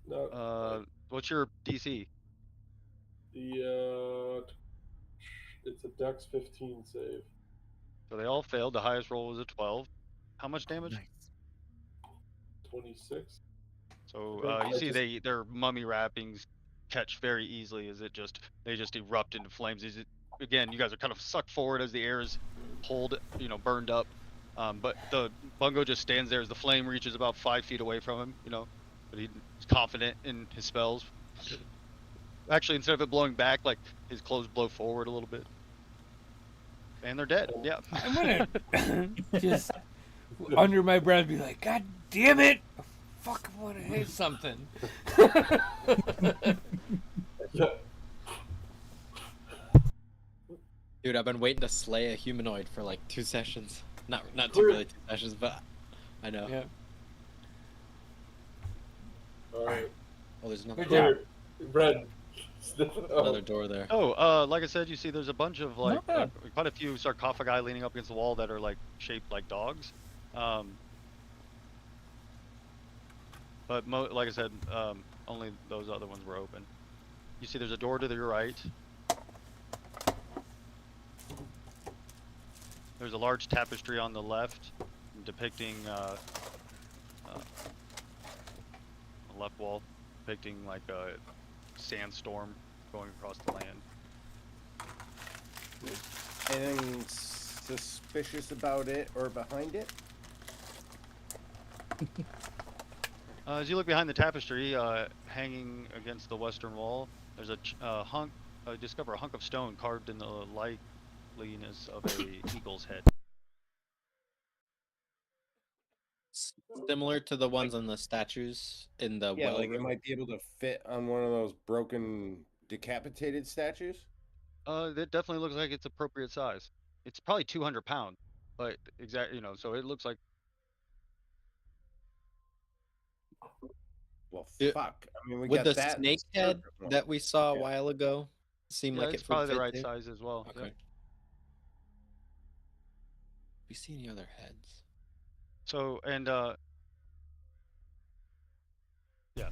no. What's your DC? It's a Dex 15 save. So they all failed. The highest roll was a 12. How much damage? Nice. 26. So I you see just- their mummy wrappings catch very easily as they just erupt into flames. Again, you guys are kind of sucked forward as the air is pulled, burned up. But the bungo just stands there as the flame reaches about 5 feet away from him, you know, but he's confident in his spells. Actually, instead of it blowing back, like his clothes blow forward a little bit. And they're dead. Yeah. I'm gonna just under my breath be like, God damn it! I fucking want to hit something. Dude, I've been waiting to slay a humanoid for like 2 sessions. Not two really 2 sessions, but I know. Yeah. All right. Oh, there's another Good job. Red. another door there. Oh, like I said, you see there's a bunch of like bad. quite a few sarcophagi leaning up against the wall that are like shaped like dogs. But like I said, only those other ones were open. You see there's a door to your right. There's a large tapestry on the left depicting the left wall depicting like a sandstorm going across the land. Anything suspicious about it or behind it? As you look behind the tapestry, hanging against the western wall, there's a hunk. You discover a hunk of stone carved in the likeliness of a eagle's head. Similar to the ones on the statues in the Yeah, well like it room. might be able to fit on one of those broken, decapitated statues. It definitely looks like it's appropriate size. It's probably 200 pounds, but so it looks like. Well, Yeah. fuck. I mean, we Would got the that snake head serpent one. that we saw a Yeah. while ago seem Yeah, like it's it would probably the fit right there? size as well. Okay. Yep. Do we see any other heads? So yeah.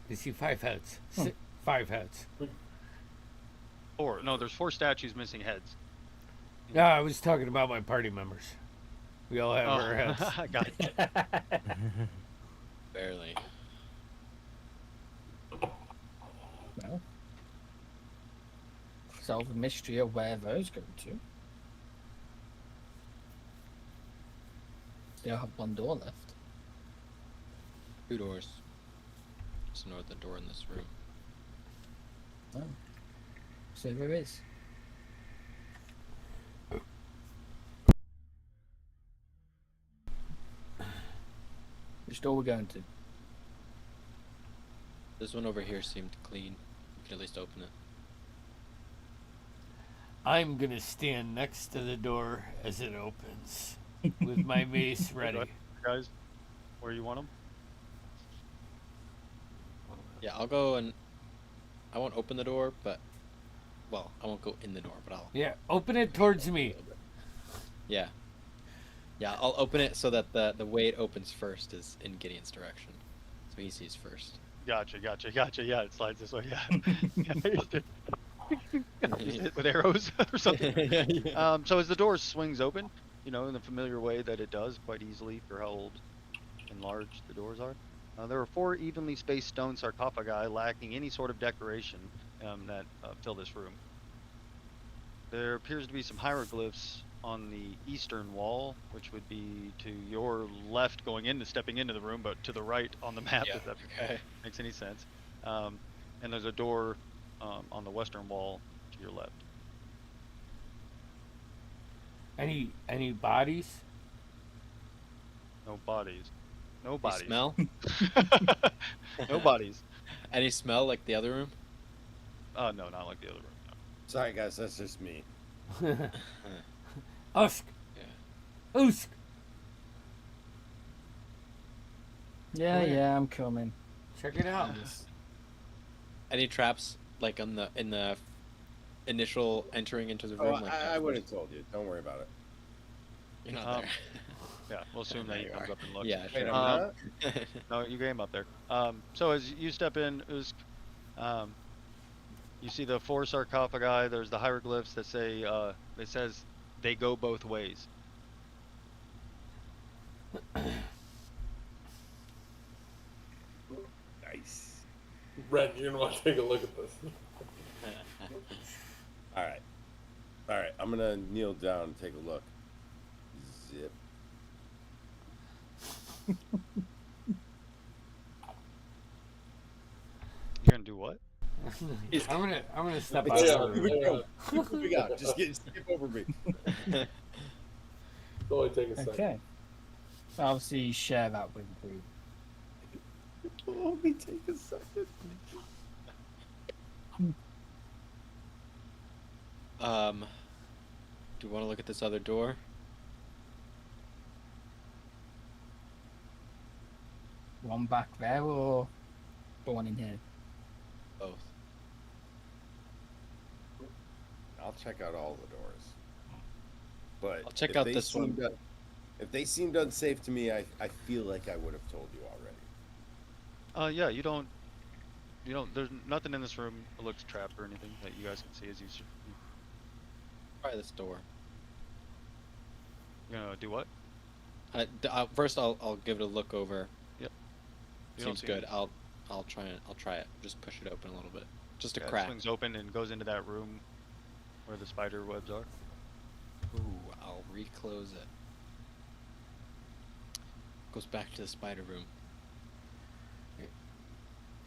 You see 5 heads. 5 heads. No, there's 4 statues missing heads. No, I was talking about my party members. We all have our heads. I got it. Barely. Well, solve the mystery of where those go to. Still have one door left. 2 doors. Just ignore the door in this room. Oh. So there is. Which door we're going to? This one over here seemed clean. We could at least open it. I'm gonna stand next to the door as it opens with my mace ready. Guys, where you want them? Yeah, I'll go and I won't open the door, but well, I won't go in the door, but I'll. Yeah, open it towards me. Yeah. Yeah, I'll open it so that the way it opens first is in Gideon's direction, so he sees first. Gotcha. Yeah, it slides this way. Yeah. Hit with arrows or something. Yeah. So as the door swings open, in the familiar way that it does quite easily for how old and large the doors are, there are 4 evenly spaced stone sarcophagi lacking any sort of decoration that fill this room. There appears to be some hieroglyphs on the eastern wall, which would be to your left stepping into the room, but to the right on the map, Yeah, if that okay. makes any sense. And there's a door on the western wall to your left. Any bodies? No bodies. No Any bodies. smell? No bodies. Any smell like the other room? No, not like the other room. No. Sorry, guys, that's just me. Usk. Yeah. Usk. Yeah, I'm coming. Check it out. Any traps like in the initial entering into the room? Oh, like I would have told you. Don't worry about it. You're not there. Yeah, we'll assume There that he you comes are. up and looks. Yeah, Wait, sure. I'm not? No, you came up there. So as you step in, Usk, you see the 4 sarcophagi. There's the hieroglyphs that say, it says, they go both ways. Nice. Red, you're gonna want to take a look at this. All right. All right, I'm gonna kneel down and take a look. Zip. You're gonna do what? I'm gonna step It's out just, of the here we room. go. Keep moving out. Just skip over me. It'll only take a second. Okay. Obviously, share that with the group. It'll only take a second. Do you want to look at this other door? One back there or the one in here? Both. I'll check out all the doors. But I'll check if out they this one. seemed if they seemed unsafe to me, I feel like I would have told you already. Yeah, you don't. There's nothing in this room that looks trapped or anything that you guys can see as you. Try this door. You're gonna do what? First, I'll give it a look over. Yep. You don't Seems see good. anything. I'll try it. I'll try it. Just push it open a little bit. Just a Yeah, it crack. swings open and goes into that room where the spider webs are. Ooh, I'll reclose it. Goes back to the spider room.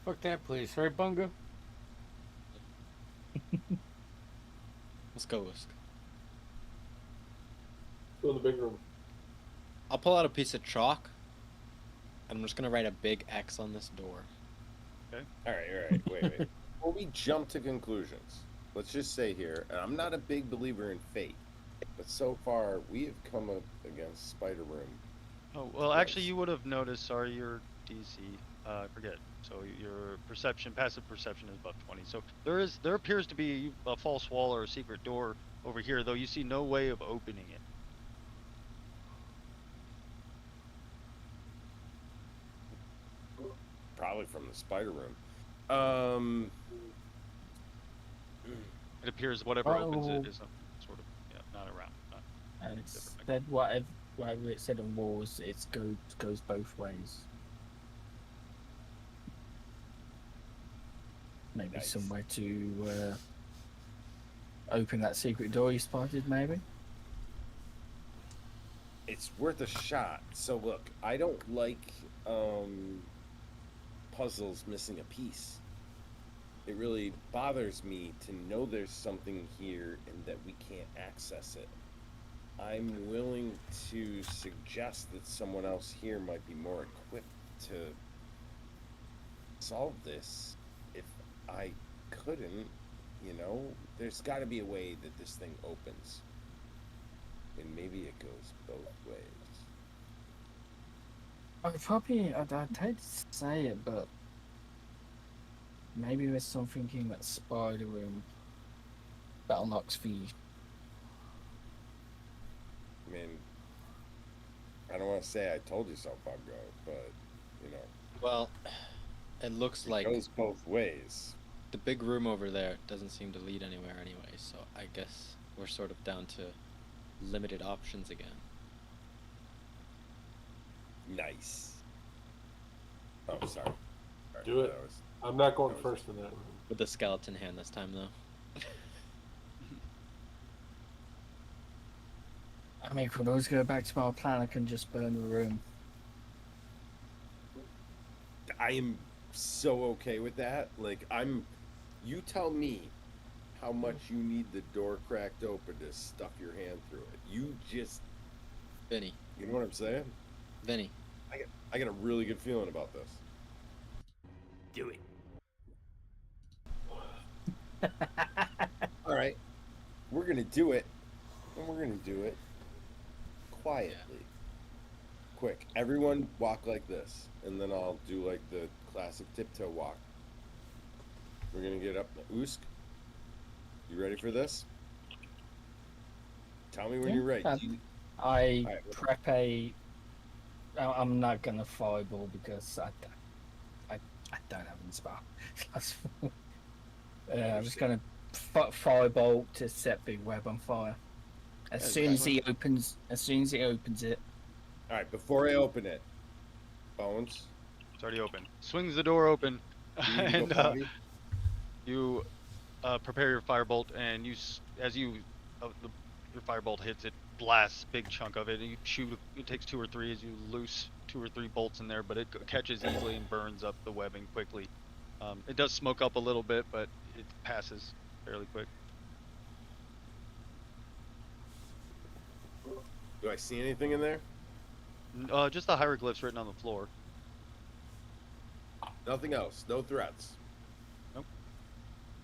Fuck that place, right, Bunga? Let's go, Whisk. Go in the big room. I'll pull out a piece of chalk, and I'm just gonna write a big X on this door. All right. Wait. Before we jump to conclusions, let's just say here, and I'm not a big believer in fate, but so far we have come up against Spider Room. Oh well, actually, you would have noticed. Sorry, your DC. I forget. So your passive perception is above 20. So there appears to be a false wall or a secret door over here, though you see no way of opening it. Probably from the Spider Room. It appears whatever opens Oh. it is sort of not around. And it said whatever it said on walls, it goes both ways. Maybe Nice. somewhere to open that secret door you spotted, maybe? It's worth a shot. So look, I don't like puzzles missing a piece. It really bothers me to know there's something here and that we can't access it. I'm willing to suggest that someone else here might be more equipped to solve this. If I couldn't, there's got to be a way that this thing opens. And maybe it goes both ways. I'd hate to say it, but maybe there's something in that spider room that unlocks for you. I mean, I don't want to say I told you so, Bungo, but, Well, it looks it like goes both ways. the big room over there doesn't seem to lead anywhere anyway, so I guess we're sort of down to limited options again. Nice. Oh, sorry. Do it. That was- I'm not going first in that room. With the skeleton hand this time, though. I mean, could always go back to our plan. I can just burn the room. I am so okay with that. You tell me how much you need the door cracked open to stuff your hand through it. You just, Vinny. you know what I'm saying? Vinny. I got a really good feeling about this. Do it. All right. We're going to do it. And we're going to do it quietly. Quick. Everyone walk like this. And then I'll do like the classic tiptoe walk. We're going to get up. Usk, you ready for this? Tell me when you're ready. I Alright, prep a. I'm not gonna fireball because I don't have any spell. I'm just gonna fireball to set big web on fire. As Yeah, soon as exactly. he opens it. All right, before I open it, Bones, It's already open. Swings the door open, you need to and go potty? you prepare your firebolt, and as you your firebolt hits it, blasts a big chunk of it, and you shoot. It takes 2 or 3 as you loose 2 or 3 bolts in there, but it catches easily and burns up the webbing quickly. It does smoke up a little bit, but it passes fairly quick. Do I see anything in there? Just the hieroglyphs written on the floor. Nothing else. No threats. Nope.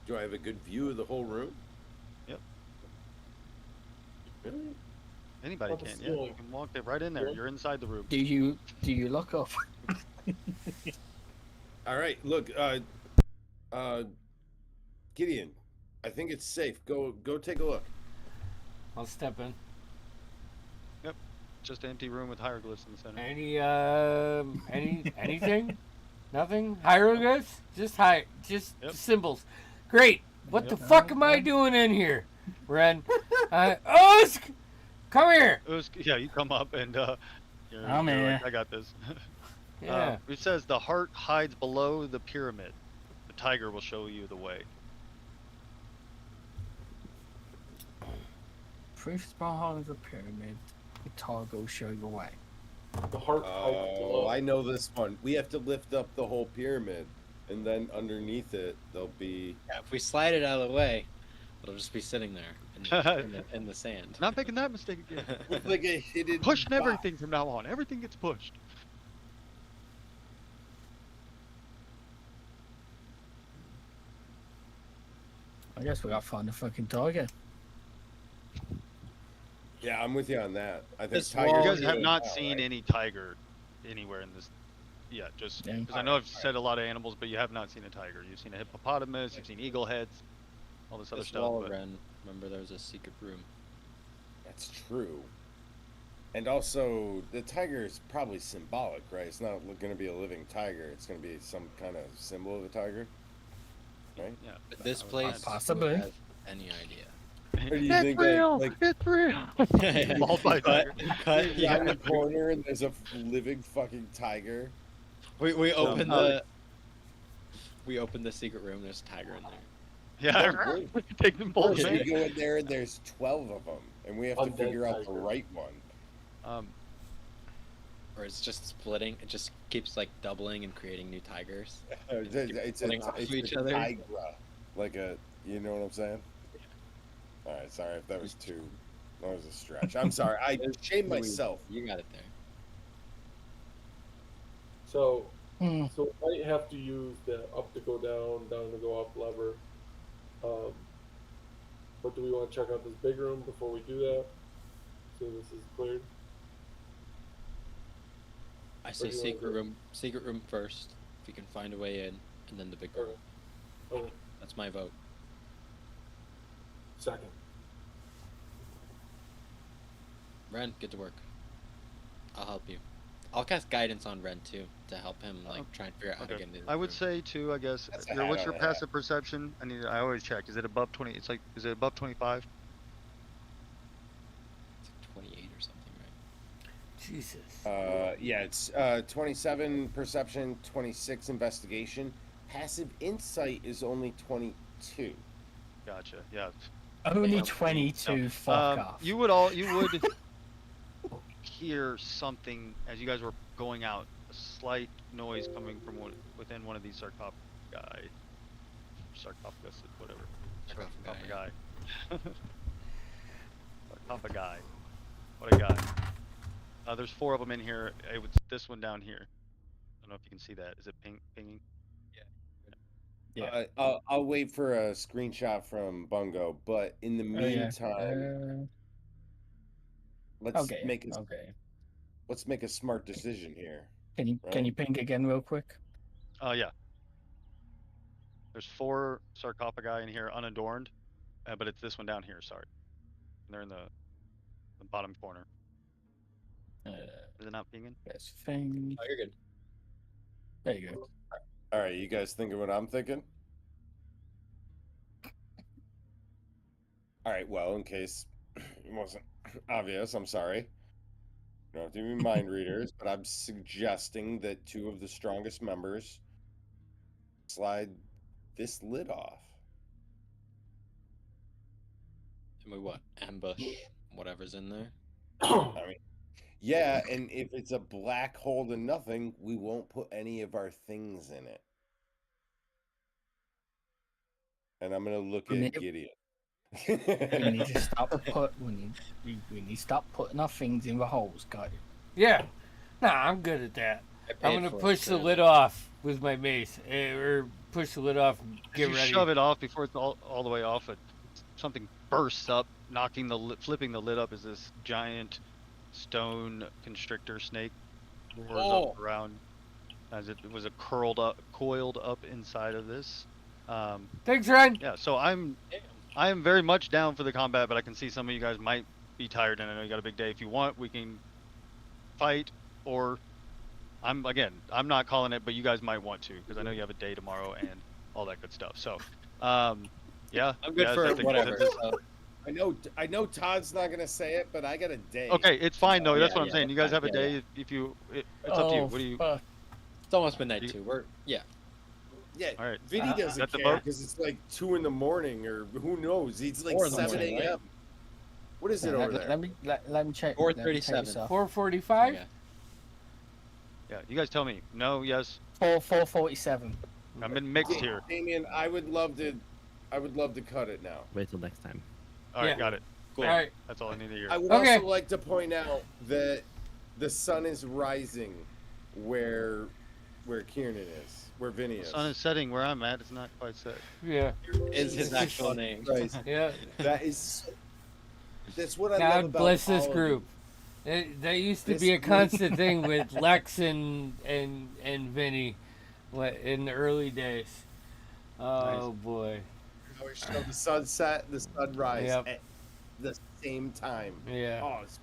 Do I have a good view of the whole room? Yep. Really? Anybody What the can. Yeah, ceiling? you can walk right in there. Yeah. You're inside the room. Do you lock off? All right. Look, Gideon, I think it's safe. Go take a look. I'll step in. Just an empty room with hieroglyphs in the center. Anything? Nothing? Hieroglyphs? Just Yep. symbols. Great. What the Yep. fuck am I doing in here? Ren. Usk! Come here. Yeah, you come up and I'm you're here. like, I got this. Yeah. It says the heart hides below the pyramid. The tiger will show you the way. Proofs behind the pyramid. The tiger will show you the way. The heart hides Oh, below. I know this one. We have to lift up the whole pyramid, and then underneath it there'll be. Yeah, if we slide it out of the way, it'll just be sitting there in the sand. Not making that mistake again. It's like a hidden. Pushing box. everything from now on. Everything gets pushed. I guess we gotta find the fucking tiger. Yeah, I'm with you on that. I think This tiger. wall- You guys have is not out, seen right? any tiger anywhere in this yet. Just Yeah. because I know I've said a lot of animals, but you have not seen a tiger. You've seen a hippopotamus. You've seen eagle heads. All this other This stuff. wall, But Ren, remember there was a secret room. That's true. And also, the tiger is probably symbolic, right? It's not going to be a living tiger. It's going to be some kind of symbol of a tiger, right? yeah. But this I would place, Possibly. who has any idea? Or do you It's think real. like It's real. Mauled by a tiger. Cut, you're around the corner and there's a living fucking tiger? We open No. we open the secret room. There's a tiger in there. Yeah. Take them both. First, we man. go in there and there's 12 of them, and we have to Undead figure out the tiger. right one. Or it's just splitting. It just keeps like doubling and creating new tigers. It's putting off to each a other. tigra, like a, you know what I'm saying? All right, sorry if that was that was a stretch. I'm sorry. I shame myself. You got it there. So, Hmm. so we might have to use the up to go down, down to go up lever. But do we want to check out this big room before we do that? So this is cleared. I say do you wanna do? secret room first. If you can find a way in, and then the big room. Okay. Okay. That's my vote. Second. Ren, get to work. I'll help you. I'll cast guidance on Ren too to help him like try and figure out how to Okay. get into. I would say too. I guess. That's a What's hat your on a hat. passive perception? I always check. Is it above 20? It's like. Is it above 25? It's like 28 or something, right? Jesus. Yeah, it's 27 perception, 26 investigation. Passive insight is only 22. Gotcha. Yeah. Only Yeah. 22. Fuck off. You would hear something as you guys were going out. A slight noise coming from within one of these sarcophagi. Sarcophagus, whatever. Sarcophagi. Sarcophagi. Sarcophagi. What a guy. There's 4 of them in here. This one down here. I don't know if you can see that. Is it pinging? Yeah. I'll wait for a screenshot from Bungo, but in the Oh, yeah. meantime, let's Okay. make a Okay. let's make a smart decision here. Can Right. you ping again real quick? Yeah. There's 4 sarcophagi in here unadorned, but it's this one down here. Sorry. And they're in the bottom corner. Is it not pinging? There's thing. Oh, you're good. There you go. All right, you guys thinking what I'm thinking? All right, well, in case it wasn't obvious, I'm sorry. You don't have to be mind readers, but I'm suggesting that 2 of the strongest members slide this lid off. And we what? Ambush whatever's in there. I mean, yeah, and if it's a black hole to nothing, we won't put any of our things in it. And I'm gonna look We at need- Gideon. We need to stop we need to stop putting our things in the holes, guys. Yeah. Nah, I'm good at that. I I'm paid gonna for it, push the clearly. lid off with my mace, or push the lid off and If get you ready. shove it off before it's all the way off, something bursts up, flipping the lid up as this giant stone constrictor snake roars up around as it was coiled up inside of this. Thanks, Ryan. Yeah, so I am very much down for the combat, but I can see some of you guys might be tired, and I know you got a big day. If you want, we can fight, or I'm not calling it, but you guys might want to, because I know you have a day tomorrow and all that good stuff. So, yeah, I'm good for I think whatever. that's- So, I know Todd's not gonna say it, but I got a day. Okay, it's fine though. That's Yeah, what I'm yeah, saying. You guys have a yeah, day. If you, it's up to you. What do you? Fuck. it's almost midnight too. Yeah. All right. Vinny Is doesn't that the care vote? because it's like 2 in the morning, or who knows? It's like 4 in the 7 morning, a.m. right? What is it over there? Let me check. 4:37. 4:45. yeah. Yeah, you guys tell me. No, yes. 4:47. I'm in mixed here. Damien, I would love to cut it now. Wait till next time. All right, Yeah. got it. Cool. All right. That's all I need to hear. I would Okay. also like to point out that the sun is rising where Kieran is, where Vinny The is. sun is setting where I'm at. It's not quite set. Yeah. Is his actual name. Christ. Yeah. That's what I love God about bless this all of group. That used to This be a group. constant thing with Lex and Vinny in the early days. Oh boy. you. We show the sunset, the sunrise Yep. at the same time. Yeah. Oh, it's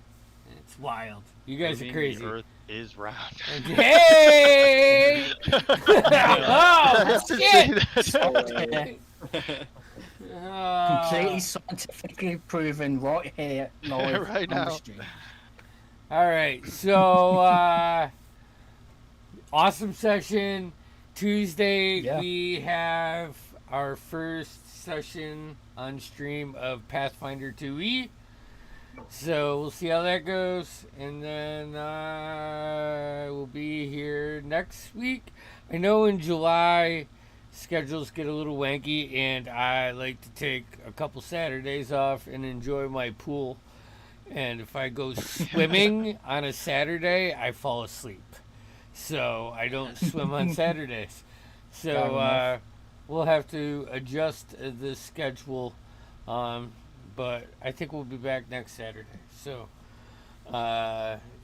It's wild. You guys are Proving crazy. The Earth is round. Hey! Oh Just to shit! see that. Completely scientifically proven right here, live Right on the now. stream. All right, so awesome session. Tuesday Yeah. we have our first session on stream of Pathfinder 2E. So we'll see how that goes, and then we'll be here next week. I know in July schedules get a little wanky, and I like to take a couple Saturdays off and enjoy my pool. And if I go swimming on a Saturday, I fall asleep. So I don't swim on Saturdays. Fair So enough. we'll have to adjust the schedule. But I think we'll be back next Saturday. So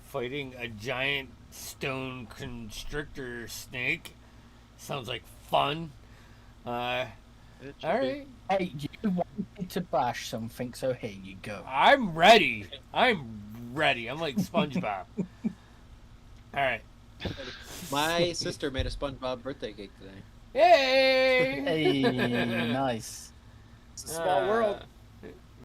fighting a giant stone constrictor snake sounds like fun. It should All be. right. Hey, you wanted to bash something, so here you go. I'm ready. I'm like SpongeBob. All right. My sister made a SpongeBob birthday cake today. Hey! Hey, nice. a small world.